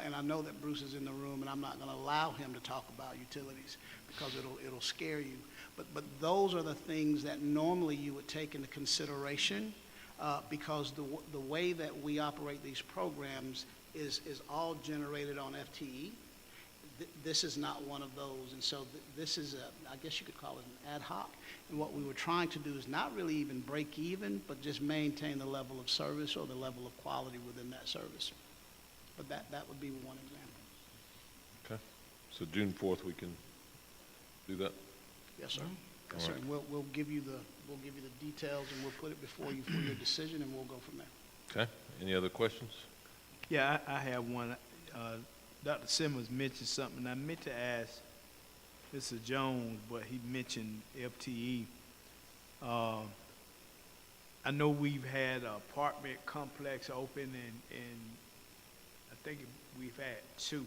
Speaker 6: And I know that Bruce is in the room, and I'm not going to allow him to talk about utilities because it'll scare you. But those are the things that normally you would take into consideration because the way that we operate these programs is all generated on FTE. This is not one of those, and so this is I guess you could call it an ad hoc, and what we were trying to do is not really even break even, but just maintain the level of service or the level of quality within that service. But that would be one example.
Speaker 1: Okay. So June 4th, we can do that?
Speaker 6: Yes, sir. Yes,
Speaker 1: All
Speaker 6: sir.
Speaker 1: right.
Speaker 6: And we'll give you the details, and we'll put it before you for your decision, and we'll go from there.
Speaker 1: Okay. Any other questions?
Speaker 13: Yeah, I have one. Dr. Simmons mentioned something, and I meant to ask Mr. Jones, but he mentioned FTE. I know we've had an apartment complex open, and I think we've had 2,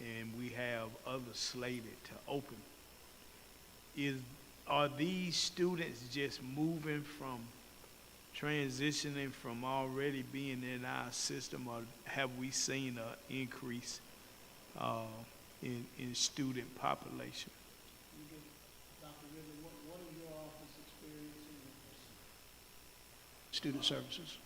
Speaker 13: and we have others slated to open. Are these students just moving from transitioning from already being in our system, or have we seen an increase in student population?
Speaker 6: Dr. Ridley, what is your office experiencing with student services?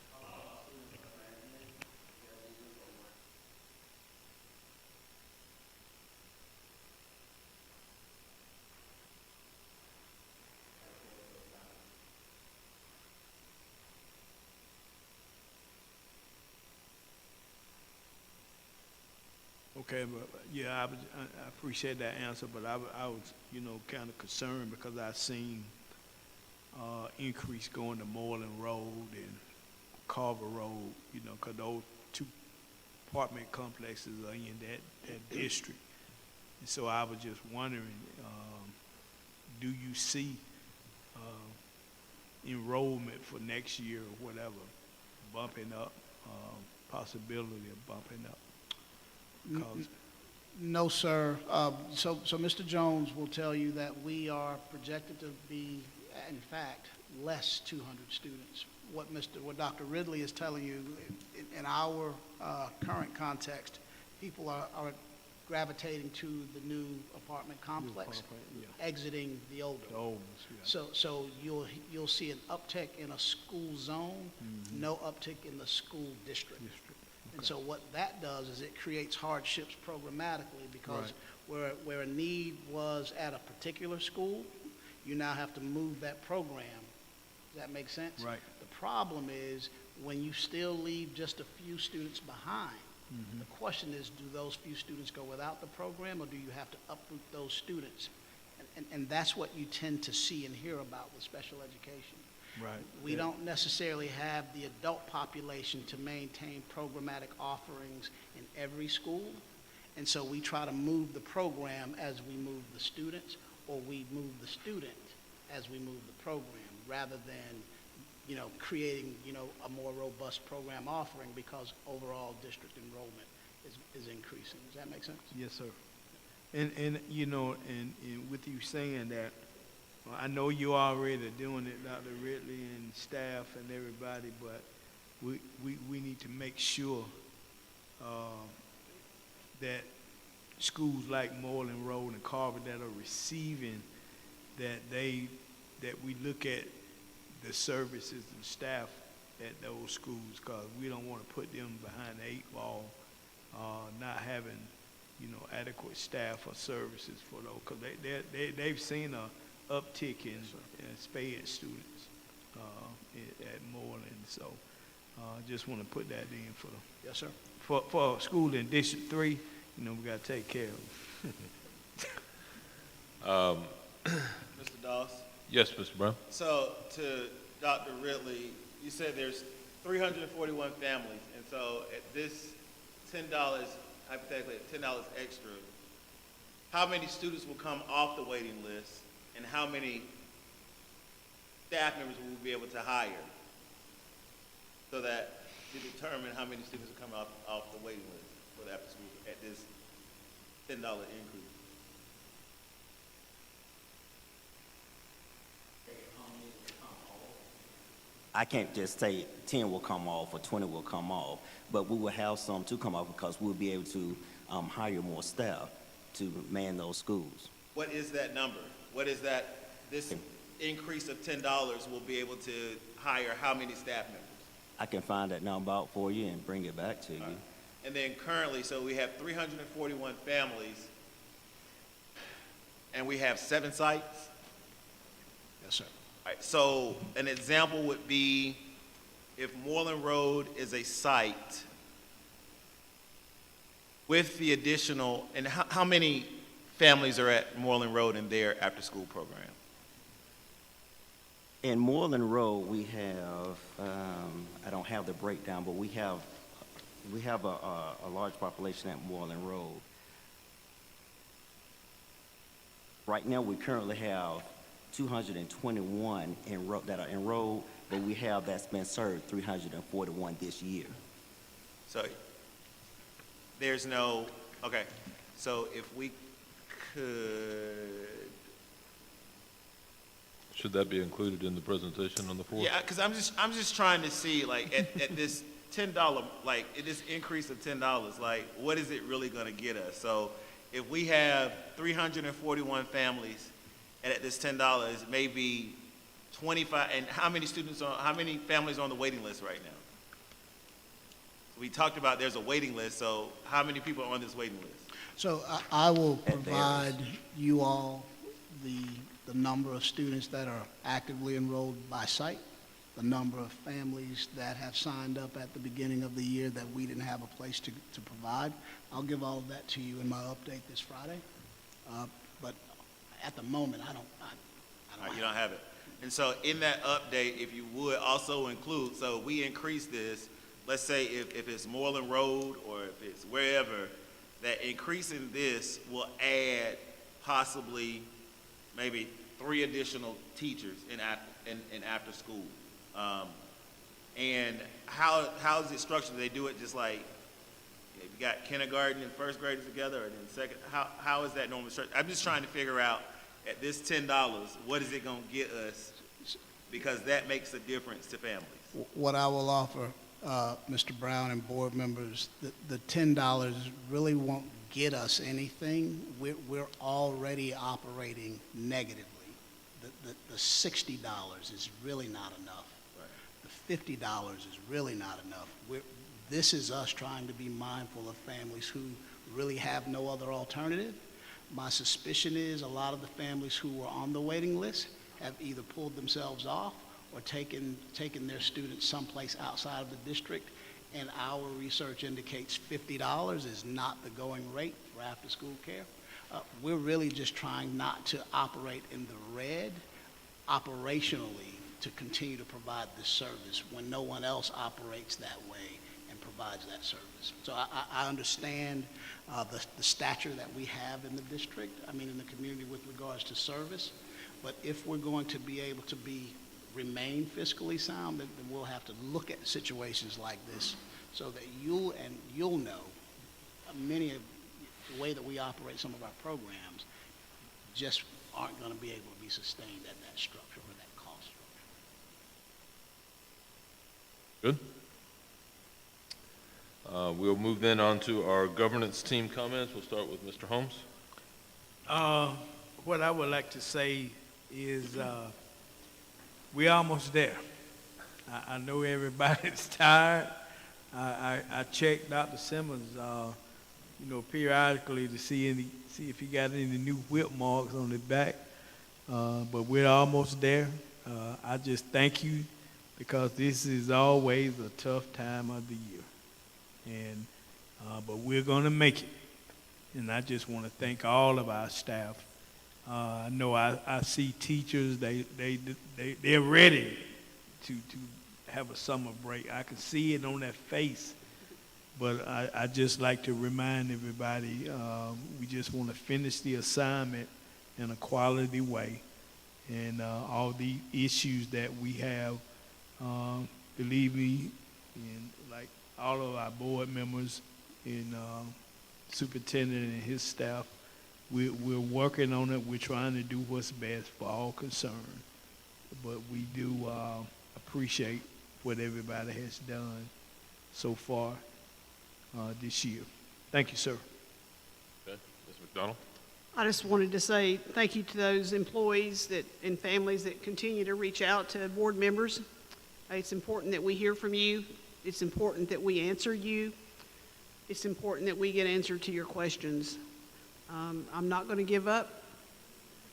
Speaker 13: Okay, but yeah, I appreciate that answer, but I was, kind of concerned because I seen increase going to Moreland Road and Carver Road, because those 2 apartment complexes are in that district. And so I was just wondering, do you see enrollment for next year or whatever bumping up, possibility of bumping up?
Speaker 6: No, sir. So Mr. Jones will tell you that we are projected to be, in fact, less 200 students. What Dr. Ridley is telling you, in our current context, people are gravitating to the new apartment complex, exiting the older. So you'll see an uptick in a school zone, no uptick in the school district. And so what that does is it creates hardships programmatically because where a need was at a particular school, you now have to move that program. Does that make sense?
Speaker 13: Right.
Speaker 6: The problem is when you still leave just a few students behind, the question is, do those few students go without the program or do you have to uproot those students? And that's what you tend to see and hear about with special education.
Speaker 13: Right.
Speaker 6: We don't necessarily have the adult population to maintain programmatic offerings in every school. And so we try to move the program as we move the students, or we move the student as we move the program, rather than, creating, a more robust program offering because overall district enrollment is increasing. Does that make sense?
Speaker 13: Yes, sir. And with you saying that, I know you're already doing it, Dr. Ridley and staff and everybody, but we need to make sure that schools like Moreland Road and Carver that are receiving that we look at the services and staff at those schools, because we don't want to put them behind the 8 ball, not having adequate staff or services for those, because they've seen a uptick in sped students at Moreland. So just want to put that in for them.
Speaker 6: Yes, sir.
Speaker 13: For a school in District 3, we got to take care of them.
Speaker 4: Mr. Doss?
Speaker 1: Yes, Mr. Brown.
Speaker 4: So to Dr. Ridley, you said there's 341 families, and so at this $10, hypothetically at $10 extra, how many students will come off the waiting list, and how many staff members will we be able to hire so that to determine how many students will come off the waiting list for the after school at this $10 increase?
Speaker 12: I can't just say 10 will come off or 20 will come off, but we will have some to come off because we'll be able to hire more staff to man those schools.
Speaker 4: What is that number? What is that, this increase of $10 will be able to hire how many staff members?
Speaker 12: I can find that number out for you and bring it back to you.
Speaker 4: And then currently, so we have 341 families, and we have 7 sites?
Speaker 6: Yes, sir.
Speaker 4: All right, so an example would be if Moreland Road is a site with the additional, and how many families are at Moreland Road in their after-school program?
Speaker 12: In Moreland Road, we have, I don't have the breakdown, but we have a large population at Moreland Road. Right now, we currently have 221 that are enrolled, but we have that's been served 341 this year.
Speaker 4: So there's no, okay, so if we could,
Speaker 1: Should that be included in the presentation on the 4th?
Speaker 4: yeah, because I'm just trying to see, like, at this $10, like, at this increase of $10, like, what is it really gonna get us? So if we have 341 families, and at this $10, maybe 25, and how many families are on the waiting list right now? We talked about there's a waiting list, so how many people are on this waiting list?
Speaker 6: So I will provide you all the number of students that are actively enrolled by site, the number of families that have signed up at the beginning of the year that we didn't have a place to provide. I'll give all of that to you in my update this Friday. But at the moment, I don't
Speaker 4: You don't have it. And so in that update, if you would also include, so we increase this, let's say if it's Moreland Road or if it's wherever, that increasing this will add possibly maybe 3 additional teachers in after school. And how is it structured? Do they do it just like, you got kindergarten and first graders together, or then second? How is that normally structured? I'm just trying to figure out, at this $10, what is it going to get us? Because that makes a difference to families.
Speaker 6: What I will offer, Mr. Brown and board members, the $10 really won't get us anything. We're already operating negatively. The $60 is really not enough. The $50 is really not enough. This is us trying to be mindful of families who really have no other alternative. My suspicion is a lot of the families who were on the waiting list have either pulled themselves off or taken their students someplace outside of the district, and our research indicates $50 is not the going rate for after-school care. We're really just trying not to operate in the red operationally to continue to provide this service when no one else operates that way and provides that service. So I understand the stature that we have in the district, in the community with regards to service, but if we're going to be able to remain fiscally sound, then we'll have to look at situations like this so that you'll know many of the way that we operate some of our programs just aren't going to be able to be sustained at that structure or that cost structure.
Speaker 1: Good. We'll move then on to our governance team comments. We'll start with Mr. Holmes.
Speaker 13: What I would like to say is we're almost there. I know everybody's tired. I checked Dr. Simmons, periodically to see if he got any new whip marks on his back. But we're almost there. I just thank you because this is always a tough time of the year. And but we're going to make it. And I just want to thank all of our staff. I know I see teachers, they're ready to have a summer break. I can see it on their face. But I just like to remind everybody, we just want to finish the assignment in a quality way. And all the issues that we have, believe me, and like all of our board members and superintendent and his staff, we're working on it. We're trying to do what's best for all concerned. But we do appreciate what everybody has done so far this year. Thank you, sir.
Speaker 1: Okay, Ms. McDonald?
Speaker 15: I just wanted to say thank you to those employees and families that continue to reach out to board members. It's important that we hear from you. It's important that we answer you. It's important that we get answer to your questions. I'm not going to give up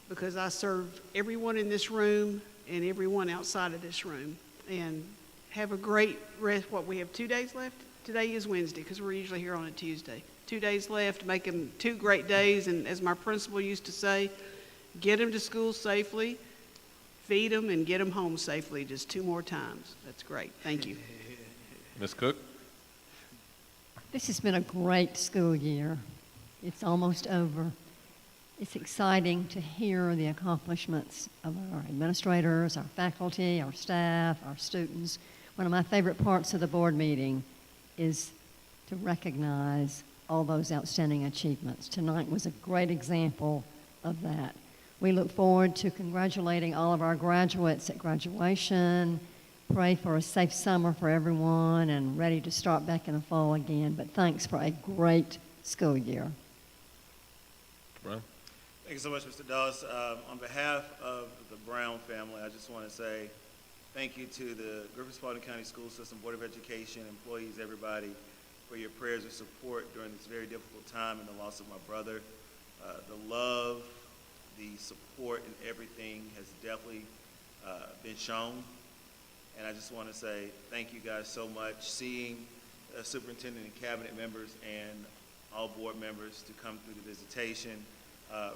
Speaker 15: because I serve everyone in this room and everyone outside of this room. And have a great rest. What, we have 2 days left? Today is Wednesday because we're usually here on a Tuesday. 2 days left, make them 2 great days. And as my principal used to say, get them to school safely, feed them, and get them home safely just 2 more times. That's great. Thank you.
Speaker 1: Ms. Cook?
Speaker 2: This has been a great school year. It's almost over. It's exciting to hear the accomplishments of our administrators, our faculty, our staff, our students. One of my favorite parts of the board meeting is to recognize all those outstanding achievements. Tonight was a great example of that. We look forward to congratulating all of our graduates at graduation. Pray for a safe summer for everyone and ready to start back in the fall again. But thanks for a great school year.
Speaker 1: Brown?
Speaker 4: Thank you so much, Mr. Dawes. On behalf of the Brown family, I just want to say thank you to the Griffin-Spalding County School System, Board of Education, employees, everybody, for your prayers and support during this very difficult time and the loss of my brother. The love, the support, and everything has definitely been shown. And I just want to say thank you guys so much. Seeing superintendent and cabinet members and all board members to come through the visitation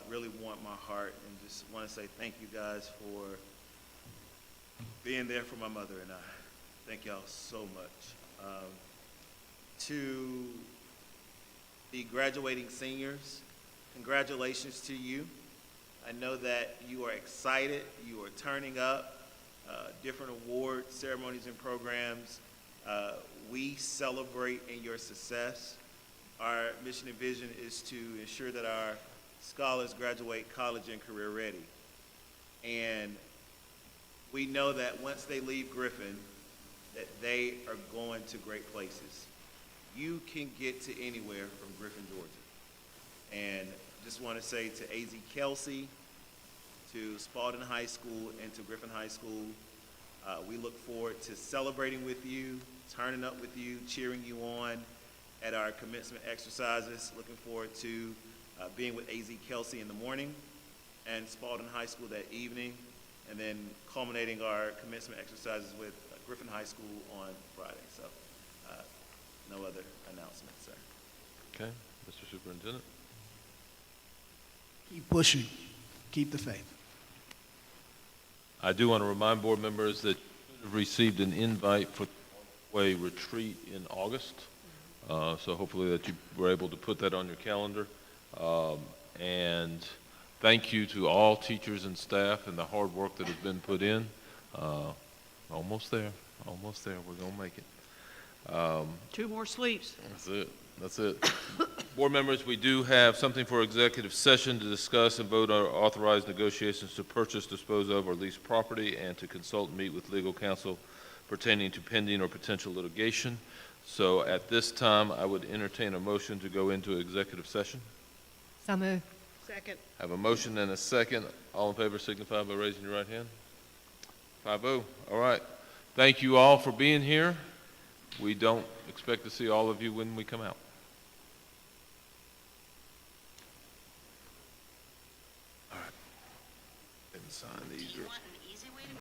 Speaker 4: really warmed my heart, and just want to say thank you guys for being there for my mother and I. Thank y'all so much. To the graduating seniors, congratulations to you. I know that you are excited, you are turning up, different award ceremonies and programs. We celebrate in your success. Our mission and vision is to ensure that our scholars graduate college and career ready. And we know that once they leave Griffin, that they are going to great places. You can get to anywhere from Griffin, Georgia. And just want to say to A.Z. Kelsey, to Spalding High School, and to Griffin High School, we look forward to celebrating with you, turning up with you, cheering you on at our commencement exercises. Looking forward to being with A.Z. Kelsey in the morning and Spalding High School that evening, and then culminating our commencement exercises with Griffin High School on Friday. So no other announcements, sir.
Speaker 1: Okay, Mr. Superintendent?
Speaker 6: Keep pushing. Keep the faith.
Speaker 1: I do want to remind board members that you have received an invite for the retreat in August. So hopefully that you were able to put that on your calendar. And thank you to all teachers and staff and the hard work that has been put in. Almost there. We're going to make it.
Speaker 15: 2 more sleeps.
Speaker 1: That's it. Board members, we do have something for executive session to discuss and vote on authorized negotiations to purchase, dispose of, or lease property, and to consult and meet with legal counsel pertaining to pending or potential litigation. So at this time, I would entertain a motion to go into executive session.
Speaker 2: So moved.
Speaker 15: Second.
Speaker 1: I have a motion and a second. All in favor signify by raising your right hand. 5-0. All right. Thank you all for being here. We don't expect to see all of you when we come out. All right. Sign these.